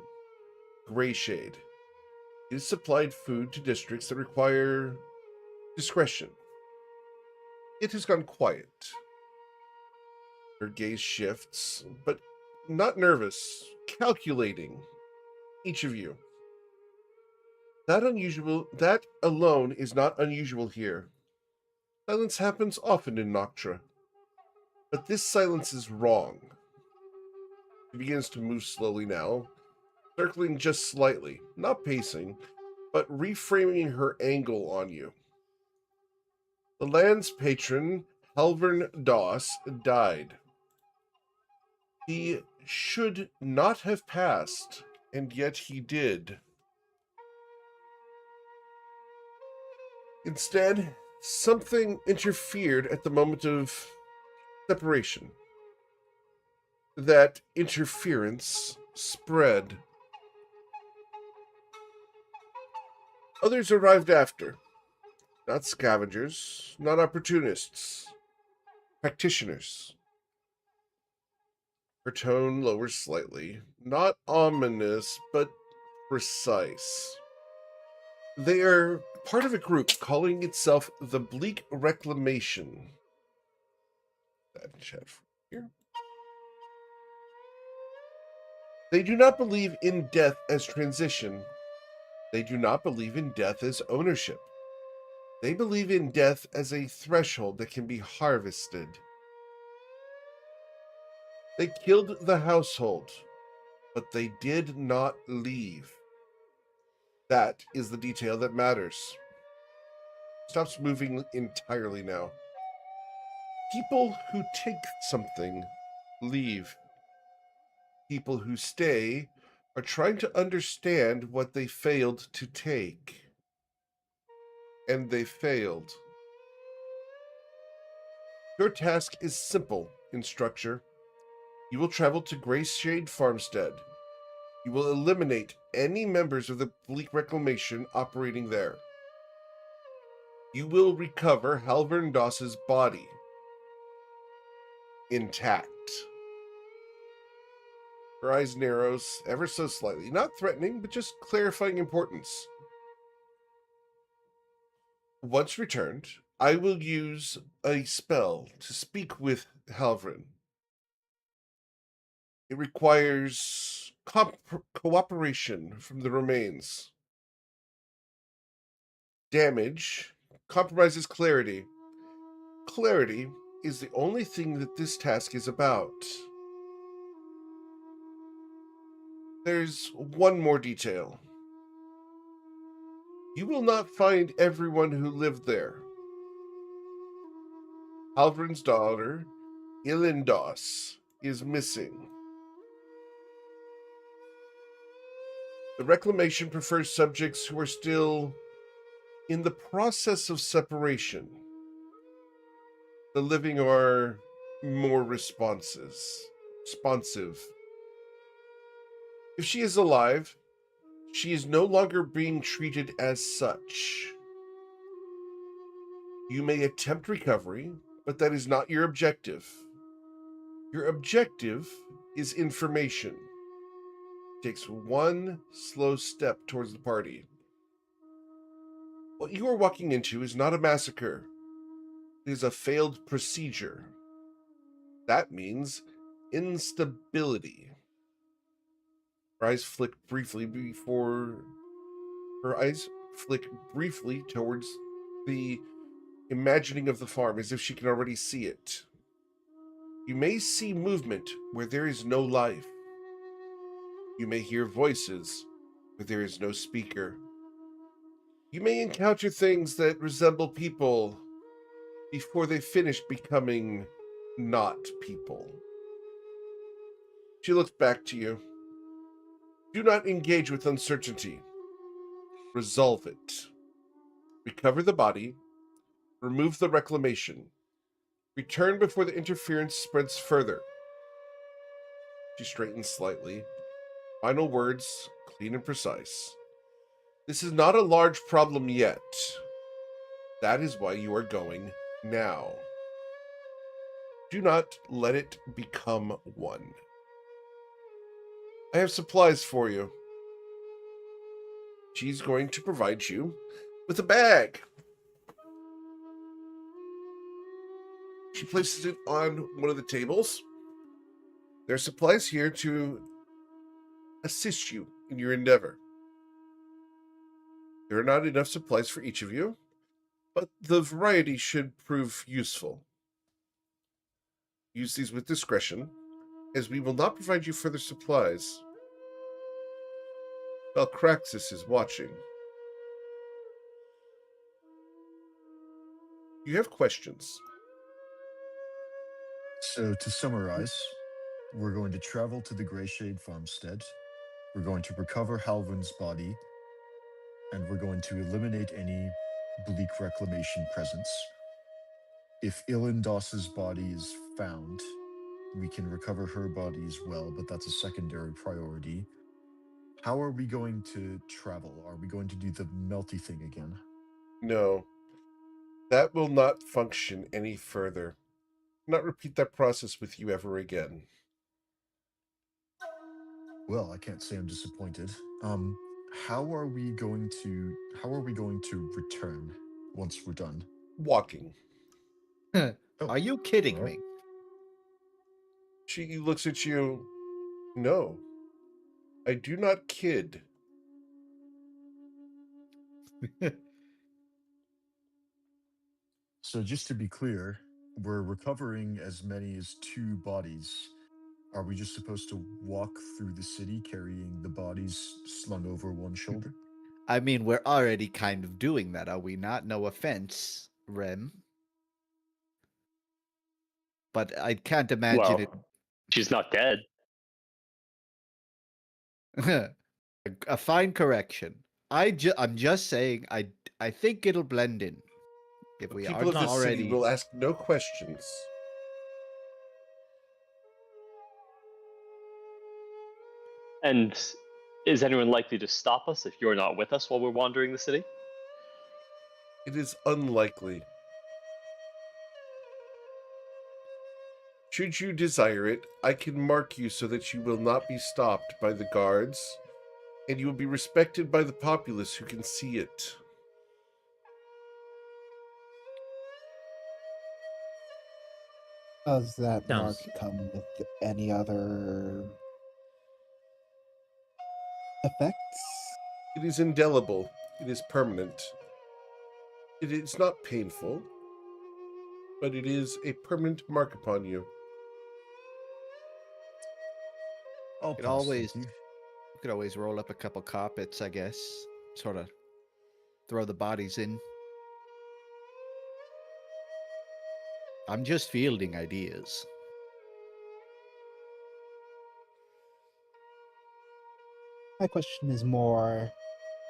Greyshade. It has supplied food to districts that require discretion. It has gone quiet. Her gaze shifts, but not nervous, calculating. Each of you. That alone is not unusual here. Silence happens often in Noctra. But this silence is wrong. She begins to move slowly now, circling just slightly, not pacing, but reframing her angle on you. The land's patron, Halvern Doss, died. He should not have passed, and yet he did. Instead, something interfered at the moment of separation. That interference spread. Others arrived after. Not scavengers, not opportunists. Practitioners. Her tone lowers slightly. Not ominous, but precise. They are part of a group calling itself the Bleak Reclamation. That chat here. They do not believe in death as transition. They do not believe in death as ownership. They believe in death as a threshold that can be harvested. They killed the household, but they did not leave. That is the detail that matters. Stops moving entirely now. People who take something leave. People who stay are trying to understand what they failed to take. And they failed. Your task is simple in structure. You will travel to Greyshade Farmstead. You will eliminate any members of the Bleak Reclamation operating there. You will recover Halvern Doss's body intact. Her eyes narrows ever so slightly, not threatening, but just clarifying importance. Once returned, I will use a spell to speak with Halvern. It requires cooperation from the remains. Damage compromises clarity. Clarity is the only thing that this task is about. There's one more detail. You will not find everyone who lived there. Halvern's daughter, Ilindos, is missing. The Reclamation prefers subjects who are still in the process of separation. The living are more responses. responsive. If she is alive, she is no longer being treated as such. You may attempt recovery, but that is not your objective. Your objective is information. Takes one slow step towards the party. What you are walking into is not a massacre. It is a failed procedure. That means instability. Her eyes flick briefly towards the imagining of the farm as if she can already see it. You may see movement where there is no life. You may hear voices where there is no speaker. You may encounter things that resemble people before they finish becoming not people. She looks back to you. Do not engage with uncertainty. Resolve it. Recover the body. Remove the reclamation. Return before the interference spreads further. She straightens slightly. Final words, clean and precise. This is not a large problem yet. That is why you are going now. Do not let it become one. I have supplies for you. She's going to provide you with a bag. She places it on one of the tables. There are supplies here to assist you in your endeavor. There are not enough supplies for each of you, but the variety should prove useful. Use these with discretion, as we will not provide you further supplies. Valcraxis is watching. You have questions. So to summarize, we're going to travel to the Greyshade farmstead. We're going to recover Halvin's body, and we're going to eliminate any bleak reclamation presence. If Ilindos's body is found, we can recover her body as well, but that's a secondary priority. How are we going to travel? Are we going to do the melty thing again? No, that will not function any further. Not repeat that process with you ever again. Well, I can't say I'm disappointed. How are we going to return once we're done? Walking. Are you kidding alright. me? She looks at you. No, I do not kid. So just to be clear, we're recovering as many as 2 bodies. Are we just supposed to walk through the city carrying the bodies slung over one shoulder? I mean, we're already kind of doing that, are we not? No offense, Rem. But I can't imagine Well, she's not dead. it. A fine correction. I'm just saying. I think it'll blend in. If The we people aren't of this already. city will ask no questions. And is anyone likely to stop us if you're not with us while we're wandering the city? It is unlikely. Should you desire it, I can mark you so that you will not be stopped by the guards, and you will be respected by the populace who can see it. Does that mark Sounds- come with any other effects? It is indelible. It is permanent. It is not painful, but it is a permanent mark upon you. I'll Could pass, always- thank you. We could always roll up a couple carpets, I guess. Sort of throw the bodies in. I'm just fielding ideas. My question is more,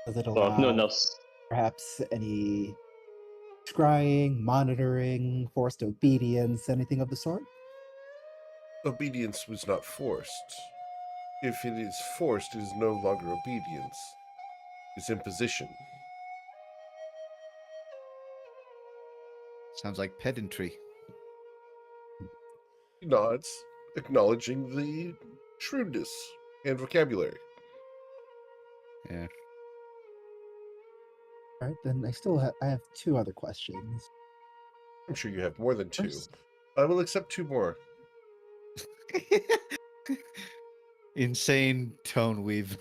does it Well, allow if no one else. perhaps any scrying, monitoring, forced obedience, anything of the sort? Obedience was not forced. If it is forced, it is no longer obedience. It's imposition. Sounds like pedantry. He nods, acknowledging the shrewdness and vocabulary. Yeah. All right, then I have two other questions. I'm sure you have more than two. First- I will accept two more. Insane tone we've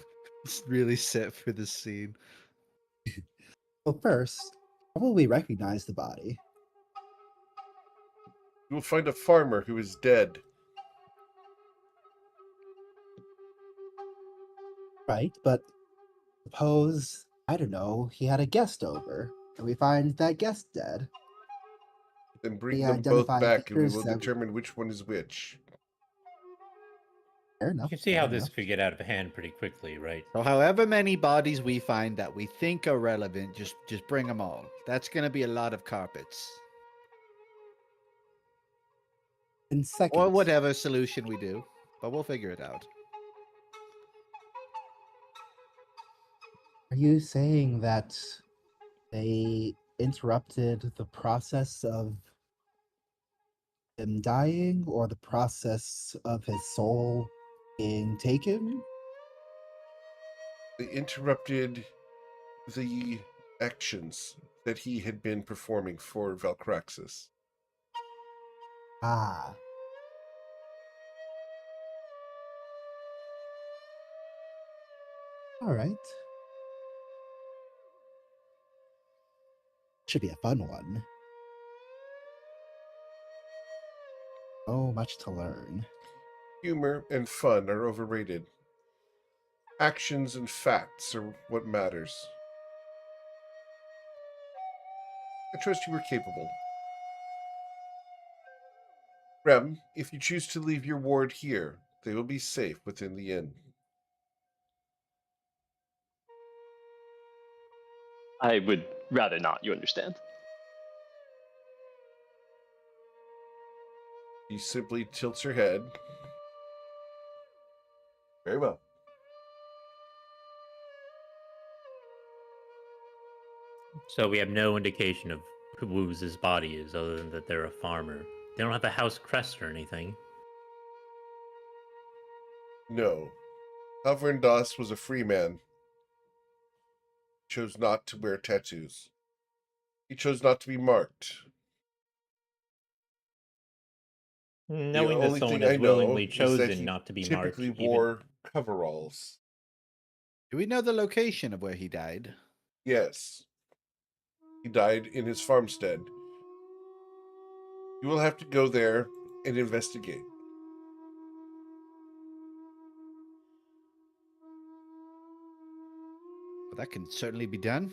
really set for this scene. Well, first, how will we recognize the body? You will find a farmer who is dead. Right, but suppose, I don't know, he had a guest over, and we find that guest dead. Then bring We them both identify back and we features will that- determine which one is which. Fair You enough. can see fair how this enough. could get out of hand pretty quickly, right? So however many bodies we find that we think are relevant, just bring them all. That's going to be a lot of carpets. In second, Or whatever solution we do. But we'll figure it out. are you saying that they interrupted the process of him dying, or the process of his soul being taken? They interrupted the actions that he had been performing for Valcraxis. Ah. All right. Should be a fun one. So much to learn. Humor and fun are overrated. Actions and facts are what matters. I trust you are capable. Rem, if you choose to leave your ward here, they will be safe within the inn. I would rather not, you understand. She simply tilts her head. Very well. So we have no indication of whose body is, other than that they're a farmer. They don't have a house crest or anything. No. Halvern Das was a free man. He chose not to wear tattoos. He chose not to be marked. Knowing the that only someone thing I has know willingly is that chosen he not to be typically marked, wore coveralls. Do we know the location of where he died? Yes. He died in his farmstead. You will have to go there and investigate. Well, that can certainly be done.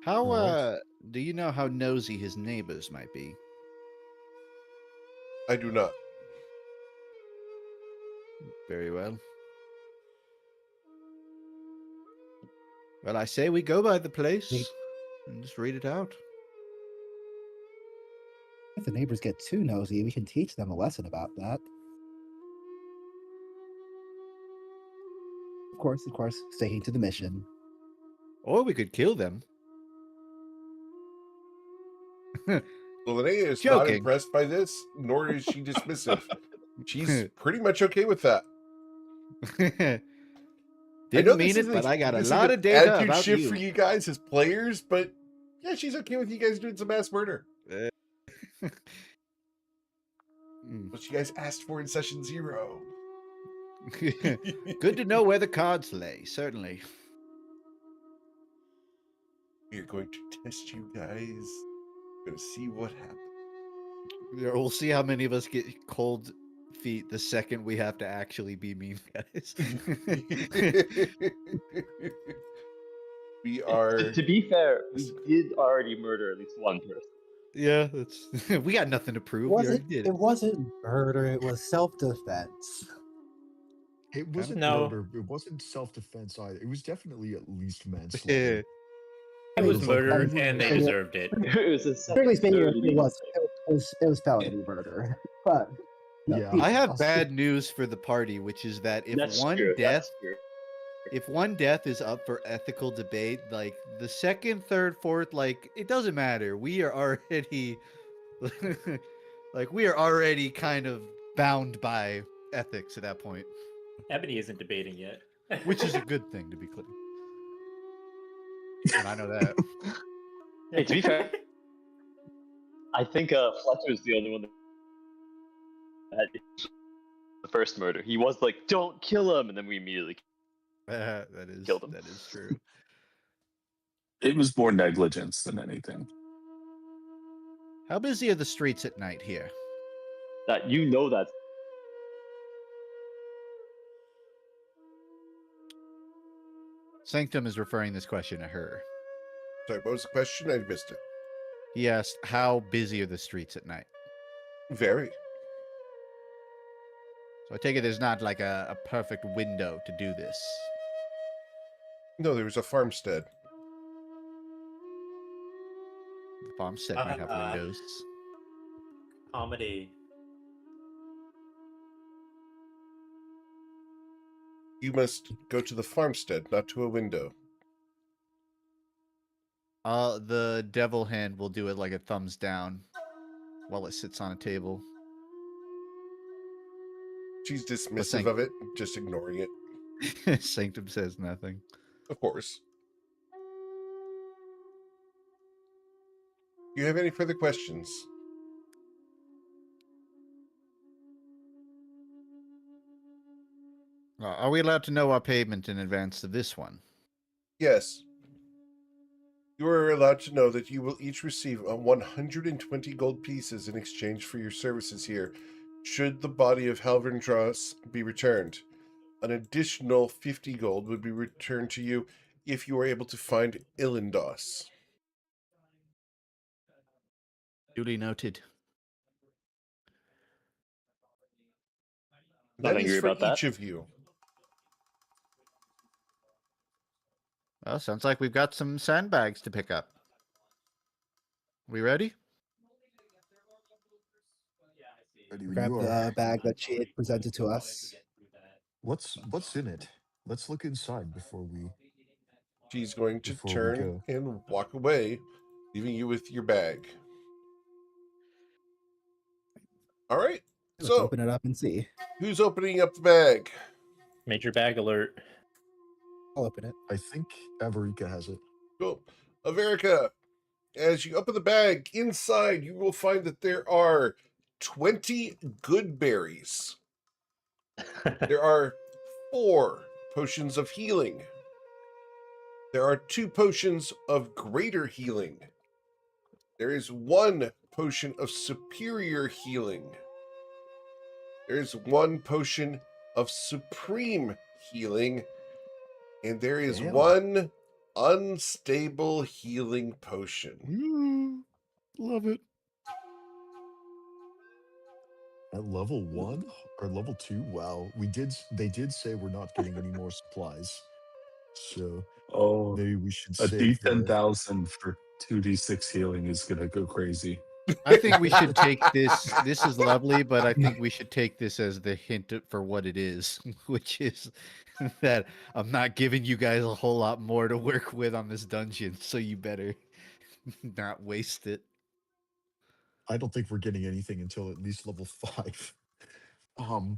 How, All right. do you know how nosy his neighbors might be? I do not. Very well. Well, I say we go by the place and just read it out. If the neighbors get too nosy, we can teach them a lesson about that. Of course, sticking to the mission. Or we could kill them. Well, Lanea is not Joking. impressed by this, nor is she dismissive. She's pretty much okay with that. Didn't mean it, but I got a lot of data attitude about shift you. for you guys as players, but yeah, she's okay with you guys doing some mass murder. Mm. What you guys asked for in session 0. Good to know where the cards lay, certainly. We're going to test you guys. We're going to see what happens. Yeah, we'll see how many of us get cold feet the second we have to actually be mean guys. We are. To be fair, we did already murder at least one person. Yeah, that's we got nothing to prove. We already did It it. wasn't murder, it was self-defense. It wasn't No. murder. It wasn't self-defense either. It was definitely at least manslaughter. It I mean, was murder, and- and they and- deserved it. It was a Strictly speaking, third it was felony murder. But no, Yeah. he- I have I'll bad news for the party, which is that if That's one true. death That's true. if one death is up for ethical debate, like the second, third, fourth, like it doesn't matter. We are already like we are already kind of bound by ethics at that point, Ebony isn't debating yet. which is a good thing to be clear. And I know that. Hey, to be fair, I think Fletcher is the only one that had the first murder. He was like, "Don't kill him," and then we immediately That Killed him. is true. It was more negligence than anything. How busy are the streets at night here? that that Sanctum is referring this question to her. Sorry, what was the question? I missed it. He asked, "How busy are the streets at night?" Very. So I take it there's not like a perfect window to do this. No, there was a farmstead. The farmstead might have windows. Comedy. You must go to the farmstead, not to a window. The devil hand will do it like a thumbs down while it sits on a table. She's dismissive saying- of it, just ignoring it. Sanctum says nothing. Of course. You have any further questions? Are we allowed to know our payment in advance of this one? Yes. You are allowed to know that you will each receive 120 gold pieces in exchange for your services here, should the body of Halverndras be returned. An additional 50 gold would be returned to you if you are able to find Ilindos. Duly noted. Not That is angry for about that. each of you. Well, sounds like we've got some sandbags to pick up. We ready? Ready when grab you the are. bag that she had presented to us. What's in it? Let's look inside before we. She's going to Before we turn go. and walk away, leaving you with your bag. All right. Let's So, open it up and see. who's opening up the bag? Major bag alert. I'll open it. I think Avarika has it. Cool. Averica, as you open the bag, inside you will find that there are 20 good berries. There are 4 potions of healing. There are 2 potions of greater healing. There is 1 potion of superior healing. There is 1 potion of supreme healing. And there is Damn. 1 unstable healing potion. Love it. At level 1 or level 2? Wow. They did say we're not getting any more supplies. So Oh, maybe we should a save the. D10,000 for 2d6 healing is gonna go crazy. I think we should take this. This is lovely, but I think we should take this as the hint for what it is, which is that I'm not giving you guys a whole lot more to work with on this dungeon, so you better not waste it. I don't think we're getting anything until at least level 5. All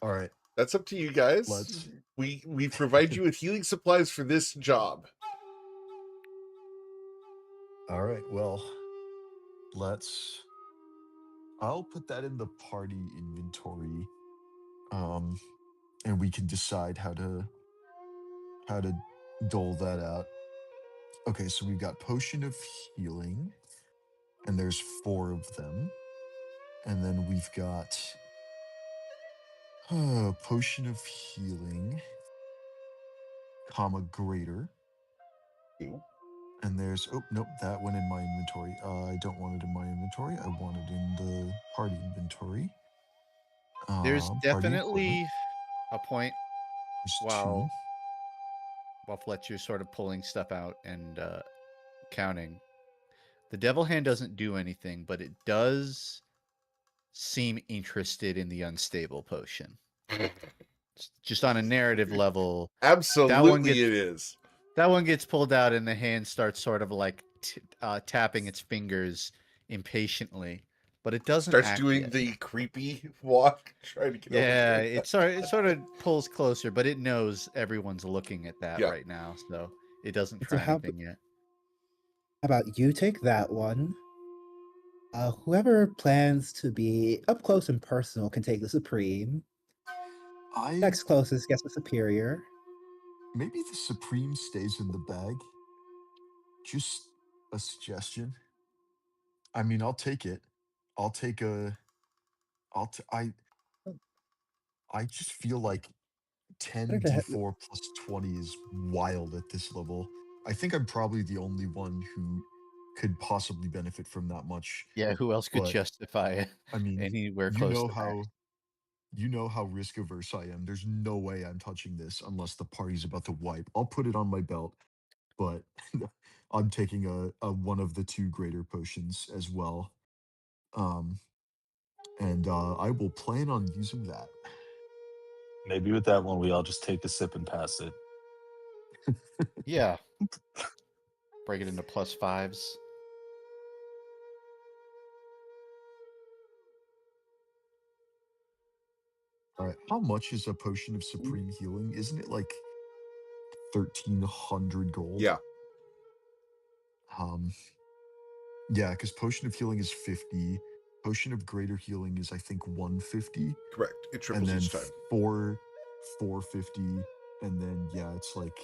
right. That's up to you guys. Let's. We provide you with healing supplies for this job. All right. Well, let's. I'll put that in the party inventory, and we can decide how to dole that out. Okay, so we've got potion of healing, and there's 4 of them, and then we've got potion of healing, comma greater. Ew. And there's, oh, nope, that went in my inventory. I don't want it in my inventory. I want it in the party inventory. There's Party definitely equipment. a point There's while 2. while Fletcher's sort of pulling stuff out and counting. The devil hand doesn't do anything, but it does seem interested in the unstable potion. Just on a narrative level, Absolutely, it is. that one gets pulled out, and the hand starts sort of like tapping its fingers impatiently, but it doesn't Starts act doing yet. the creepy walk, trying to get Yeah, over here. it sort of pulls closer, but it knows everyone's looking at that Yeah. right now, so it doesn't So try anything yet. How about you take that one? Whoever plans to be up close and personal can take the Supreme. I Next closest gets the Superior. maybe the Supreme stays in the bag. Just a suggestion. I mean, I'll take it. I'll take a. I just feel like Better to 10d4 plus 20 is wild at this level. I think I'm probably the only one who could possibly benefit from that much. Yeah, who else could But, justify it I mean, anywhere you close know to how risk averse I am. There's no way I'm touching this unless the party's about to wipe. I'll put it on my belt, but I'm taking a one of the two greater potions as well. And I will plan on using that. Maybe with that one, we all just take a sip and pass it. Yeah. Break it into +5s. All right. How much is a potion of supreme healing? Isn't it like 1,300 gold? Yeah. Yeah, because potion of healing is 50. Potion of greater healing is I think 150. Correct. It And triples then each time. 450. And then yeah, it's like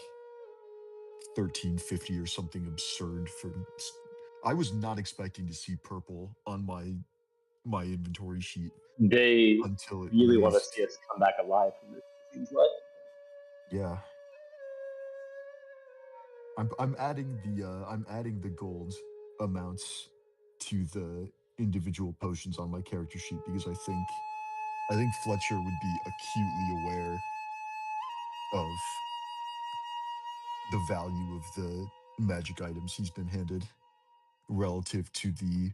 1350 or something absurd for. I was not expecting to see purple on my inventory sheet They until it really want to raised. see us come back alive from this, it seems like. Yeah. I'm adding the gold amounts to the individual potions on my character sheet because I think Fletcher would be acutely aware of the value of the magic items he's been handed relative to the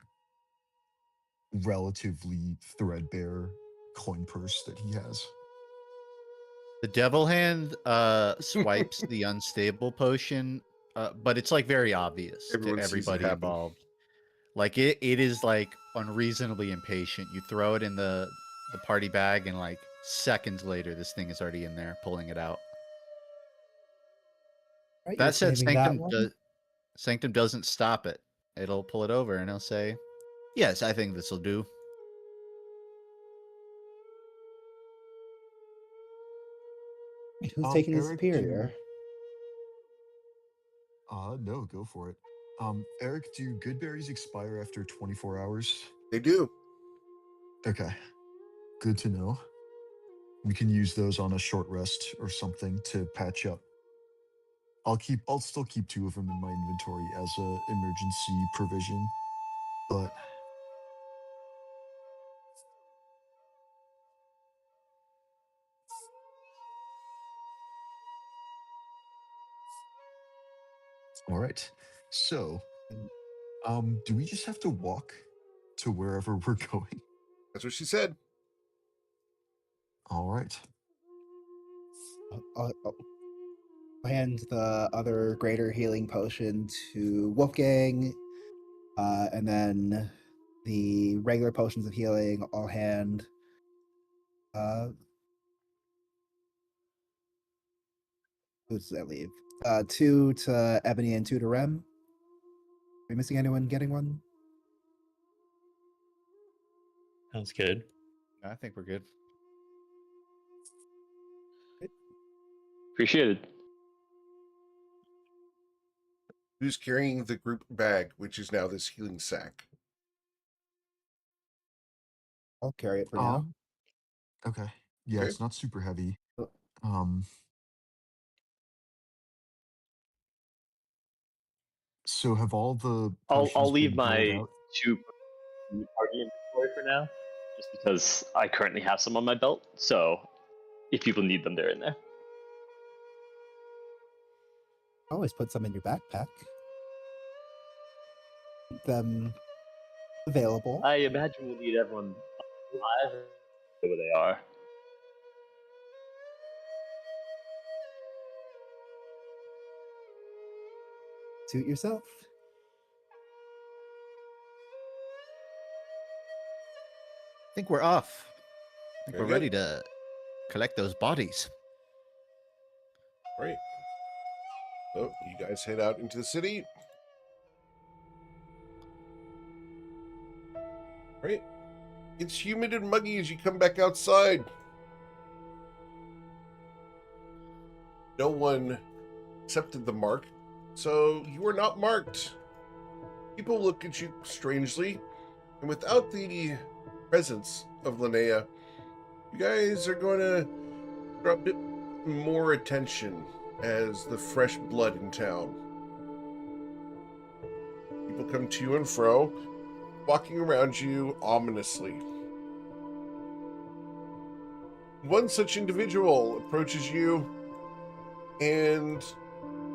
relatively threadbare coin purse that he has. The devil hand swipes the unstable potion, but it's like very obvious Everyone to sees it everybody happen. involved. Like it is like unreasonably impatient. You throw it in the party bag, and like seconds later, this thing is already in there, pulling it out. Right, you're That said, saving that one. Sanctum doesn't stop it. It'll pull it over, and it'll say, "Yes, I think this will do." Who's taking the Eric, Superior? no, go for it. Eric, do good berries expire after 24 hours? They do. Okay, good to know. We can use those on a short rest or something to patch up. I'll still keep 2 of them in my inventory as a emergency provision, but all right. So, do we just have to walk to wherever we're going? That's what she said. All right. I'll hand the other greater healing potion to Wolfgang, and then the regular potions of healing I'll hand. Who does that leave? 2 to Ebony and 2 to Rem. Are we missing anyone getting one? Sounds good. I think we're good. Appreciated. Who's carrying the group bag, which is now this healing sack? I'll carry it for now. Okay. Yeah, Okay. it's not super heavy. Oh. So have all the I'll potions leave been my rolled out? 2 in the party inventory for now, just because I currently have some on my belt. So if people need them, they're in there. Always put some in your backpack. them available. I imagine we'll need everyone alive where they are. Suit yourself. I think we're off. I think Very we're ready good. to collect those bodies. Right. So you guys head out into the city. Right. It's humid and muggy as you come back outside. No one accepted the mark, so you are not marked. People look at you strangely, and without the presence of Lanea, you guys are going to draw a bit more attention as the fresh blood in town. People come to and fro, walking around you ominously. One such individual approaches you, and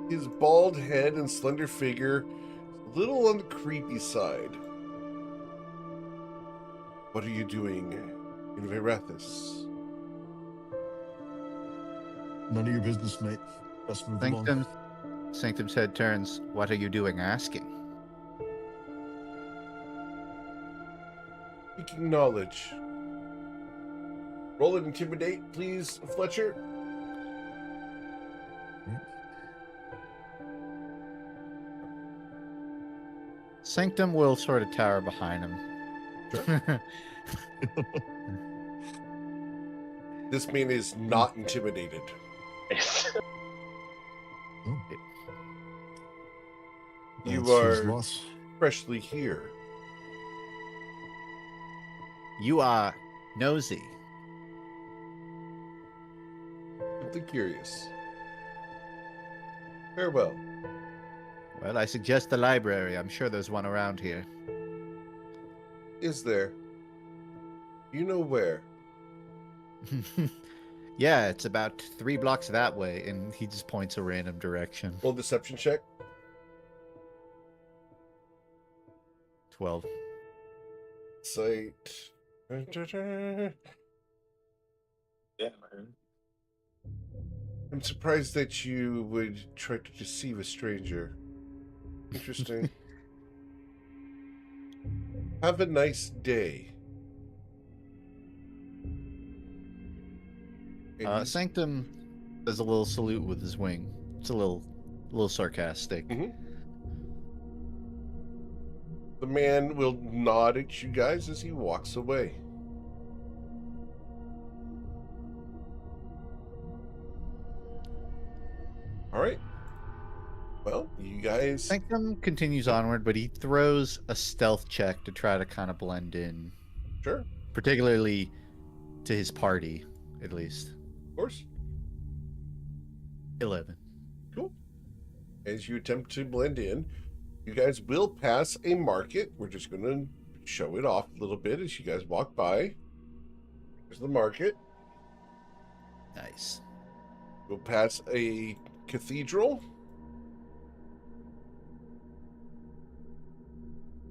his bald head and slender figure is a little on the creepy side. What are you doing in Veyrathis? None of your business, mate. Best move along. Sanctum's head turns. What are you doing asking? Seeking knowledge. Roll and intimidate, please, Fletcher. Sanctum will sort of tower behind him. Sure. This man is not intimidated. You That's his are loss. freshly here. You are nosy. Simply curious. Farewell. Well, I suggest the library. I'm sure there's one around here. Is there? You know where? Yeah, it's about 3 blocks that way, and he just points a random direction. Roll deception check. 12. Sight. Yeah, I'm surprised that you would try to deceive a stranger. Interesting. Have a nice day. And he's- Sanctum does a little salute with his wing. It's a little sarcastic. The man will nod at you guys as he walks away. All right. Well, you guys. Sanctum continues onward, but he throws a stealth check to try to kind of blend in, Sure, particularly to his party, at least. of course. 11. Cool. As you attempt to blend in, you guys will pass a market. We're just going to show it off a little bit as you guys walk by. There's the market. Nice. We'll pass a cathedral.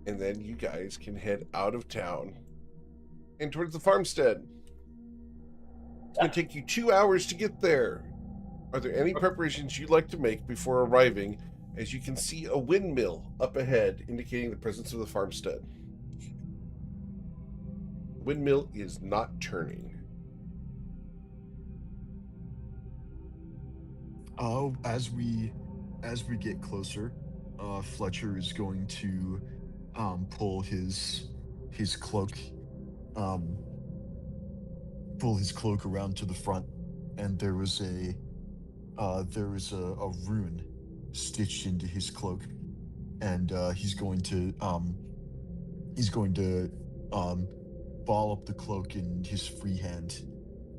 And then you guys can head out of town and towards the farmstead. It's going to take you 2 hours to get there. Are there any preparations you'd like to make before arriving? As you can see a windmill up ahead indicating the presence of the farmstead. The windmill is not turning. Oh, as we get closer, Fletcher is going to pull his cloak around to the front, and there was a rune stitched into his cloak, and he's going to ball up the cloak in his free hand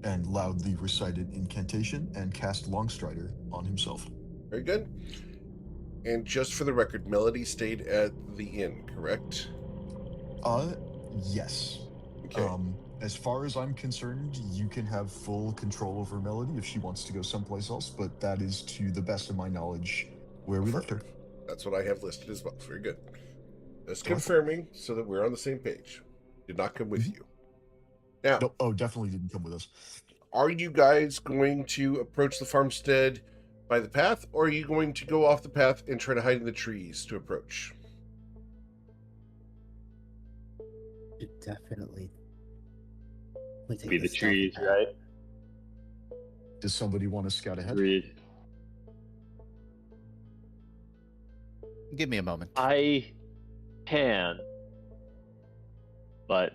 and loudly recite an incantation and cast Longstrider on himself. Very good. And just for the record, Melody stayed at the inn, correct? Yes. Okay. As far as I'm concerned, you can have full control over Melody if she wants to go someplace else, but that is, to the best of my knowledge, where we left her. That's what I have listed as well. Very good. Just confirming so that we're on the same page. Did not come with you. Now, Nope. Oh, definitely didn't come with us. are you guys going to approach the farmstead by the path, or are you going to go off the path and try to hide in the trees to approach? Should definitely. Be the trees, right? Does somebody want to scout ahead? Agreed. Give me a moment. I can, but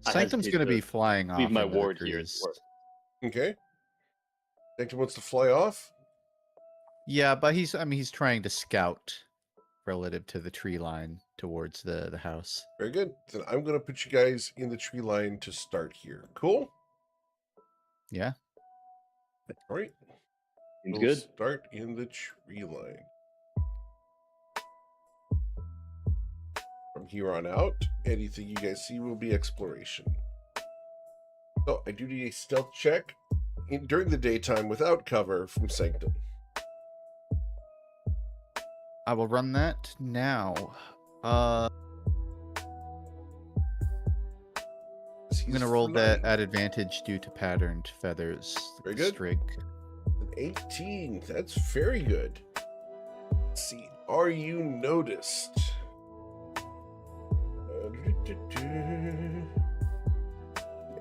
I Sanctum's hesitate going to to be flying off. leave my into the ward here. trees. Okay. Sanctum wants to fly off. Yeah, but he's trying to scout relative to the tree line towards the house. Very good. Then I'm going to put you guys in the tree line to start here. Cool? Yeah. All right. Seems We'll good. start in the tree line. From here on out, anything you guys see will be exploration. So I do need a stealth check during the daytime without cover from Sanctum. I will run that now. I'm going to roll that at advantage due to patterned feathers. Very good. Strig. An 18. That's very good. Let's see. Are you noticed?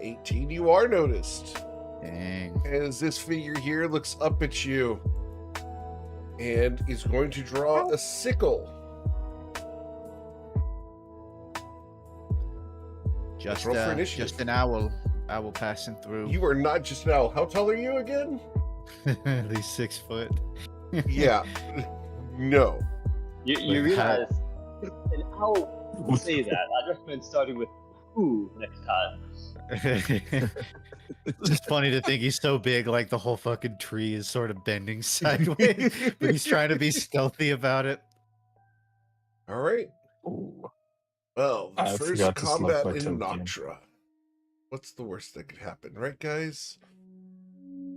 18. You are noticed. Dang. As this figure here looks up at you and is going to draw a sickle. Just, roll for initiative. just an owl. Owl passing through. You are not just an owl. How tall are you again? At least 6 foot. Yeah. No. You Wait, how- realize an owl would say that. I'd recommend starting with "who" next time. It's just funny to think he's so big, like the whole fucking tree is sort of bending sideways, but he's trying to be stealthy about it. All right. Ooh. Well, the I first forgot to select combat my in token. Noctra. What's the worst that could happen, right, guys?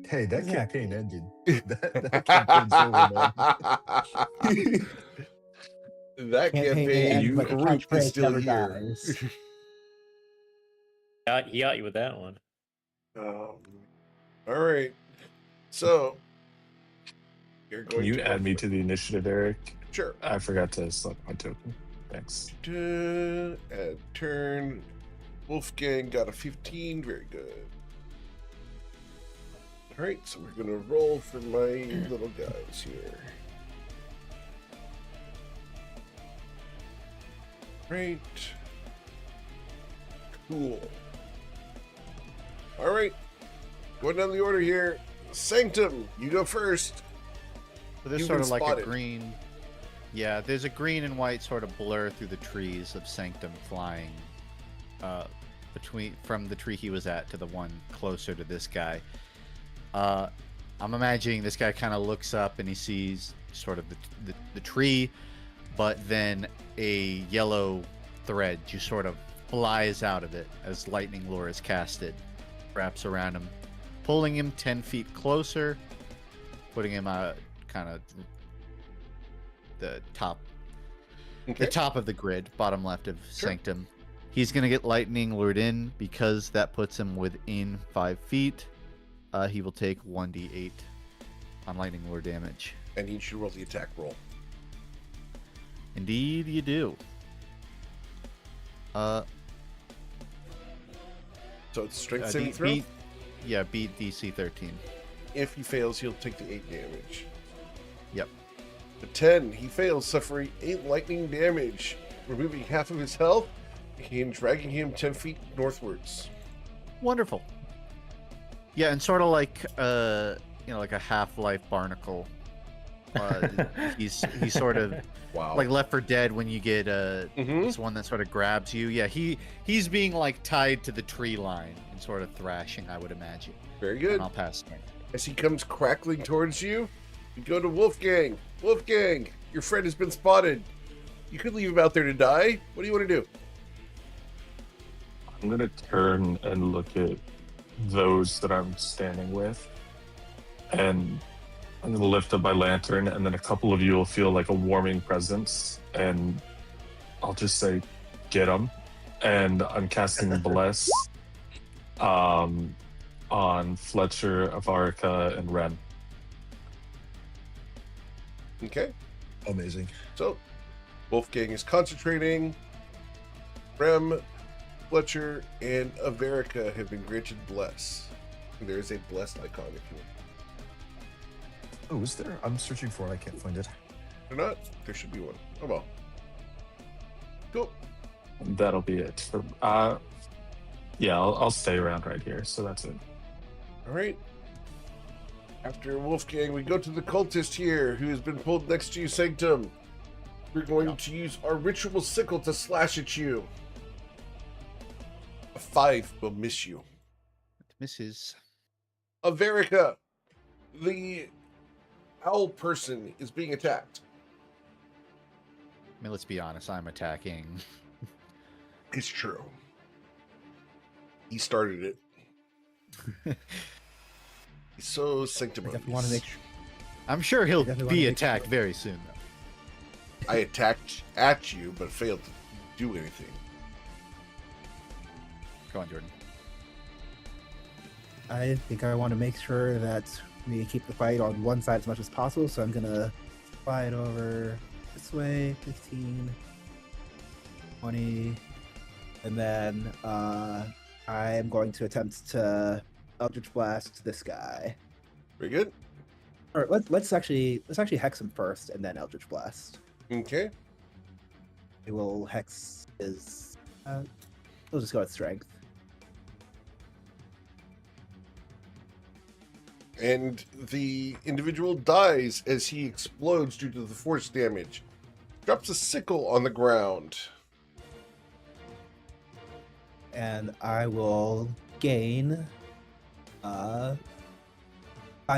Hey, that campaign ended. that campaign's over, man. That campaign, ends, but the group is catchphrase still never here. dies. He got you with that one. All right. So, you're going Can you to add me to the initiative, Eric? Sure. I forgot to select my token. Thanks. Add turn. Wolfgang got a 15. Very good. All right, so we're going to roll for my little guys here. Right. Cool. All right. Going down the order here. Sanctum, you go first. So there's You've sort been of like spotted. a green. Yeah, there's a green and white sort of blur through the trees of Sanctum flying from the tree he was at to the one closer to this guy. I'm imagining this guy kind of looks up and he sees sort of the tree, but then a yellow thread just sort of flies out of it as lightning lure is casted, wraps around him, pulling him 10 feet closer, putting him kind of the top of the grid, bottom left of Sanctum. He's gonna get lightning lured in because that puts him within 5 feet. He will take 1d8 on lightning lure damage. And you should roll the attack roll. Indeed, you do. So it's strength saving throw. Beat DC 13. If he fails, he'll take the 8 damage. Yep. The 10, he fails, suffering 8 lightning damage, removing half of his health and dragging him 10 feet northwards. Wonderful. Yeah, and sort of like like a Half-Life barnacle. He's sort of Wow. like Left 4 Dead when you get this one that sort of grabs you. Yeah, he's being like tied to the tree line and sort of thrashing, I would imagine. Very good. And I'll pass turn. As he comes crackling towards you, you go to Wolfgang. Wolfgang, your friend has been spotted. You could leave him out there to die. What do you want to do? I'm gonna turn and look at those that I'm standing with, and I'm gonna lift up my lantern, and then a couple of you will feel like a warming presence, and I'll just say, get him, and I'm casting Bless on Fletcher, Avarika, and Ren. Okay. Amazing. So, Wolfgang is concentrating. Rem, Fletcher, and Averica have been granted Bless. There is a blessed icon if you want. Oh, is there? I'm searching for it. I can't find it. Or not, there should be one. Oh well. Cool. And that'll be it. For, yeah, I'll stay around right here. So that's it. All right. After Wolfgang, we go to the cultist here, who has been pulled next to you, Sanctum. We're going to use our ritual sickle to slash at you. A 5 will miss you. It misses. Averica, the owl person is being attacked. I mean, let's be honest. I'm attacking. It's true. He started it. He's so I sanctimonious. definitely want to make sure. I'm sure he'll Definitely wanna be make attacked sure. very soon, though. I attacked at you, but failed to do anything. Go on, Jordan. I think I want to make sure that we keep the fight on one side as much as possible, so I'm gonna slide over this way, 15, 20, and then I am going to attempt to Eldritch Blast this guy. Very good. Or let's actually hex him first, and then Eldritch Blast. Okay. We will hex his. We'll just go with strength. And the individual dies as he explodes due to the force damage. Drops a sickle on the ground. And I will gain 5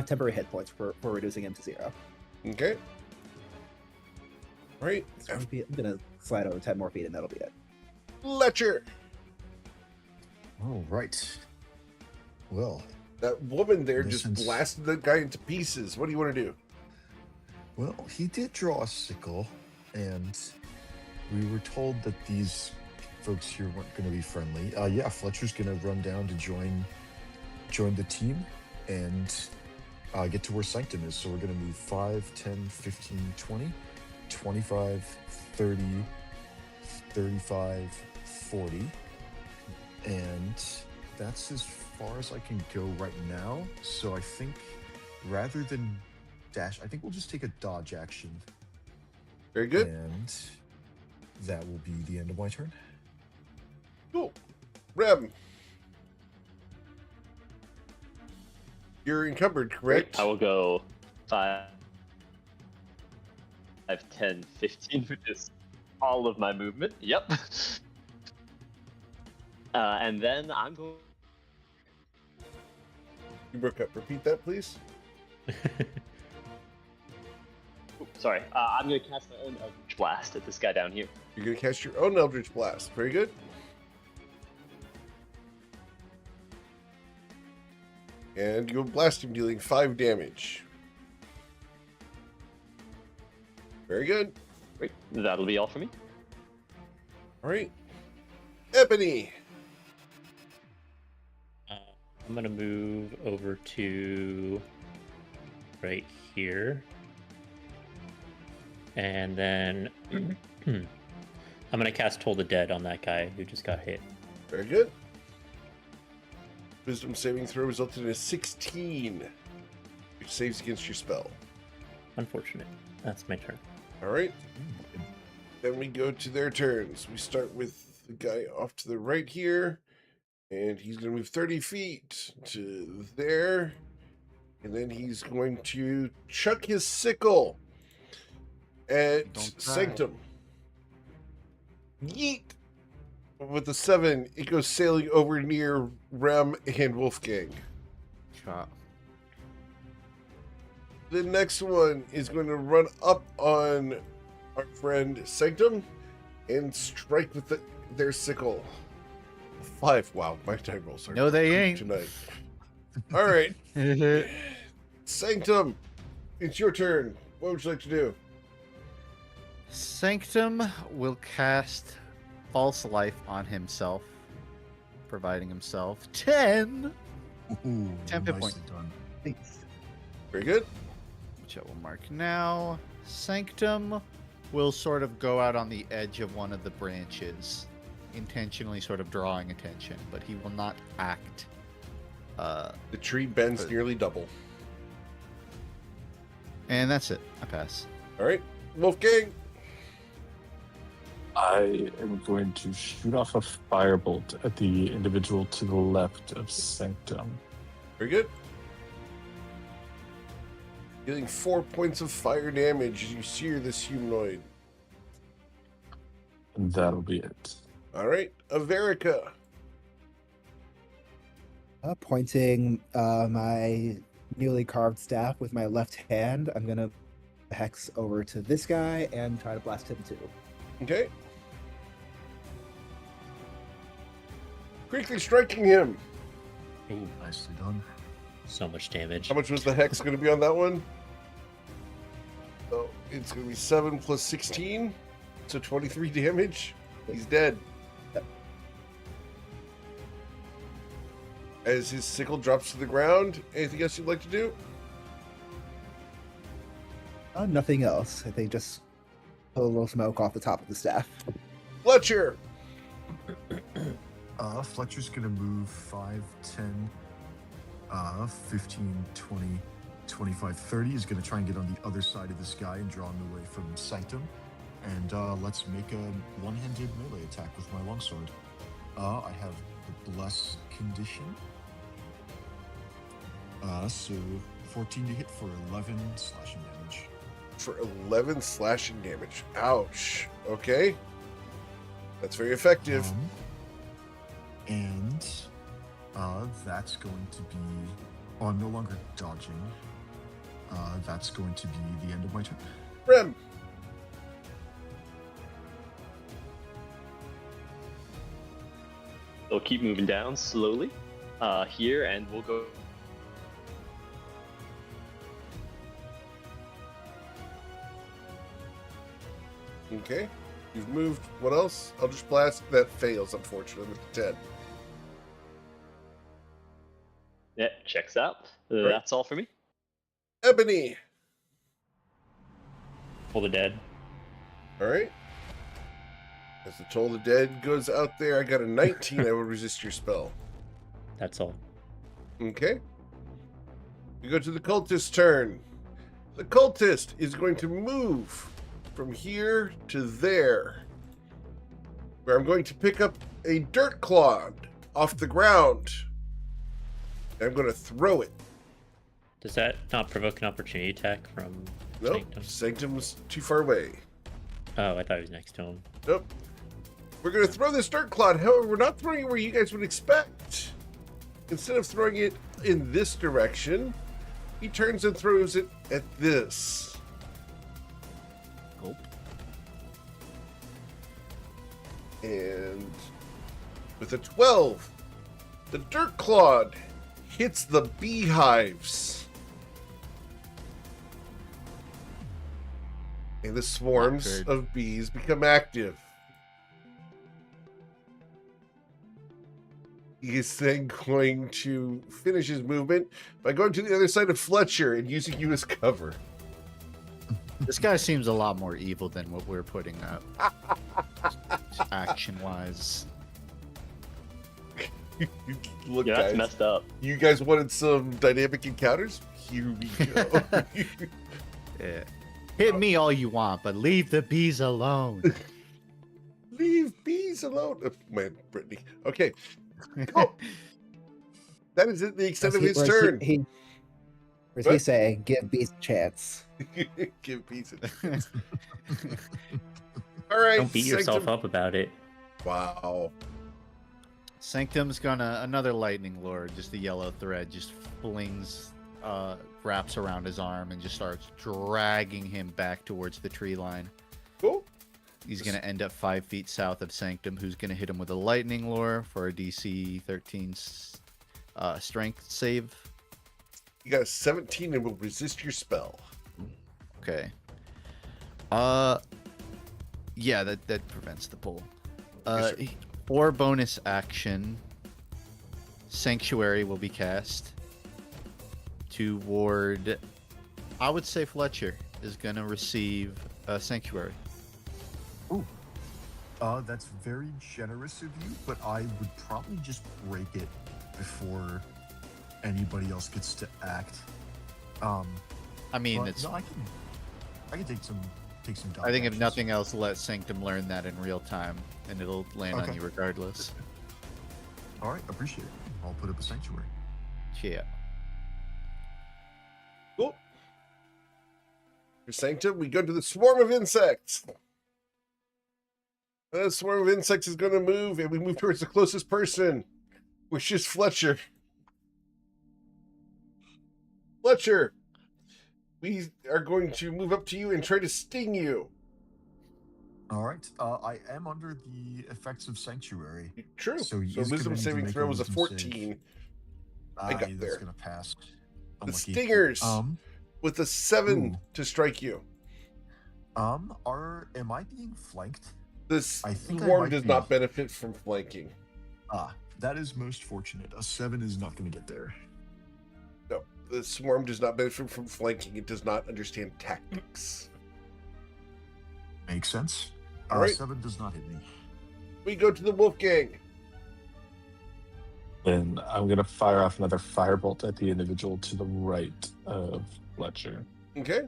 temporary hit points for reducing him to 0. Okay. Right. So I'm gonna slide over 10 more feet, and that'll be it. Fletcher. All right. Well, That woman there This just is- blasted the guy into pieces. What do you want to do? well, he did draw a sickle, and we were told that these folks here weren't going to be friendly. Yeah, Fletcher's going to run down to join the team and get to where Sanctum is. So we're going to move 5, 10, 15, 20, 25, 30, 35, 40. And that's as far as I can go right now. So I think rather than dash, I think we'll just take a dodge action. Very good. And that will be the end of my turn. Cool. Rem. You're encumbered, correct? I will go 5, 10, 15, which is all of my movement. Yep. And then I'm going. You broke up. Repeat that, please. Sorry. I'm going to cast my own Eldritch Blast at this guy down here. You're going to cast your own Eldritch Blast. Very good. And you'll blast him, dealing 5 damage. Very good. Great. That'll be all for me. All right. Ebony. I'm gonna move over to right here, and then I'm gonna cast Toll the Dead on that guy who just got hit. Very good. Wisdom saving throw resulted in a 16, which saves against your spell. Unfortunate. That's my turn. All right. Then we go to their turns. We start with the guy off to the right here, and he's going to move 30 feet to there, and then he's going to chuck his sickle at Don't cry. Sanctum. Yeet! With the 7, it goes sailing over near Rem and Wolfgang. Chop. The next one is going to run up on our friend Sanctum and strike with their sickle. 5. Wow, my die rolls are No, they good ain't. tonight. All right, Sanctum, it's your turn. What would you like to do? Sanctum will cast False Life on himself, providing himself 10, Ooh, 10 hit nicely points. done. Thanks. Very good. Which I will mark now. Sanctum will sort of go out on the edge of one of the branches, intentionally sort of drawing attention, but he will not act. The tree bends nearly double. And that's it. I pass. All right, Wolfgang. I am going to shoot off a firebolt at the individual to the left of Sanctum. Very good. Dealing 4 points of fire damage as you sear this humanoid. And that'll be it. All right, Averica. Pointing my newly carved staff with my left hand, I'm gonna hex over to this guy and try to blast him too. Okay. Quickly striking him. Ooh, nicely done. So much damage. How much was the hex going to be on that one? Oh, it's going to be 7 plus 16, so 23 damage. He's dead. As his sickle drops to the ground, anything else you'd like to do? Nothing else. I think just pull a little smoke off the top of the staff. Fletcher. Fletcher's gonna move 5, 10, 15, 20, 25, 30. He's gonna try and get on the other side of this guy and draw him away from Sanctum. And let's make a one-handed melee attack with my longsword. I have the Bless condition. So 14 to hit for 11 slashing damage. For 11 slashing damage. Ouch. Okay. That's very effective. And that's going to be... Oh, I'm no longer dodging. That's going to be the end of my turn. Rem. They'll keep moving down slowly here, and we'll go. Okay. You've moved. What else? I'll just blast. That fails, unfortunately, with the 10. Yeah, checks out. Right. That's all for me. Ebony. Pull the dead. All right. As the Toll the Dead goes out there, I got a 19. I will resist your spell. That's all. Okay. We go to the cultist's turn. The cultist is going to move from here to there, where I'm going to pick up a dirt clod off the ground. And I'm going to throw it. Does that not provoke an opportunity attack from Nope. Sanctum? Sanctum's too far away. Oh, I thought he was next to him. Nope. We're going to throw this dirt clod. However, we're not throwing it where you guys would expect. Instead of throwing it in this direction, he turns and throws it at this. Gulp. And with a 12, the dirt clod hits the beehives. And the swarms good. of bees become active. He is then going to finish his movement by going to the other side of Fletcher and using you as cover. This guy seems a lot more evil than what we're putting up. Action-wise. Look, Yeah, that's guys, messed up. you guys wanted some dynamic encounters? Here we go. Yeah. Hit me all you want, but leave the bees alone. Leave bees alone. Oh, man, Brittany. Okay. Go. That is it, the extent of his turn. Where's What? he saying, give bees a chance? Give bees a chance. All right. Don't beat yourself Sanctum- up about it. Wow. Sanctum's gonna another lightning lord, just the yellow thread, just flings, wraps around his arm and just starts dragging him back towards the tree line. Cool. He's gonna end up 5 feet south of Sanctum, who's gonna hit him with a lightning lure for a DC 13 strength save. You got a 17 and will resist your spell. Okay. Yeah, that prevents the pull. Yes, sir. For bonus action, Sanctuary will be cast toward. I would say Fletcher is gonna receive a Sanctuary. Ooh. That's very generous of you, but I would probably just break it before anybody else gets to act. I mean, but it's. no, I can take some dodge I think if actions. nothing else, let Sanctum learn that in real time, and it'll land on Okay. you regardless. All right, appreciate it. I'll put up a sanctuary. Yeah. Cool. For Sanctum, we go to the swarm of insects. The swarm of insects is going to move, and we move towards the closest person, which is Fletcher. Fletcher, we are going to move up to you and try to sting you. All right. I am under the effects of sanctuary. True. So he So is wisdom gonna need to saving make a throw was a wisdom 14. I got That's there. gonna pass. The Unlucky. stingers with a 7 Ooh. to strike you. Am I being flanked? This I think I swarm might does be. not benefit from flanking. That is most fortunate. A 7 is not going to get there. No, the swarm does not benefit from flanking. It does not understand tactics. Makes sense. All right. 7 does not hit me. We go to the wolf gang. Then I'm gonna fire off another firebolt at the individual to the right of Fletcher. Okay.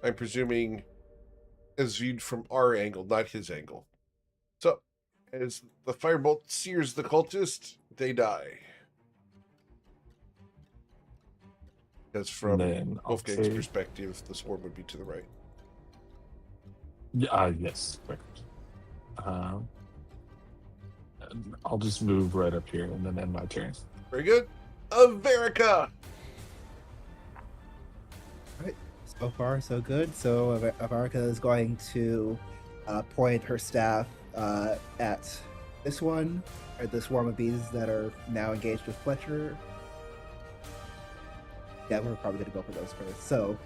I'm presuming as viewed from our angle, not his angle. So, as the firebolt sears the cultist, they die. Because from then I'll Wolfgang's take- perspective, the swarm would be to the right. Yeah, yes, correct. And I'll just move right up here and then end my turn. Very good. Veyrathis! So far, so good. So Avarika is going to point her staff at this one, or the swarm of bees that are now engaged with Fletcher. Yeah, we're probably going to go for those first. So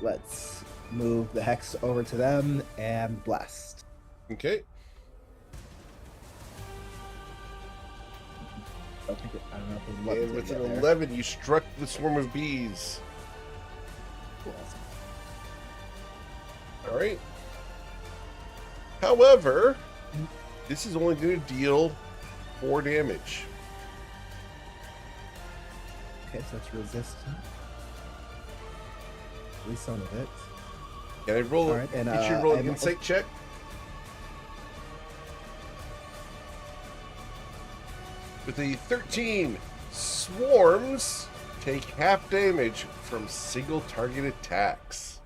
let's move the hex over to them and blast. Okay. I don't know if the And weapon's with gonna an get there. 11, you struck the swarm of bees. All right. However, this is only going to deal 4 damage. Okay, so that's resistant. At least some of it. Can I roll? All right, and, you should roll an I'm- insight check. With a 13, swarms take half damage from single target attacks,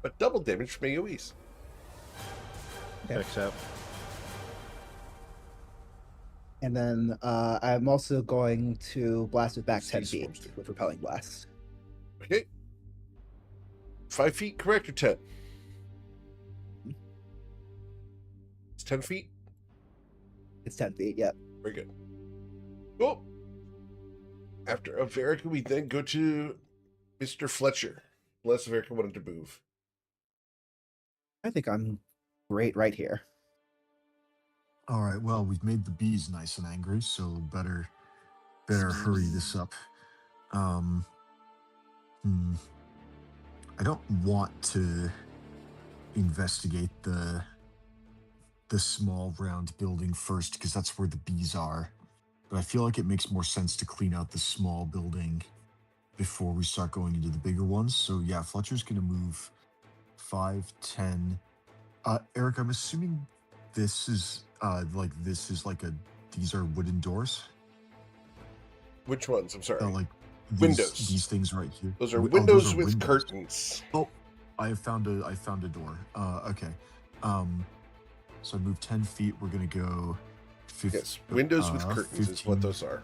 but double damage from AoEs. Okay. Checks out. And then I'm also going to blast it back 10 Sea feet swarms do. with repelling blast. Okay. 5 feet, correct, or 10? It's 10 feet. It's 10 feet, yep. Very good. Cool. After Averica, we then go to Mr. Fletcher. Unless Averica wanted to move. I think I'm great right here. All right. Well, we've made the bees nice and angry, so better hurry this up. I don't want to investigate the small round building first because that's where the bees are. But I feel like it makes more sense to clean out the small building before we start going into the bigger ones. So yeah, Fletcher's gonna move 5, 10. Eric, I'm assuming this is these are wooden doors. Which ones? I'm sorry. Like Windows. These things right here. Those are Oh, windows are with windows. curtains. Oh, I found a door. Okay. So I move 10 feet. We're gonna go 50, Yes, windows with curtains is what 15, those are.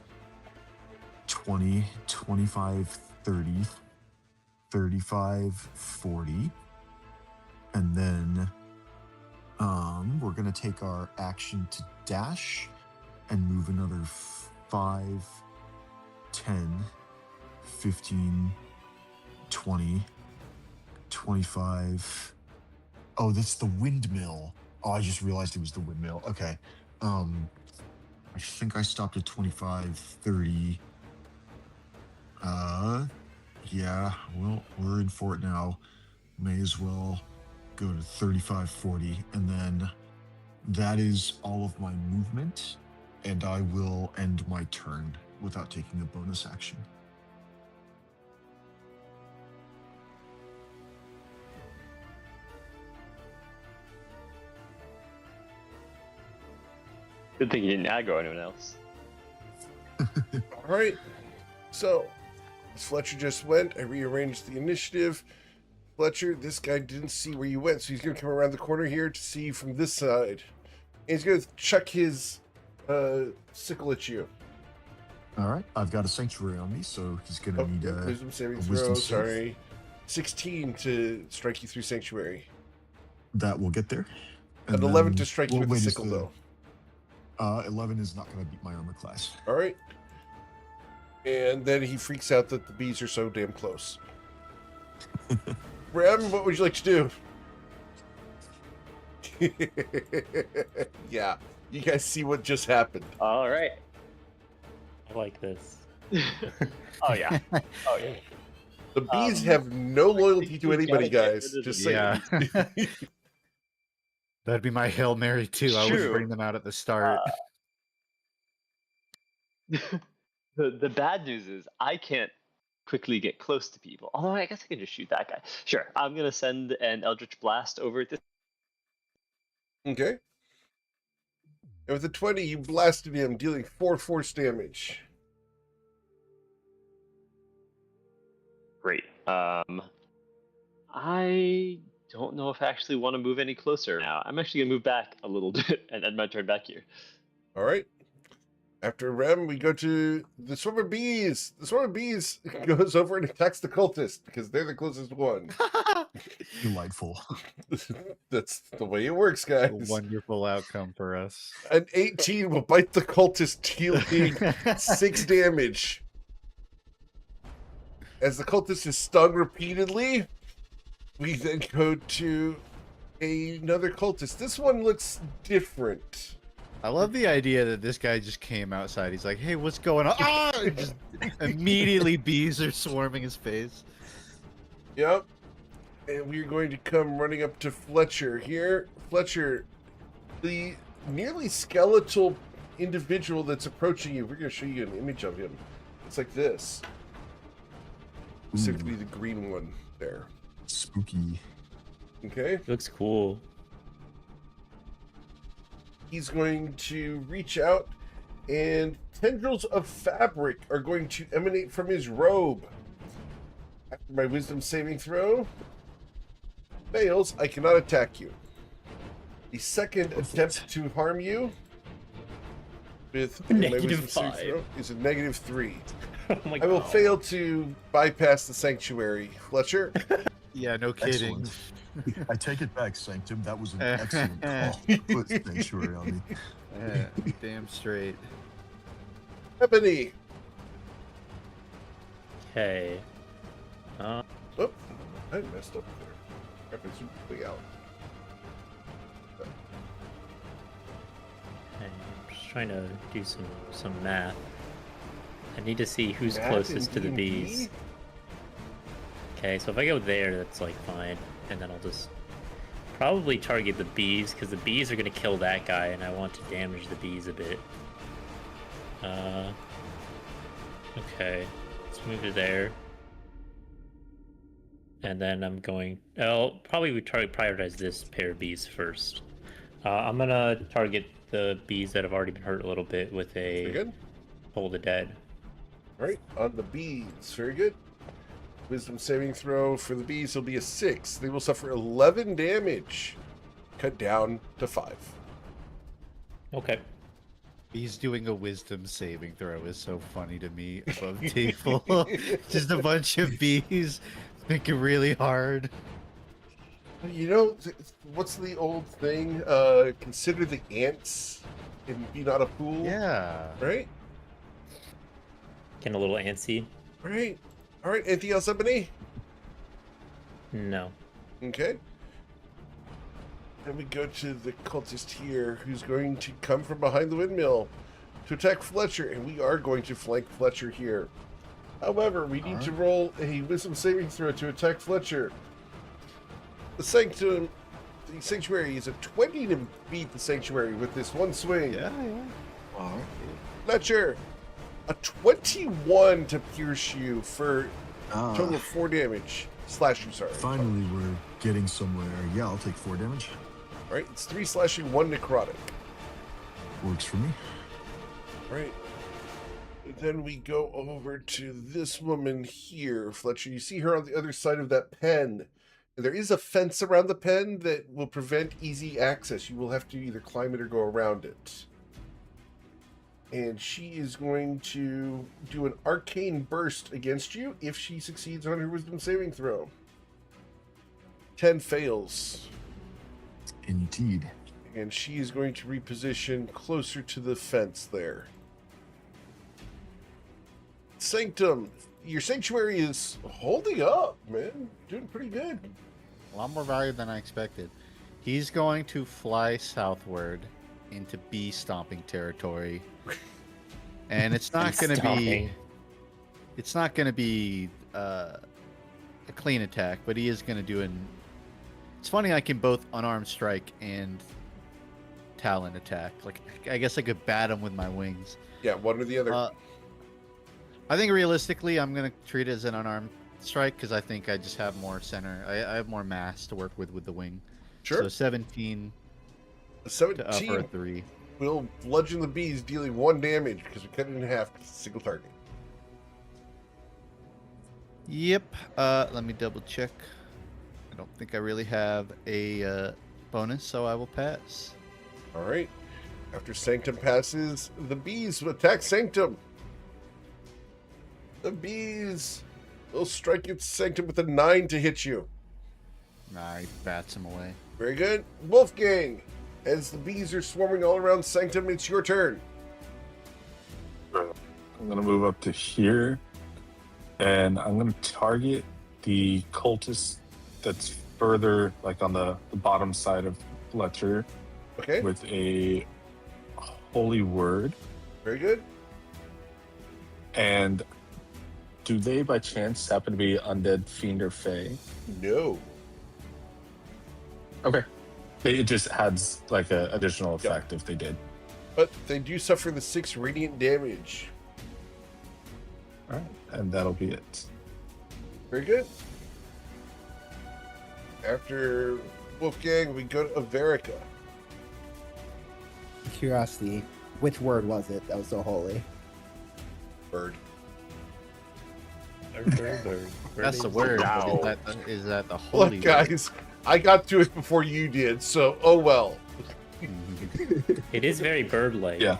20, 25, 30, 35, 40. And then we're going to take our action to dash and move another 5, 10, 15, 20, 25. Oh, that's the windmill. Oh, I just realized it was the windmill. Okay. I think I stopped at 25, 30. Yeah, well, we're in for it now. May as well go to 35, 40. And then that is all of my movement. And I will end my turn without taking a bonus action. Good thing you didn't aggro anyone else. All right. So, as Fletcher just went, I rearranged the initiative. Fletcher, this guy didn't see where you went, so he's going to come around the corner here to see you from this side. And he's going to chuck his sickle at you. All right, I've got a sanctuary on me, so he's going to need a wisdom saving a throw. wisdom save. Sorry. 16 to strike you through sanctuary. That will get there. An 11 to strike you with the sickle, though. 11 is not going to beat my armor class. All right. And then he freaks out that the bees are so damn close. Rem, what would you like to do? Yeah, you guys see what just happened. All right. I like this. Oh yeah. Oh yeah. The bees have no loyalty to anybody, guys. Just saying. Yeah. That'd be my Hail Mary too. I would True. bring them out at the start. The bad news is I can't quickly get close to people. Although I guess I can just shoot that guy. Sure. I'm gonna send an Eldritch Blast over at this. Okay. And with a 20, you blasted him, dealing 4 force damage. Great. I don't know if I actually want to move any closer now. I'm actually gonna move back a little bit and end my turn back here. All right. After Rem, we go to the swarm of bees. The swarm of bees goes over and attacks the cultist because they're the closest one. Delightful. That's the way it works, A guys. wonderful outcome for us. An 18 will bite the cultist, dealing 6 damage. As the cultist is stung repeatedly, we then go to another cultist. This one looks different. I love the idea that this guy just came outside. He's like, "Hey, what's going on?" Ah! And just immediately bees are swarming his face. Yep. And we're going to come running up to Fletcher here. Fletcher, the nearly skeletal individual that's approaching you, we're going to show you an image of him. It's like this. Specifically the green one there. Spooky. Okay. Looks cool. He's going to reach out, and tendrils of fabric are going to emanate from his robe. After my wisdom saving throw fails, I cannot attack you. The second attempt to harm you with my wisdom saving -5. throw is a -3. Oh my I will God. fail to bypass the sanctuary. Fletcher? Yeah, no kidding. Excellent. I take it back, Sanctum. That was an excellent call. Put sanctuary on me. Yeah, damn straight. Ebony! Okay. Oh, I messed up there. I zoomed way out. I'm just trying to do some math. I need to see who's Math closest to in the D&D? bees. Okay, so if I go there, that's like fine, and then I'll just probably target the bees because the bees are gonna kill that guy, and I want to damage the bees a bit. Okay, let's move to there, and then I'm going. I'll probably prioritize this pair of bees first. I'm gonna target the bees that have already been hurt a little bit with Very a good. Toll the Dead. All right, on the bees. Very good. Wisdom saving throw for the bees will be a 6. They will suffer 11 damage. Cut down to 5. Okay. He's doing a wisdom saving throw is so funny to me above table. Just a bunch of bees thinking really hard. You know, what's the old thing? Consider the ants and be not a fool. Yeah. Right? Getting a little antsy. Right. All right. Anything else, Ebony? No. Okay. Then we go to the cultist here, who's going to come from behind the windmill to attack Fletcher, and we are going to flank Fletcher here. However, we need to roll a wisdom saving throw to attack Fletcher. The sanctuary is a 20 to beat the sanctuary with this one swing. Yeah. Fletcher, a 21 to pierce you for a total of 4 damage. Slash you, sorry. Finally, we're getting somewhere. Yeah, I'll take 4 damage. All right, it's 3 slashing, 1 necrotic. Works for me. All right. And then we go over to this woman here, Fletcher. You see her on the other side of that pen. There is a fence around the pen that will prevent easy access. You will have to either climb it or go around it. And she is going to do an arcane burst against you if she succeeds on her wisdom saving throw. 10 fails. Indeed. And she is going to reposition closer to the fence there. Sanctum, your sanctuary is holding up, man. Doing pretty good. A lot more value than I expected. He's going to fly southward into bee stomping territory. And it's not going to be... It's not going to be a clean attack, but he is going to do an... It's funny I can both unarmed strike and talon attack. Like, I guess I could bat him with my wings. Yeah, one or the other. I think realistically, I'm going to treat it as an unarmed strike because I think I just have more center. I have more mass to work with the wing. Sure. So 17 to 17 upper 3. will bludgeon the bees, dealing 1 damage because we cut it in half with a single target. Yep. Let me double check. I don't think I really have a bonus, so I will pass. All right. After Sanctum passes, the bees will attack Sanctum. The bees will strike its Sanctum with a 9 to hit you. Nah, he bats him away. Very good. Wolfgang, as the bees are swarming all around Sanctum, it's your turn. I'm gonna move up to here, and I'm gonna target the cultist that's further, like on the bottom side of Fletcher, Okay. with a holy word. Very good. And do they by chance happen to be undead, fiend, or fey? No. Okay. It just adds like an additional effect if they did. But they do suffer the 6 radiant damage. All right, and that'll be it. Very good. After Wolfgang, we go to Averica. Curiosity, which word was it that was so holy? Bird. That's the word. Wow. Is that the holy Look, guys, I got to it before you did, so oh well. word? It is very bird-like. Yeah.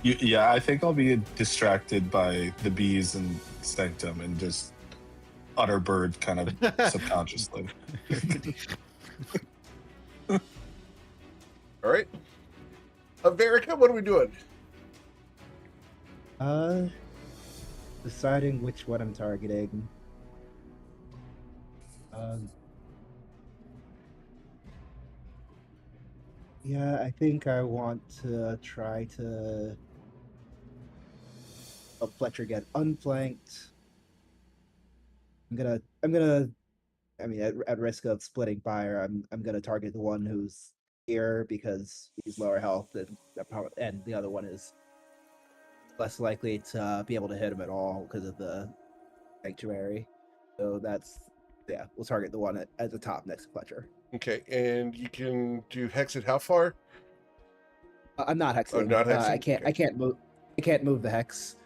Yeah, I think I'll be distracted by the bees and Sanctum and just utter bird kind of subconsciously. All right. Averica, what are we doing? Deciding which one I'm targeting. Yeah, I think I want to try to help Fletcher get unflanked. I mean, at risk of splitting fire, I'm gonna target the one who's here because he's lower health, and the other one is less likely to be able to hit him at all because of the sanctuary. So we'll target the one at the top next to Fletcher. Okay, and you can do hex at how far? I'm not hexing. Oh, not hexing? I can't. Okay. I can't move the hex.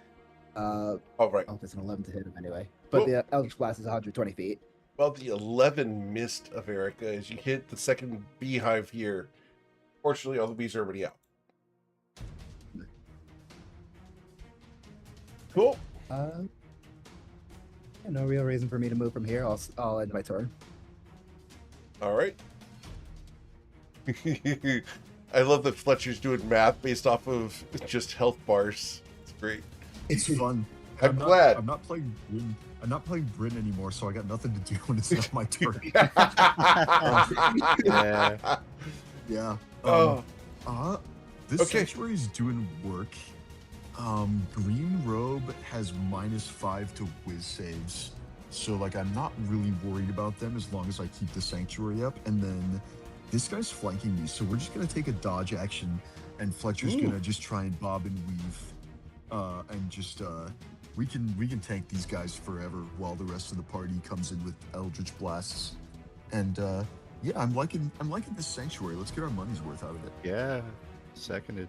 All right. Oh, it's an 11 to hit him anyway. But Well- the Eldritch Blast is 120 feet. Well, the 11 missed Averica as you hit the second beehive here. Fortunately, all the bees are already out. Cool. No real reason for me to move from here. I'll end my turn. All right. I love that Fletcher's doing math based off of just health bars. It's great. It's fun. I'm glad. I'm not playing Bryn. I'm not playing Bryn anymore, so I got nothing to do when it's not my turn. Yeah. Yeah. Oh. This Okay. sanctuary is doing work. Green Robe has -5 to whiz saves. So like I'm not really worried about them as long as I keep the sanctuary up. And then this guy's flanking me, so we're just gonna take a dodge action, and Fletcher's gonna just try and bob and weave. And just we can tank these guys forever while the rest of the party comes in with Eldritch Blasts. And yeah, I'm liking this sanctuary. Let's get our money's worth out of it. Yeah. Seconded.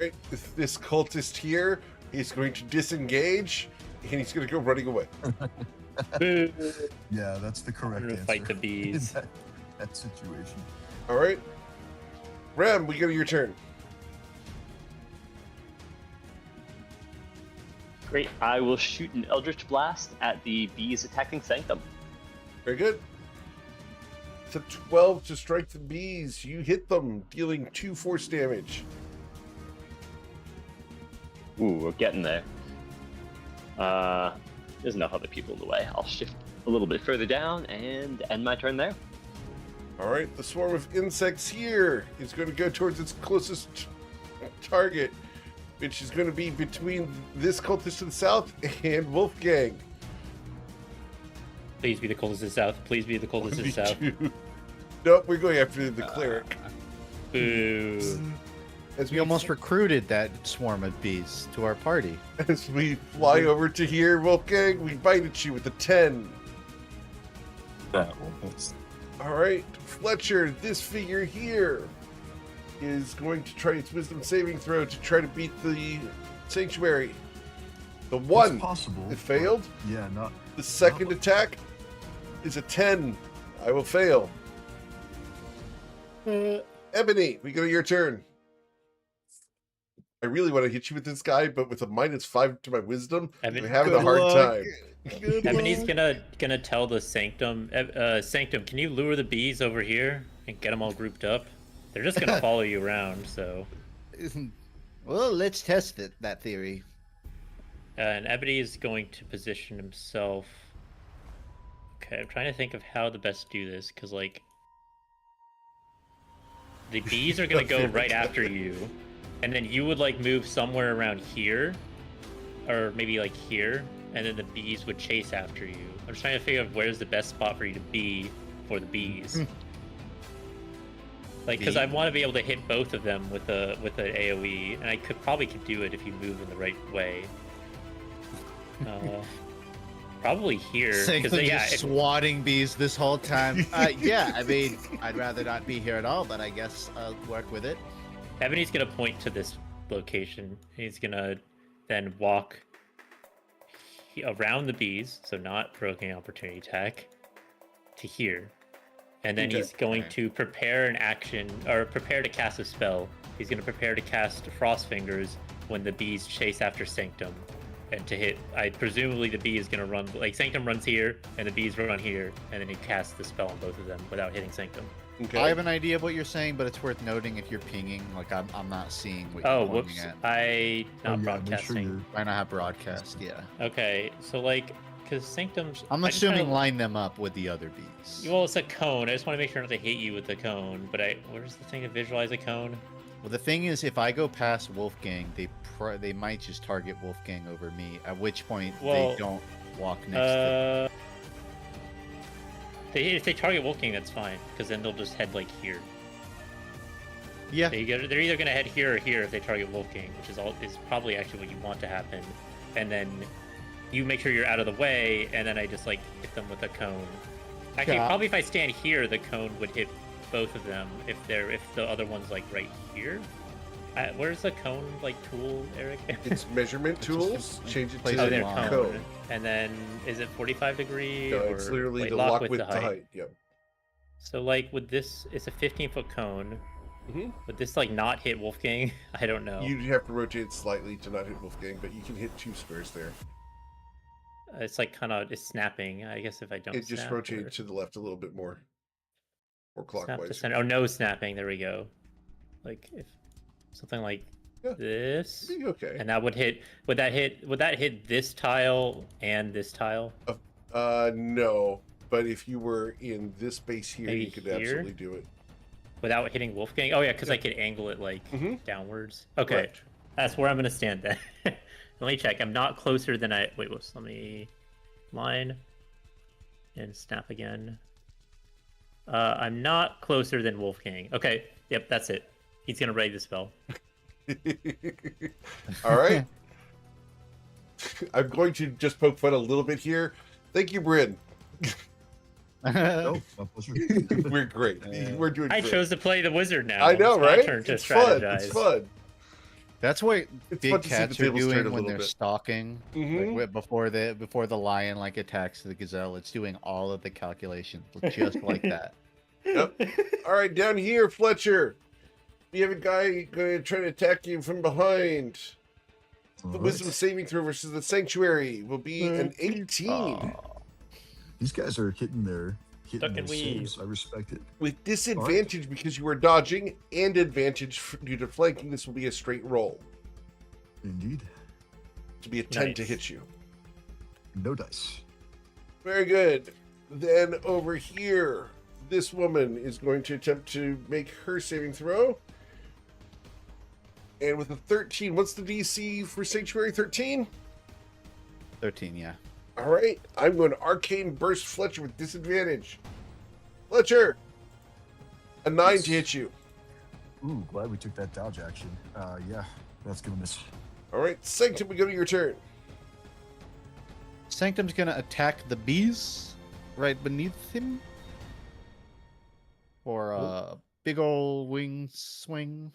Right, this cultist here is going to disengage, and he's going to go running away. Yeah, that's the correct I'm gonna answer. fight the in bees. that situation. All right, Rem, we go to your turn. Great. I will shoot an Eldritch Blast at the bees attacking Sanctum. Very good. It's a 12 to strike the bees. You hit them, dealing 2 force damage. Ooh, we're getting there. There's enough other people in the way. I'll shift a little bit further down and end my turn there. All right, the swarm of insects here is going to go towards its closest target, which is going to be between this cultist to the south and Wolfgang. Please be the coldest to the south. Please be the coldest to the south. Nope, we're going after the cleric. Boo. As We almost recruited that swarm of bees to our party. As we fly over to here, Wolfgang, we bite at you with a 10. That was All right, Fletcher, this figure here is going to try its wisdom saving throw to try to beat the sanctuary. The It's one, possible. it failed. Yeah, not. The second attack is a 10. I will fail. Ebony, we go to your turn. I really want to hit you with this guy, but with a -5 to my wisdom, I'm Evan- having a Good hard luck. time. Ebony's gonna tell the Sanctum. Sanctum, can you lure the bees over here and get them all grouped up? They're just gonna follow you around. So, Well, let's test that theory. and Ebony is going to position himself. Okay, I'm trying to think of how to best do this because like the bees are gonna go right after you, and then you would like move somewhere around here, or maybe like here, and then the bees would chase after you. I'm just trying to figure out where's the best spot for you to be for the bees. Like, because I want to be able to hit both of them with the AOE, and I probably could do it if you move in the right way. Probably here, because Sanctum yeah, just if, swatting bees this whole time. Yeah, I mean, I'd rather not be here at all, but I guess I'll work with it. Ebony's gonna point to this location. He's gonna then walk around the bees, so not provoking opportunity attack, to here. And then Okay. he's going to prepare an action, or prepare to cast a spell. He's going to prepare to cast Frost Fingers when the bees chase after Sanctum. And to hit, presumably the bee is going to run, like Sanctum runs here, and the bees run here, and then he casts the spell on both of them without hitting Sanctum. Okay. I have an idea of what you're saying, but it's worth noting if you're pinging, like I'm not seeing what Oh, you're pointing whoops. at. I not Oh, yeah, make sure broadcasting. you're. Why not have broadcast? Yeah. Okay, so like, because Sanctum's... I'm I just assuming kinda- line them up with the other bees. Well, it's a cone. I just want to make sure not to hit you with the cone. But where's the thing to visualize a cone? Well, the thing is, if I go past Wolfgang, they might just target Wolfgang over me. At which point Well, they don't walk next to. If they target Wolfgang, that's fine, because then they'll just head like here. Yeah. They're either gonna head here or here if they target Wolfgang, which is probably actually what you want to happen. And then you make sure you're out of the way, and then I just like hit them with a cone. Actually, Yeah. probably if I stand here, the cone would hit both of them. If the other one's like right here. Where's the cone like tool, Eric? It's measurement tools. Change it Place to Oh, it there, line. cone. cone. And then is it 45 degree? No, or it's literally wait, the lock with the height. Yep. So like with this, it's a 15-foot cone. Mhm. Would this like not hit Wolfgang? I don't know. You'd have to rotate slightly to not hit Wolfgang, but you can hit 2 squares there. It's like kind of it's snapping. I guess if I don't. It just snap, rotated or to the left a little bit more. Or snap to clockwise. center. Oh, no snapping. There we go. Like if something like Yeah. this, Be okay. and that would hit. Would that hit this tile and this tile? No. But if you were in this space here, Maybe you could here? absolutely do it. Without hitting Wolfgang? Oh yeah, because Yeah. I could angle it like Mhm. downwards. Okay, Correct. that's where I'm gonna stand then. Let me check. I'm not closer than I. Wait, whoops. Let me line and snap again. I'm not closer than Wolfgang. Okay, yep, that's it. He's gonna ready the spell. All right. I'm going to just poke fun a little bit here. Thank you, Bryn. Oh, my pleasure. We're great. We're doing I great. chose to play the wizard now. I know, It's my right? turn to It's fun. strategize. It's fun. That's what It's big fun to see the cats are tables turn a doing when little they're bit. stalking. Mhm. Like, before the lion like attacks the gazelle, it's doing all of the calculations just like that. Yep. All right, down here, Fletcher. We have a guy going to try to attack you from behind. The All wisdom right. saving throw versus the sanctuary will be an 18 Aw. These guys are hitting their Duck and saves. I respect it. with disadvantage because you are dodging and advantage due to flanking. This will be a straight roll Indeed. to be a 10 to Nice. hit you. No dice. Very good. Then over here, this woman is going to attempt to make her saving throw. And with a 13, what's the DC for Sanctuary? 13? 13, yeah. All right. I'm going to Arcane Burst Fletcher with disadvantage. Fletcher! A 9 to hit you. Ooh, glad we took that dodge action. Yeah, that's gonna miss. All right. Sanctum, we go to your turn. Sanctum's gonna attack the bees right beneath him for a big ol' wing swing.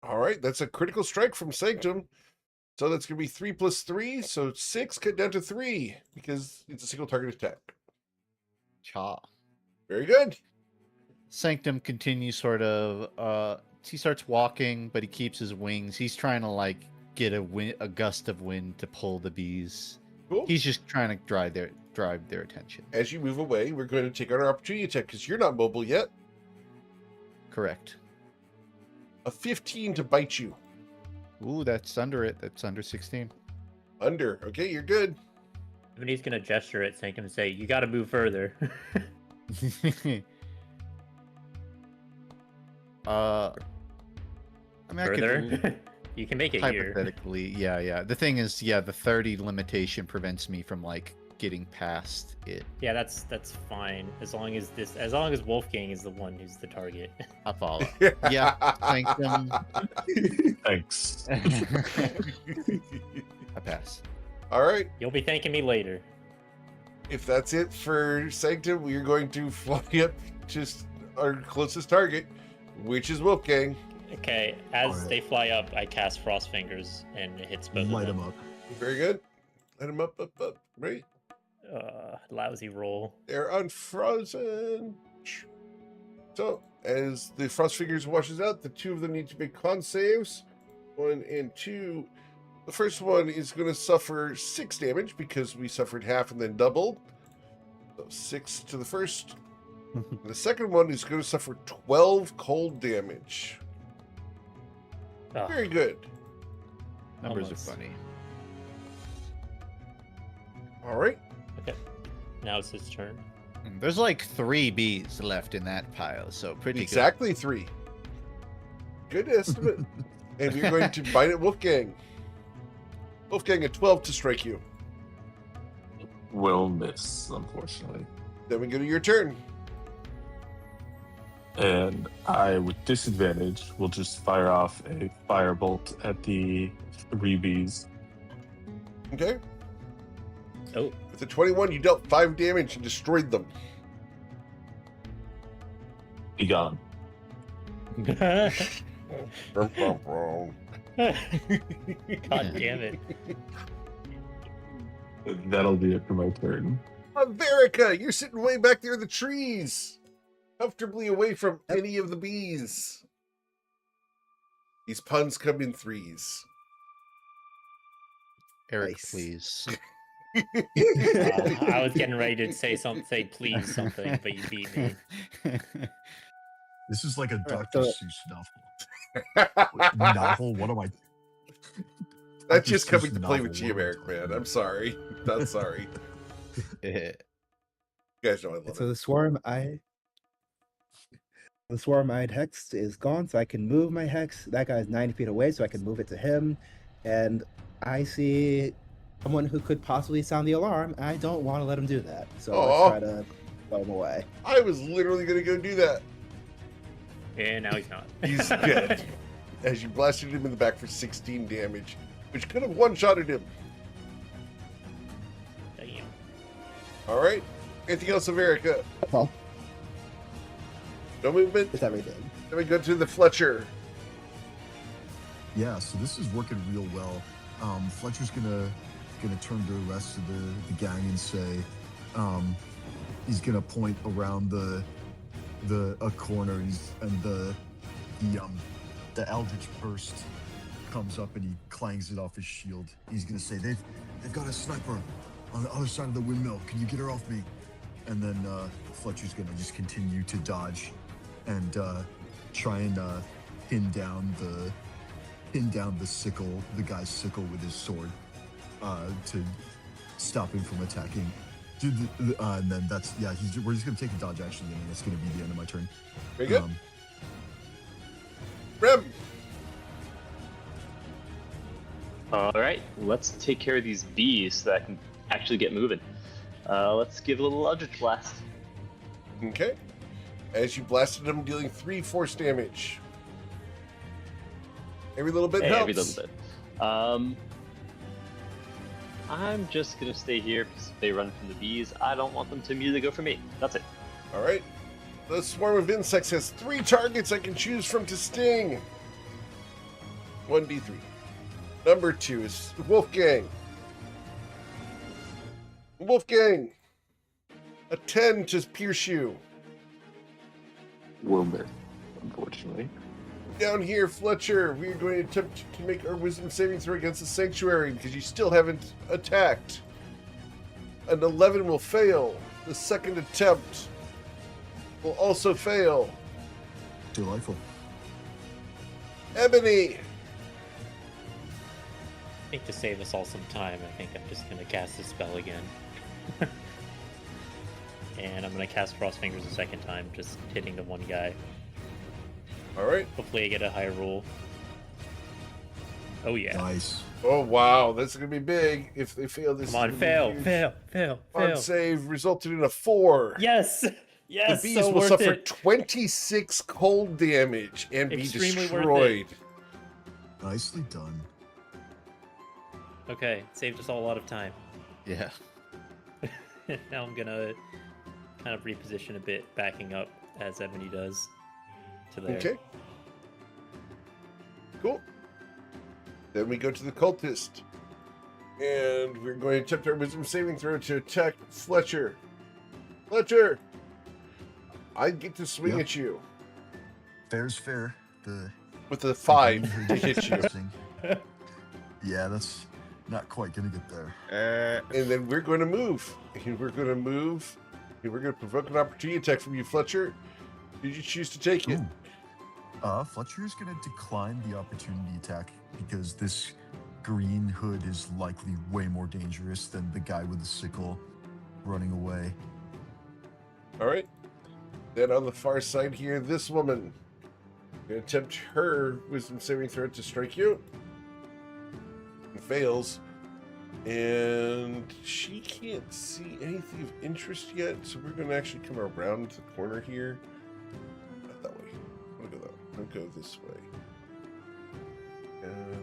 All right. That's a critical strike from Sanctum. So that's going to be 3 plus 3. So 6 cut down to 3 because it's a single target attack. Cha. Very good. Sanctum continues sort of he starts walking, but he keeps his wings. He's trying to like get a gust of wind to pull the bees. Cool. He's just trying to drive their attention. As you move away, we're going to take on our opportunity attack because you're not mobile yet. Correct. A 15 to bite you. Ooh, that's under it. That's under 16. Under. Okay, you're good. And he's gonna gesture at Sanctum and say, "You got to move further." I mean, I could Further. You can make it here. hypothetically, yeah. The thing is, yeah, the 30 limitation prevents me from like getting past it. Yeah, that's fine as long as Wolfgang is the one who's the target. I follow. Yeah, Sanctum. Thanks. I pass. All right. You'll be thanking me later. If that's it for Sanctum, we are going to fly up to our closest target, which is Wolfgang. Okay, as Alright. they fly up, I cast Frost Fingers and it hits both Light of them them. up. Very good. Let him up. Right. Lousy roll. They're unfrozen. So, as the frost fingers washes out, the two of them need to make con saves. 1 and 2. The first one is going to suffer 6 damage because we suffered half and then doubled. So 6 to the first. The second one is going to suffer 12 cold damage. Ugh. Very good. Numbers Almost. are funny. All right. Okay, now it's his turn. There's like 3 bees left in that pile, so pretty Exactly 3. Good estimate. And we're going to bite at Wolfgang. Wolfgang, a 12 to strike you. Will miss, unfortunately. Then we go to your turn. And I, with disadvantage, will just fire off a firebolt at the 3 bees. Okay. Oh, With a 21, you dealt 5 damage and destroyed them. Be gone. god damn it! That'll be it for my turn. Veyrathis, you're sitting way back there in the trees, comfortably away from any of the bees. These puns come in threes. Eric, Nice. please. I was getting ready to say please something, but you beat me. This is like a Alright, Dr. so- Seuss novel. Novel? What am I? That's just Just coming to play with novel, what am I G-Americ, talking man. about? I'm sorry. Not sorry. You guys know I love So it. the swarm-eyed hex is gone, so I can move my hex. That guy's 90 feet away, so I can move it to him. And I see someone who could possibly sound the alarm. I don't want to let him do that, so let's Aw. try to blow him away. I was literally going to go do that. And now he's not. He's dead. As you blasted him in the back for 16 damage, which could have one-shotted him. Damn. All right. Anything else, America? Well, No movement? it's everything. Then we go to the Fletcher. Yeah, so this is working real well. Fletcher's gonna turn to the rest of the gang and say, he's gonna point around a corner, and the Eldritch Burst comes up and he clangs it off his shield. He's gonna say, they've got a sniper on the other side of the windmill. Can you get her off me? And then Fletcher's gonna just continue to dodge and try and pin down the sickle, the guy's sickle with his sword, to stop him from attacking. And then we're just gonna take a dodge action, and that's gonna be the end of my turn. Very good. Rem. All right, let's take care of these bees so that I can actually get moving. Let's give it a little Eldritch Blast. Okay. As you blasted him, dealing 3 force damage. Every little bit Hey, helps. every little bit. I'm just gonna stay here because if they run from the bees, I don't want them to immediately go for me. That's it. All right. The swarm of insects has 3 targets I can choose from to sting. 1d3. Number 2 is Wolfgang. Wolfgang. A 10 to pierce you. Will miss, unfortunately. Down here, Fletcher, we are going to attempt to make our wisdom saving throw against the sanctuary because you still haven't attacked. An 11 will fail. The second attempt will also fail. Delightful. Ebony. I think to save us all some time, I think I'm just gonna cast the spell again. And I'm gonna cast Frost Fingers a second time, just hitting the one guy. All right. Hopefully I get a high roll. Oh yeah. Nice. Oh, wow. That's going to be big. If they fail this. Come on, is gonna be fail. huge. On save resulted in a 4. Yes! The Yes, bees so will worth suffer it. 26 cold damage and be Extremely worth destroyed. Nicely done. Okay, saved us all a lot of time. Yeah. Now I'm gonna kind of reposition a bit, backing up as Ebony does to there. Okay. Cool. Then we go to the cultist. And we're going to attempt our wisdom saving throw to attack Fletcher. Fletcher! I get to swing Yep. at you Fair's fair. with a 5 to hit you. Yeah, that's not quite gonna get there. And then we're going to move. And we're going to move. And we're going to provoke an opportunity attack from you, Fletcher. Did you choose to take it? Ooh. Fletcher is gonna decline the opportunity attack because this green hood is likely way more dangerous than the guy with the sickle running away. All right. Then on the far side here, this woman. Going to attempt her wisdom saving throw to strike you. It fails. And she can't see anything of interest yet, so we're going to actually come around the corner here. Not that way. I'm going to go that way. I'm going to go this way. There.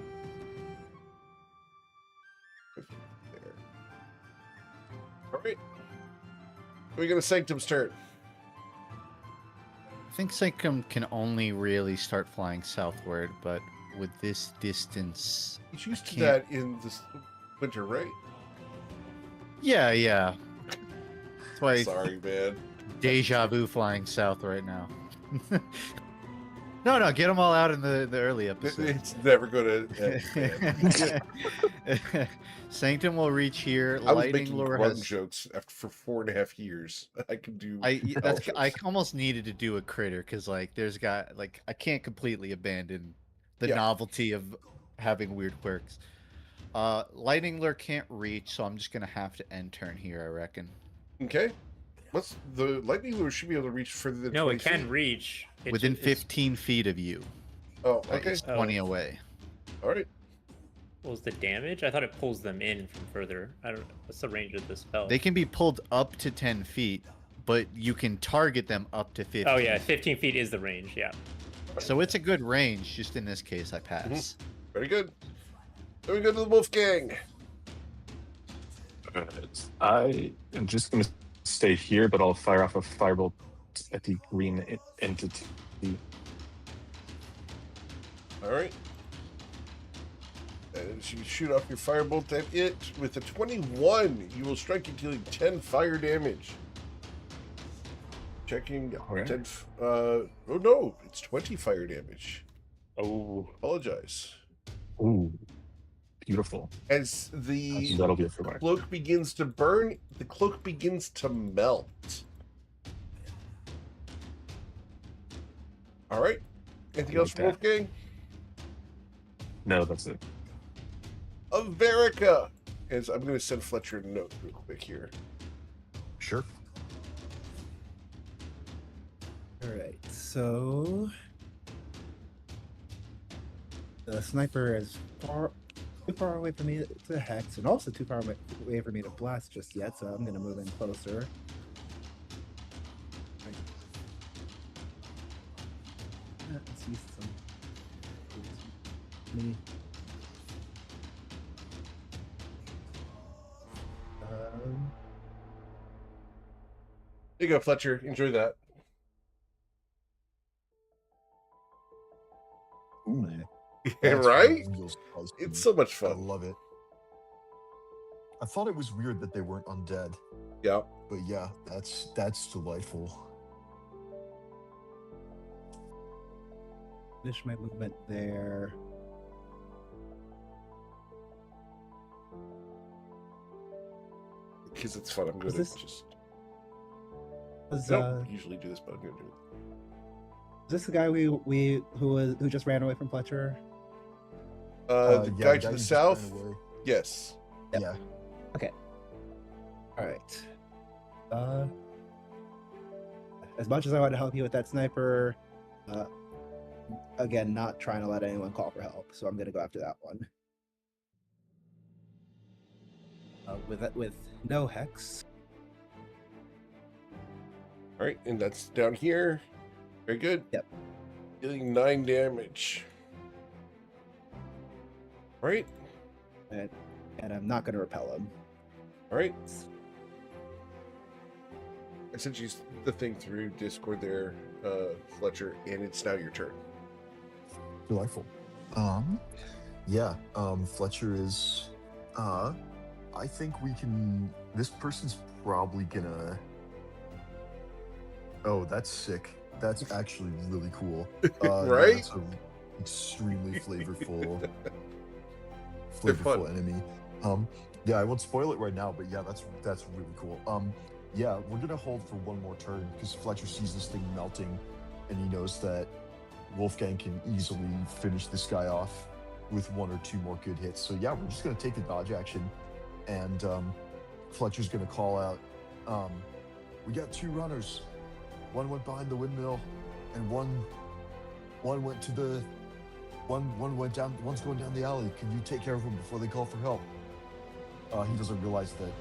All right. We're going to Sanctum's turn. I think Sanctum can only really start flying southward, but with this distance, He's used to Can't- that in this winter, right? yeah. That's why Sorry, man. deja vu flying south right now. No, get them all out in the early episode. It's never going to end, man. Sanctum will reach here. I was Lightning making lure grung has. jokes for 4.5 years. I can do. I spell almost needed to do a critter because like there's got like I can't completely abandon the Yeah. novelty of having weird quirks. Lightning lure can't reach, so I'm just gonna have to end turn here. I reckon. Okay. What's the lightning lure should be able to reach further than No, 20 it can feet? reach. It Within ju- it's- 15 feet of you. Oh, okay. It's 20 away. All right. What was the damage? I thought it pulls them in from further. I don't. What's the range of the spell? They can be pulled up to 10 feet, but you can target them up to 15. Oh yeah, 15 feet is the range. Yeah. So it's a good range. Just in this case, I pass. Very good. Then we go to the Wolfgang. I am just going to stay here, but I'll fire off a firebolt at the green entity. All right. And you shoot off your firebolt at it. With a 21, you will strike it, dealing 10 fire damage. Checking. Okay. 10. Oh no, it's 20 fire damage. Oh, Apologize. ooh, beautiful. As the That'll be it for mine. cloak begins to burn, the cloak begins to melt. All right. Anything else, Like that. Wolfgang? No, that's it. Veyrathis. As I'm going to send Fletcher a note real quick here. Sure. All right, so the sniper is too far away for me to hex, and also too far away for me to blast just yet. So I'm gonna move in closer. Let's use some. There you go, Fletcher. Enjoy that. Ooh, Yeah, that's right? real spicy. It's so much I fun. love it. I thought it was weird that they weren't undead, Yeah. but yeah, that's delightful. Finish my movement there. Because it's fun. I'm going to this- just. Was Don't usually do this, but I'm going to do it. is this the guy who just ran away from Fletcher? The Yeah, guy to who the just south? ran away. Yes. Yep. Yeah. All right. As much as I want to help you with that sniper, again, not trying to let anyone call for help, so I'm gonna go after that one. With no hex. All right, and that's down here. Very good. Yep. Dealing 9 damage. All right. And I'm not gonna repel him. All right. I sent you the thing through Discord there, Fletcher, and it's now your turn. Delightful. Yeah, Fletcher is I think we can this person's probably gonna Oh, that's sick. That's actually really cool. Yeah, Right? that's an extremely flavorful They're fun. enemy. Yeah, I won't spoil it right now, but yeah, that's really cool. Yeah, we're gonna hold for one more turn because Fletcher sees this thing melting, and he knows that Wolfgang can easily finish this guy off with 1 or 2 more good hits. So yeah, we're just gonna take a dodge action, and Fletcher's gonna call out, "We got 2 runners. One went behind the windmill, and one went to the one went down. One's going down the alley. Can you take care of them before they call for help?" He doesn't realize that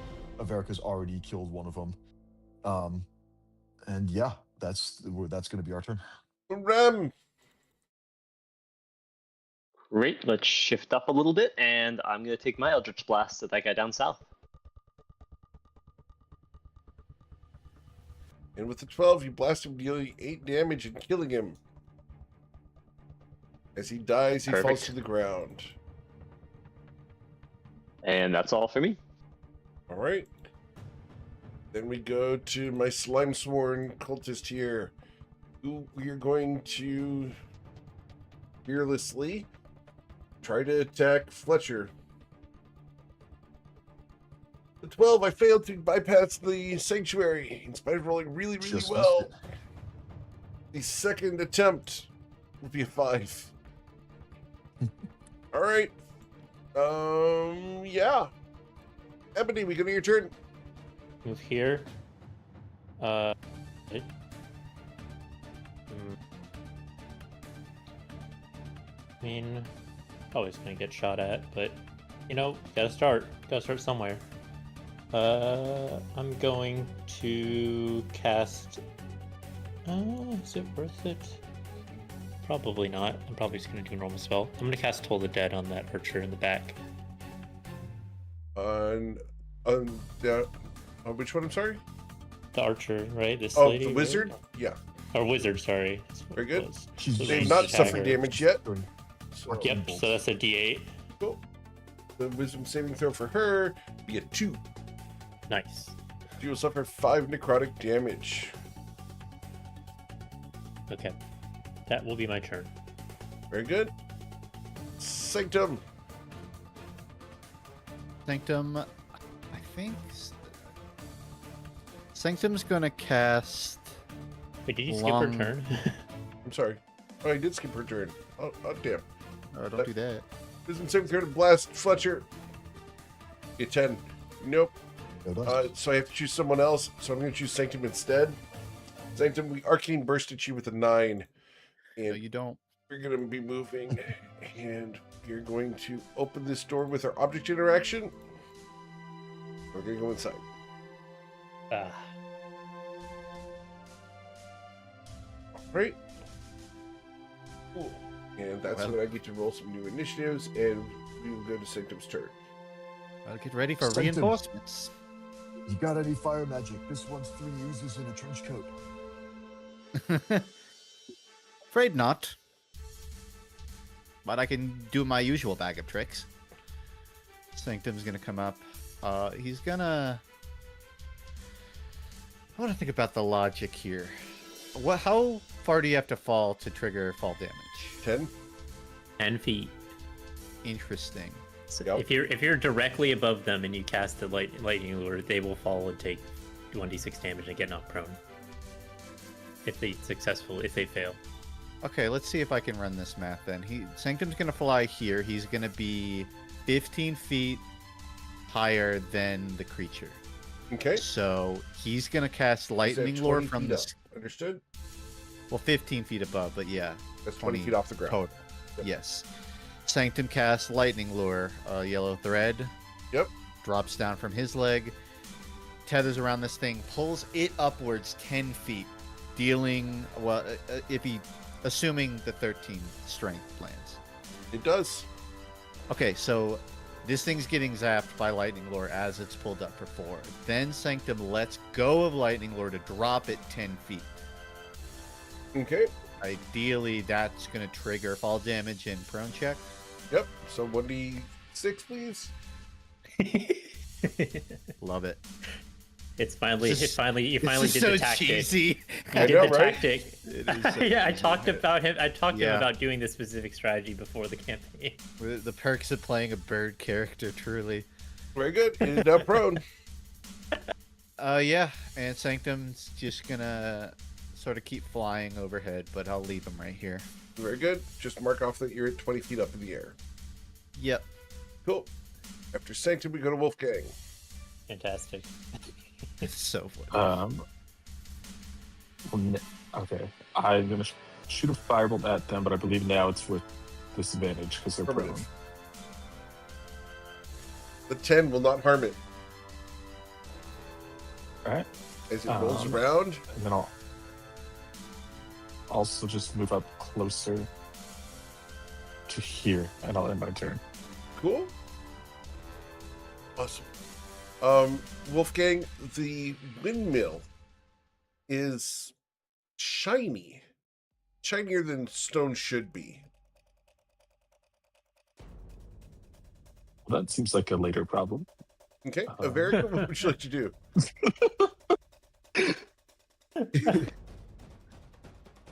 Veyrathis already killed one of them. And yeah, that's going to be our turn. Rem. Great. Let's shift up a little bit, and I'm going to take my Eldritch Blast at that guy down south. And with the 12, you blast him, dealing 8 damage and killing him. As he dies, he falls Perfect. to the ground. And that's all for me. All right. Then we go to my slime sworn cultist here, who we are going to fearlessly try to attack Fletcher. The 12, I failed to bypass the sanctuary in spite of rolling really, really Just missed well. it. The second attempt will be a 5. All right. Yeah. Ebony, we go to your turn. Move here. Right. I mean, always gonna get shot at, but you know, gotta start somewhere. I'm going to cast. Is it worth it? Probably not. I'm probably just gonna do a normal spell. I'm gonna cast Toll the Dead on that archer in the back. On which one? I'm sorry. The archer, right? This Oh, lady, the right? wizard. Yeah. Or wizard, sorry. That's what Very it good. was. She's So They've she's not a suffered dagger. damage yet. Or- So, Yep. So that's a D8. cool. The wisdom saving throw for her be a 2. Nice. She will suffer 5 necrotic damage. Okay. That will be my turn. Very good. Sanctum. Sanctum, I think Sanctum's gonna cast. Wait, did you skip Long- her turn? I'm sorry. Oh, I did skip her turn. Oh damn. Oh, don't do that. Wisdom saving throw to blast Fletcher. A 10. Nope. No dice. So I have to choose someone else. So I'm going to choose Sanctum instead. Sanctum, we arcane burst at you with a 9. No, And you don't. we're going to be moving. And you're going to open this door with our object interaction. We're going to go inside. Ah. All right. Cool. And that's Well- when I get to roll some new initiatives. And we will go to Sanctum's turn. I'll get ready for Sanctum. reinforcements. You got any fire magic? This one's 3 uses in a trench coat. Afraid not. But I can do my usual bag of tricks. Sanctum's gonna come up. He's gonna. I want to think about the logic here. How far do you have to fall to trigger fall damage? 10. 10 feet. Interesting. So Yep. if you're directly above them and you cast the lightning lure, they will fall and take 1d6 damage and get knocked prone. If they fail. Okay, let's see if I can run this math then. Sanctum's gonna fly here. He's gonna be 15 feet higher than the creature. Okay. So he's gonna cast lightning Said lure 20 from feet the up. Understood? well, 15 feet above, but yeah, That's 20 feet off the ground. total. Yep. Yes. Sanctum casts lightning lure, yellow thread. Yep. Drops down from his leg, tethers around this thing, pulls it upwards 10 feet, dealing assuming the 13 strength lands. It does. Okay, so this thing's getting zapped by lightning lure as it's pulled up for 4. Then Sanctum lets go of lightning lure to drop it 10 feet. Okay. Ideally, that's going to trigger fall damage and prone check. Yep. So 1d6, please. Love it. You finally This did is so the tactic. cheesy. I You did know, the right? tactic. It is so Yeah, I cheesy. talked about him. I talked to him Yeah. about doing this specific strategy before the campaign. The perks of playing a bird character, truly. Very good. It is now prone. Yeah, and Sanctum's just gonna sort of keep flying overhead, but I'll leave him right here. Very good. Just mark off that you're at 20 feet up in the air. Yep. Cool. After Sanctum, we go to Wolfgang. Fantastic. It's so funny. Okay. I'm going to shoot a firebolt at them, but I believe now it's with disadvantage because they're prone. Affirmative. The 10 will not harm it. All right. As it rolls Um, around, And then I'll also just move up closer to here, and I'll end my turn. cool. Awesome. Wolfgang, the windmill is shiny. Shinier than stone should be. Well, that seems like a later problem. Okay. Averica, what would you like to do?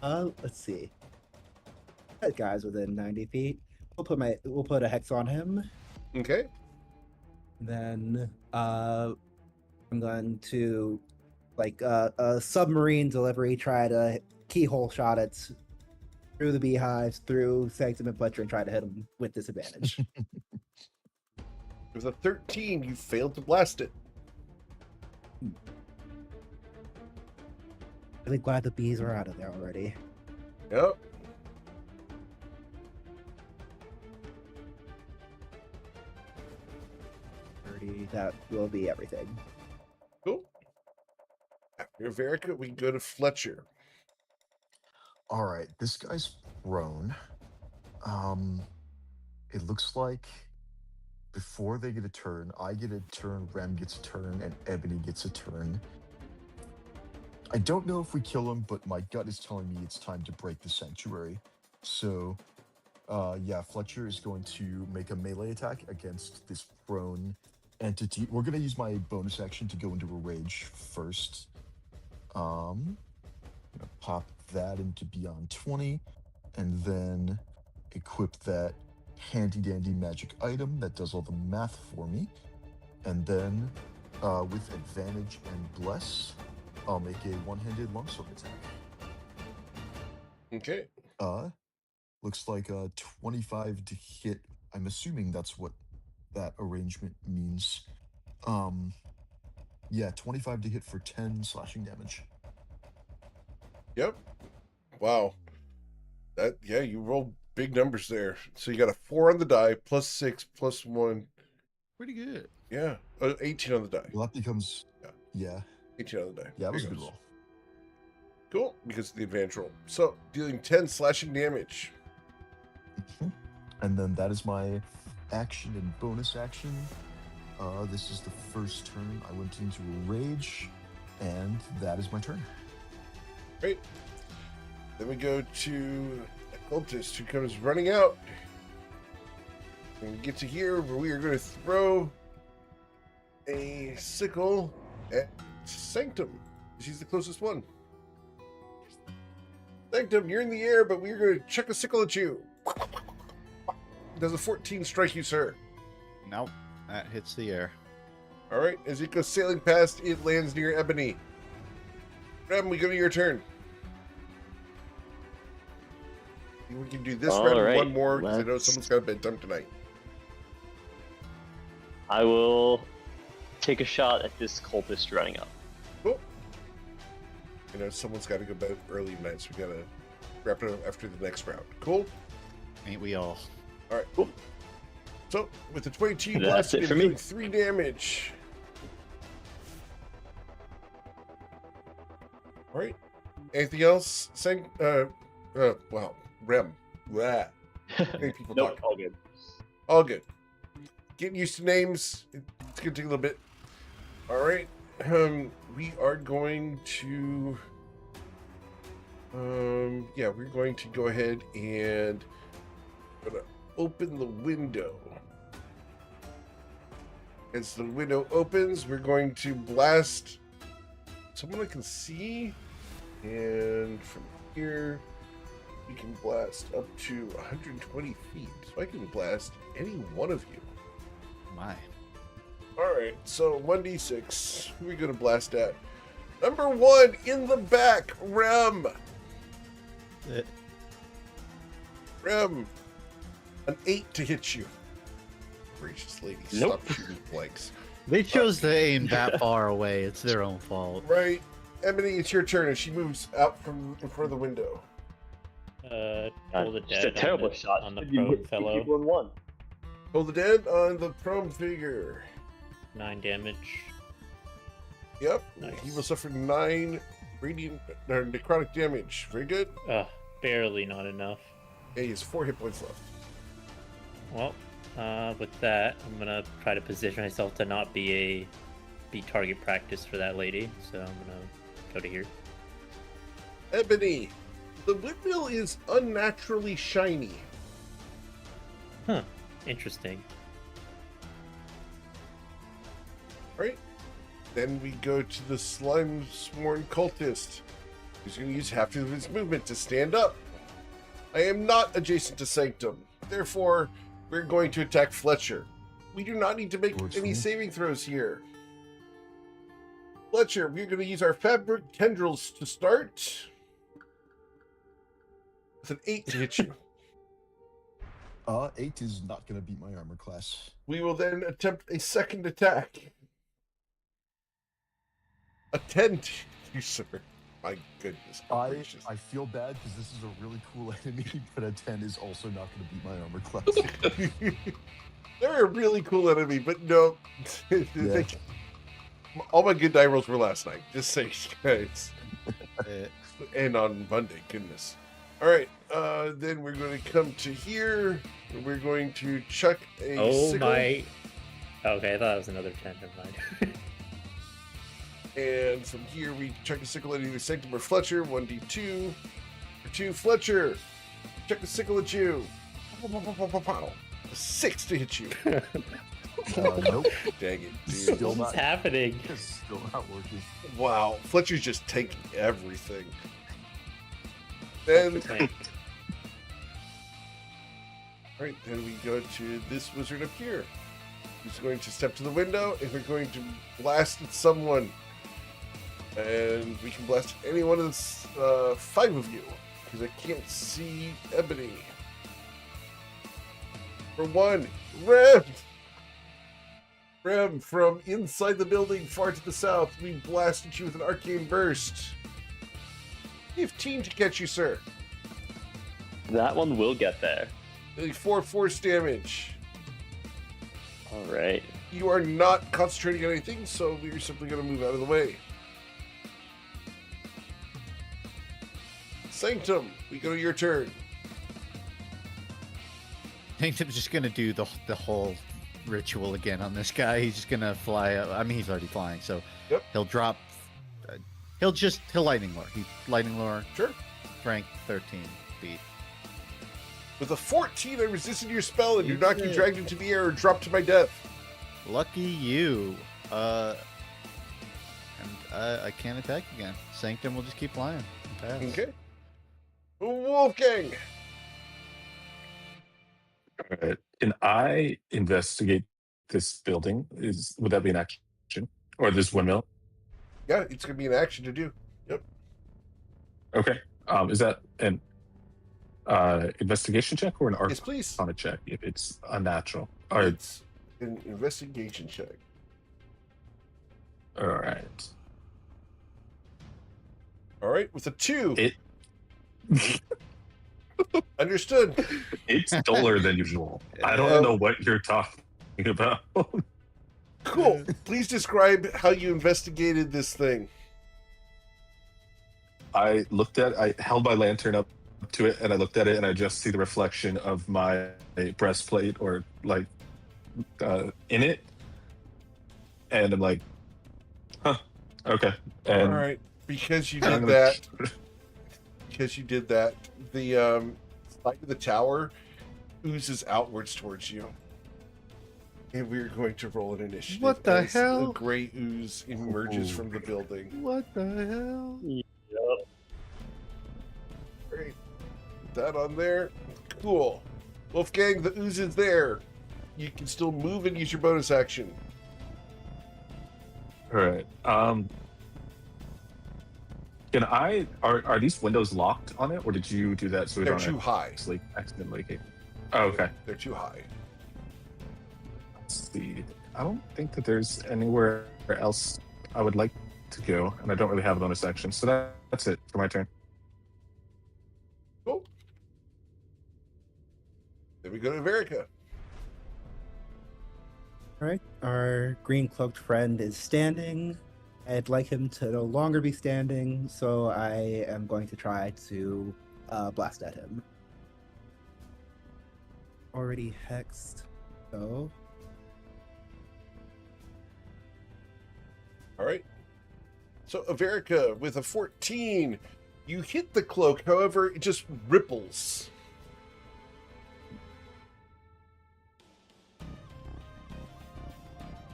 Let's see. That guy's within 90 feet. We'll put a hex on him. Okay. Then I'm going to like a submarine delivery, try to keyhole shot it through the beehives, through Sanctum and Fletcher, and try to hit him with disadvantage. With a 13, you failed to blast it. Really glad the bees are out of there already. Yep. That will be everything. Cool. After Verica, we go to Fletcher. All right, this guy's prone. It looks like before they get a turn, I get a turn, Rem gets a turn, and Ebony gets a turn. I don't know if we kill him, but my gut is telling me it's time to break the sanctuary. So, yeah, Fletcher is going to make a melee attack against this prone entity. We're going to use my bonus action to go into a rage first. I'm going to pop that into Beyond 20, and then equip that handy-dandy magic item that does all the math for me. And then, with advantage and bless, I'll make a one-handed longsword attack. Okay. Looks like a 25 to hit. I'm assuming that's what that arrangement means. Yeah, 25 to hit for 10 slashing damage. Yep. Wow. Yeah, you rolled big numbers there. So you got a 4 on the die, plus 6, plus 1. Pretty good. Yeah. 18 on the die. Well, that becomes... Yeah. 18 on the die. Yeah, that was a Here good goes. roll. Cool, because of the advantage roll. So, dealing 10 slashing damage. And then that is my action and bonus action. This is the first turn I went into a rage, and that is my turn. Great. Then we go to a cultist who comes running out. When we get to here, we are going to throw a sickle at Sanctum. She's the closest one. Sanctum, you're in the air, but we're going to chuck a sickle at you. Does a 14 strike you, sir? Nope. That hits the air. All right. As it goes sailing past, it lands near Ebony. Rem, we go to your turn. We can do this All round and right, one more because I know let's- someone's got a bedtime tonight. I will take a shot at this cultist running up. Cool. You know, someone's got to go bed early tonight, so we got to wrap it up after the next round. Cool? Ain't we all? All right, cool. So, with the 22 That's blasted, it for and me. doing 3 damage. All right. Anything else? Wow. Rem. Blah. Many people Nope, talk. all good. All good. Getting used to names. It's gonna take a little bit. All right. We are going to. Yeah, we're going to go ahead and gonna open the window. As the window opens, we're going to blast someone I can see, and from here we can blast up to 120 feet. So I can blast any one of you. My. All right, so 1d6. Who are we going to blast at? Number 1 in the back, Rem. Rem, an 8 to hit you. Gracious lady, Nope. stop shooting blanks. They chose to aim that far away. It's their own fault. Right, Ebony, it's your turn, and she moves out from in front of the window. Pull the Just a dead terrible on the, shot. on the You prone hit 2 fellow. people in one. Pull the dead on the prone figure. 9 damage. Yep, Nice. he will suffer 9 radiant or necrotic damage. Very good. Barely not enough. Yeah, he has 4 hit points left. Well, with that, I'm gonna try to position myself to not be target practice for that lady. So I'm gonna go to here. Ebony, the windmill is unnaturally shiny. Huh. Interesting. Right? Then we go to the slime sworn cultist, who's going to use half of his movement to stand up. I am not adjacent to Sanctum. Therefore, we're going to attack Fletcher. We do not need to make Works for any me. saving throws here. Fletcher, we're going to use our fabric tendrils to start. With an 8 to hit you. 8 is not going to beat my armor class. We will then attempt a second attack. A 10 to you, sir. My goodness gracious. I feel bad because this is a really cool enemy, but a 10 is also not going to beat my armor class. They're a really cool enemy, but no. Yeah. All my good die rolls were last night. Just saying, guys. Eh, And on Monday, goodness. All right, then we're going to come to here. And we're going to chuck a Oh sickle. my. Okay, I thought it was another 10. Never mind. And from here, we chuck a sickle at either Sanctum or Fletcher. 1d2. For 2, Fletcher. Chuck a sickle at you. A 6 to hit you. Nope. Dang it, dude. Still What's not. happening? It's still not working. Wow, Fletcher's just taking everything. Then, all right, then we go to this wizard up here. He's going to step to the window, and we're going to blast at someone. And we can blast any one of the 5 of you, because I can't see Ebony. For 1, Rem! Rem, from inside the building far to the south, we blasted you with an arcane burst. 15 to catch you, sir. That one will get there. 4 force damage. All right. You are not concentrating on anything, so we're simply going to move out of the way. Sanctum, we go to your turn. Sanctum's just gonna do the whole ritual again on this guy. He's just gonna fly up. I mean, he's already flying, so Yep. he'll drop. He'll lightning lure. Lightning lure. Sure. Strength 13 feet. With a 14, I resisted your spell and do not get dragged into the air or drop to my death. Lucky you. And I can't attack again. Sanctum will just keep flying. Pass. Okay. Wolfgang. All right. Can I investigate this building? Would that be an action? Or this windmill? Yeah, it's going to be an action to do. Yep. Okay. Is that an investigation check or an Yes, please. arcana check if it's unnatural? All right. It's an investigation check. All right. All right, with a 2. It Understood. it's duller than usual. I don't know what you're talking about. Cool. Please describe how you investigated this thing. I held my lantern up to it and I looked at it and I just see the reflection of my breastplate or like in it. And I'm like, huh, okay. And All right, because you I'm did gonna- that, the side of the tower oozes outwards towards you. And we're going to roll an initiative. What the as hell? A gray ooze emerges from the building. What the hell? Yep. Great. Put that on there. Cool. Wolfgang, the ooze is there. You can still move and use your bonus action. All right. Can I? Are these windows locked on it, or did you do that so we They're don't too high. actually accidentally get? Oh, okay. They're too high. Let's see. I don't think that there's anywhere else I would like to go, and I don't really have a bonus action, so that's it for my turn. Cool. Then we go to Verica. All right, our green cloaked friend is standing. I'd like him to no longer be standing, so I am going to try to blast at him. Already hexed, so All right. So Averica with a 14, you hit the cloak. However, it just ripples.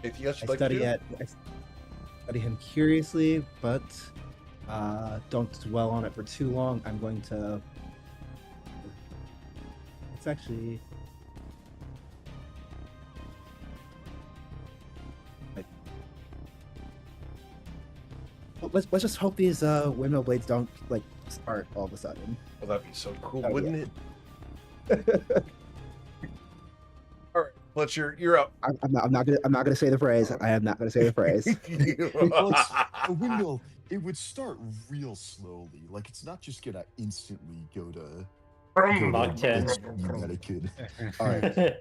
Anything else you'd like to do? I study him curiously, but don't dwell on it for too long. I'm going to It's actually. Let's just hope these windmill blades don't like start all of a sudden. Well, that'd be so cool, Oh, yeah. wouldn't it? All right, Fletcher, you're up. I'm not gonna say the phrase. I am not gonna say the phrase. Well, a windmill, it would start real slowly. Like it's not just gonna instantly go to Mach 10. its speed that it could. All right. It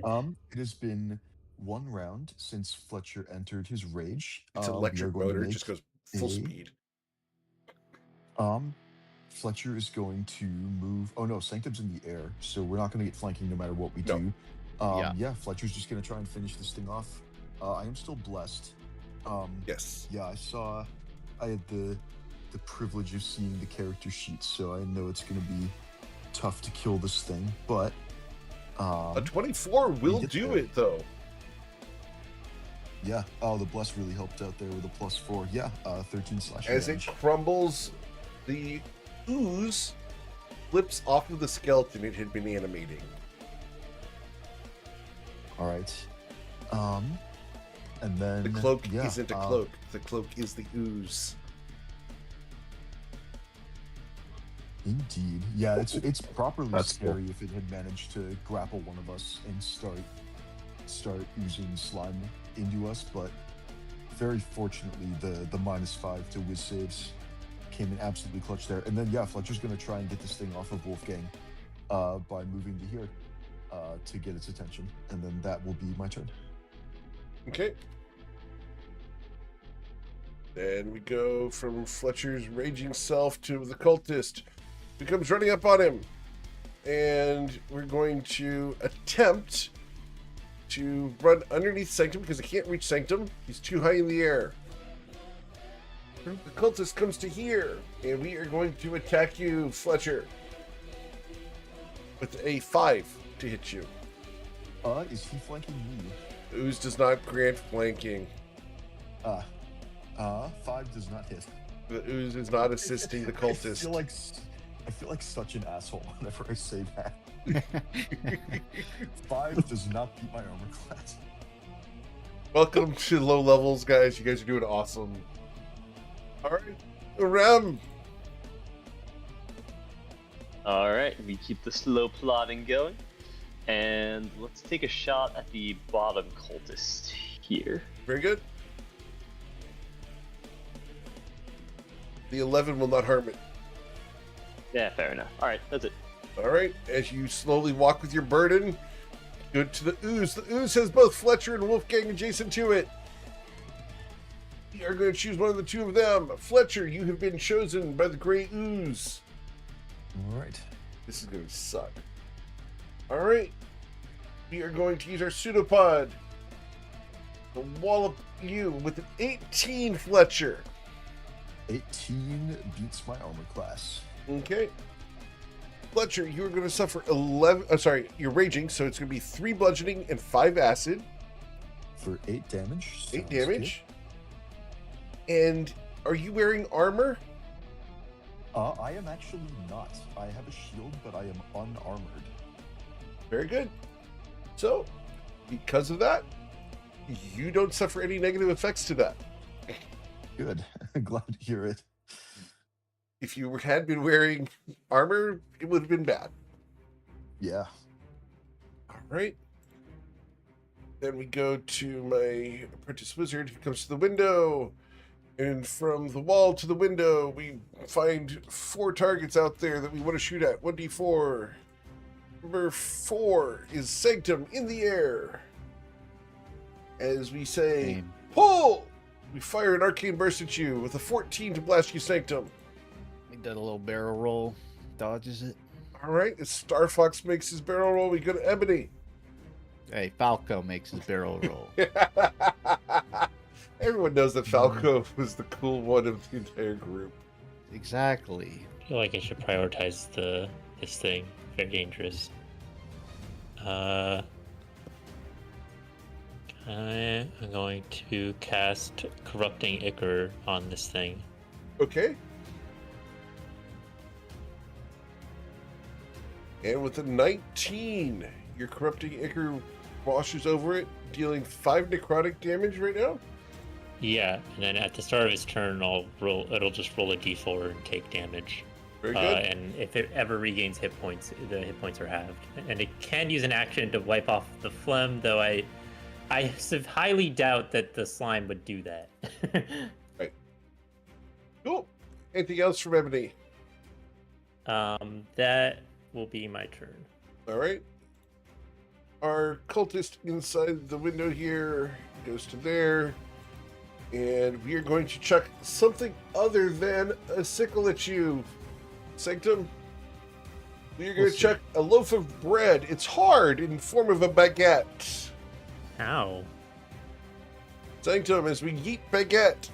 has been one round since Fletcher entered his rage. It's We electric are going to motor, make just goes full a- speed. Fletcher is going to move. Oh no, Sanctum's in the air, so we're not going to get flanking no matter what we No. do. Yeah. Yeah, Fletcher's just going to try and finish this thing off. I am still blessed. Yes. Yeah, I had the privilege of seeing the character sheet, so I know it's going to be tough to kill this thing, but A 24 will get do there. it, though. yeah. Oh, the bless really helped out there with a +4. Yeah, 13 slashing As it damage. crumbles, the ooze flips off of the skeleton it had been animating. All right. And then The cloak yeah, isn't a cloak. The cloak is the ooze. Indeed. Yeah, it's properly That's cool. scary if it had managed to grapple one of us and start oozing slime into us, but very fortunately the -5 to whiz saves came in absolutely clutch there. And then yeah, Fletcher's gonna try and get this thing off of Wolfgang by moving to here to get its attention. And then that will be my turn. Okay. Then we go from Fletcher's raging self to the cultist, who comes running up on him. And we're going to attempt to run underneath Sanctum because I can't reach Sanctum. He's too high in the air. The cultist comes to here, and we are going to attack you, Fletcher, with a 5 to hit you. Is he flanking me? Ooze does not grant flanking. 5 does not hit. The ooze is not assisting the cultist. I feel like such an asshole whenever I say that. 5 does not beat my armor class. Welcome to low levels, guys. You guys are doing awesome. All right, Rem. All right, we keep the slow plodding going, and let's take a shot at the bottom cultist here. Very good. The 11 will not harm it. Yeah, fair enough. All right, that's it. All right, as you slowly walk with your burden, go to the ooze. The ooze has both Fletcher and Wolfgang adjacent to it. You are going to choose one of the two of them. Fletcher, you have been chosen by the gray ooze. All right. This is going to suck. All right. We are going to use our pseudopod to wallop you with an 18, Fletcher. 18 beats my armor class. Okay. Fletcher, you are going to suffer 11. You're raging, so it's going to be 3 bludgeoning and 5 acid. For 8 damage. 8 Sounds damage. And are you wearing armor? good. I am actually not. I have a shield, but I am unarmored. Very good. So, because of that, you don't suffer any negative effects to that. Good. Glad to hear it. If you had been wearing armor, it would have been bad. Yeah. All right. Then we go to my apprentice wizard who comes to the window. And from the wall to the window, we find 4 targets out there that we want to shoot at. 1d4. Number 4 is Sanctum in the air. As we say, Same. pull! We fire an arcane burst at you with a 14 to blast you, Sanctum. He did a little barrel roll, dodges it. All right, as Star Fox makes his barrel roll, we go to Ebony. Hey, Falco makes his barrel roll. Everyone knows that Falco was the cool one of the entire group. Exactly. I feel like I should prioritize this thing. Very dangerous. I'm going to cast Corrupting Ichor on this thing. Okay. And with a 19, your corrupting ichor washes over it, dealing 5 necrotic damage right now. Yeah, and then at the start of its turn, it'll just roll a d4 and take damage. Very good. And if it ever regains hit points, the hit points are halved. And it can use an action to wipe off the phlegm, though I highly doubt that the slime would do that. Right. Cool. Anything else from Ebony? That will be my turn. All right. Our cultist inside the window here goes to there. And we are going to chuck something other than a sickle at you, Sanctum. We are going to chuck a loaf of bread. It's hard in form of a baguette. Ow. Sanctum, as we yeet baguette,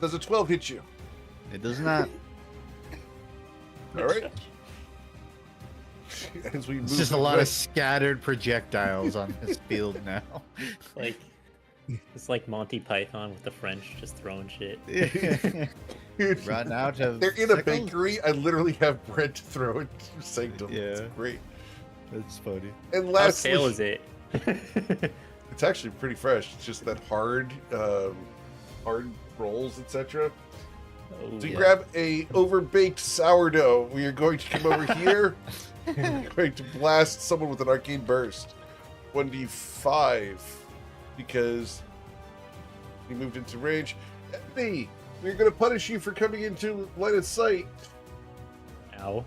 does a 12 hit you? It does not. All right. As we It's move just a lot away. of scattered projectiles on this field now. It's like Monty Python with the French just throwing shit. Run out of. They're in a sickles? bakery. I literally have bread to throw at Sanctum. It's Yeah. great. That's funny. And How lastly, stale is it? it's actually pretty fresh. It's just that hard rolls, etc. Oh, So you Yeah. grab a overbaked sourdough. We are going to come over here and we're going to blast someone with an arcane burst. 1d5 because he moved into range. Ebony, we're going to punish you for coming into line of sight. Ow.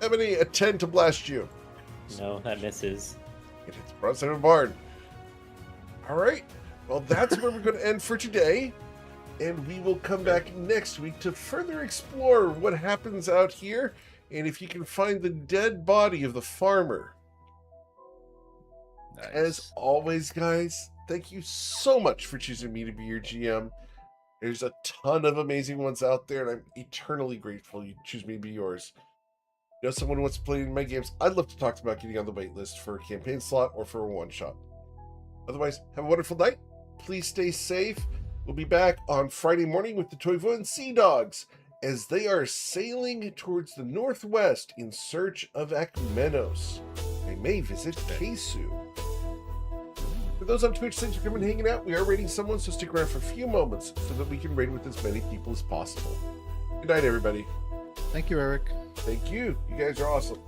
Ebony, a 10 to blast you. No, that misses. It hits broadside of a barn. All right. Well, that's where we're going to end for today. And we will come back next week to further explore what happens out here and if you can find the dead body of the farmer. Nice. As always, guys, thank you so much for choosing me to be your GM. There's a ton of amazing ones out there, and I'm eternally grateful you choose me to be yours. You know, someone who wants to play in my games, I'd love to talk about getting on the wait list for a campaign slot or for a one-shot. Otherwise, have a wonderful night. Please stay safe. We'll be back on Friday morning with the Toivoan Sea Dogs as they are sailing towards the northwest in search of Akmenos. They may visit Kesu. For those on Twitch, thanks for coming and hanging out. We are raiding someone, so stick around for a few moments so that we can raid with as many people as possible. Good night, everybody. Thank you, Eric. Thank you. You guys are awesome.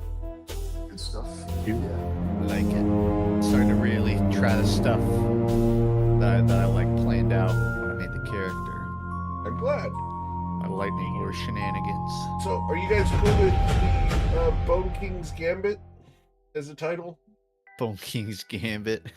Good stuff. I like it. Starting to really try the stuff that I like planned out when I made the character. I'm glad. My lightning or shenanigans. So, are you guys cool with the Bone King's Gambit as a title? Bone King's Gambit.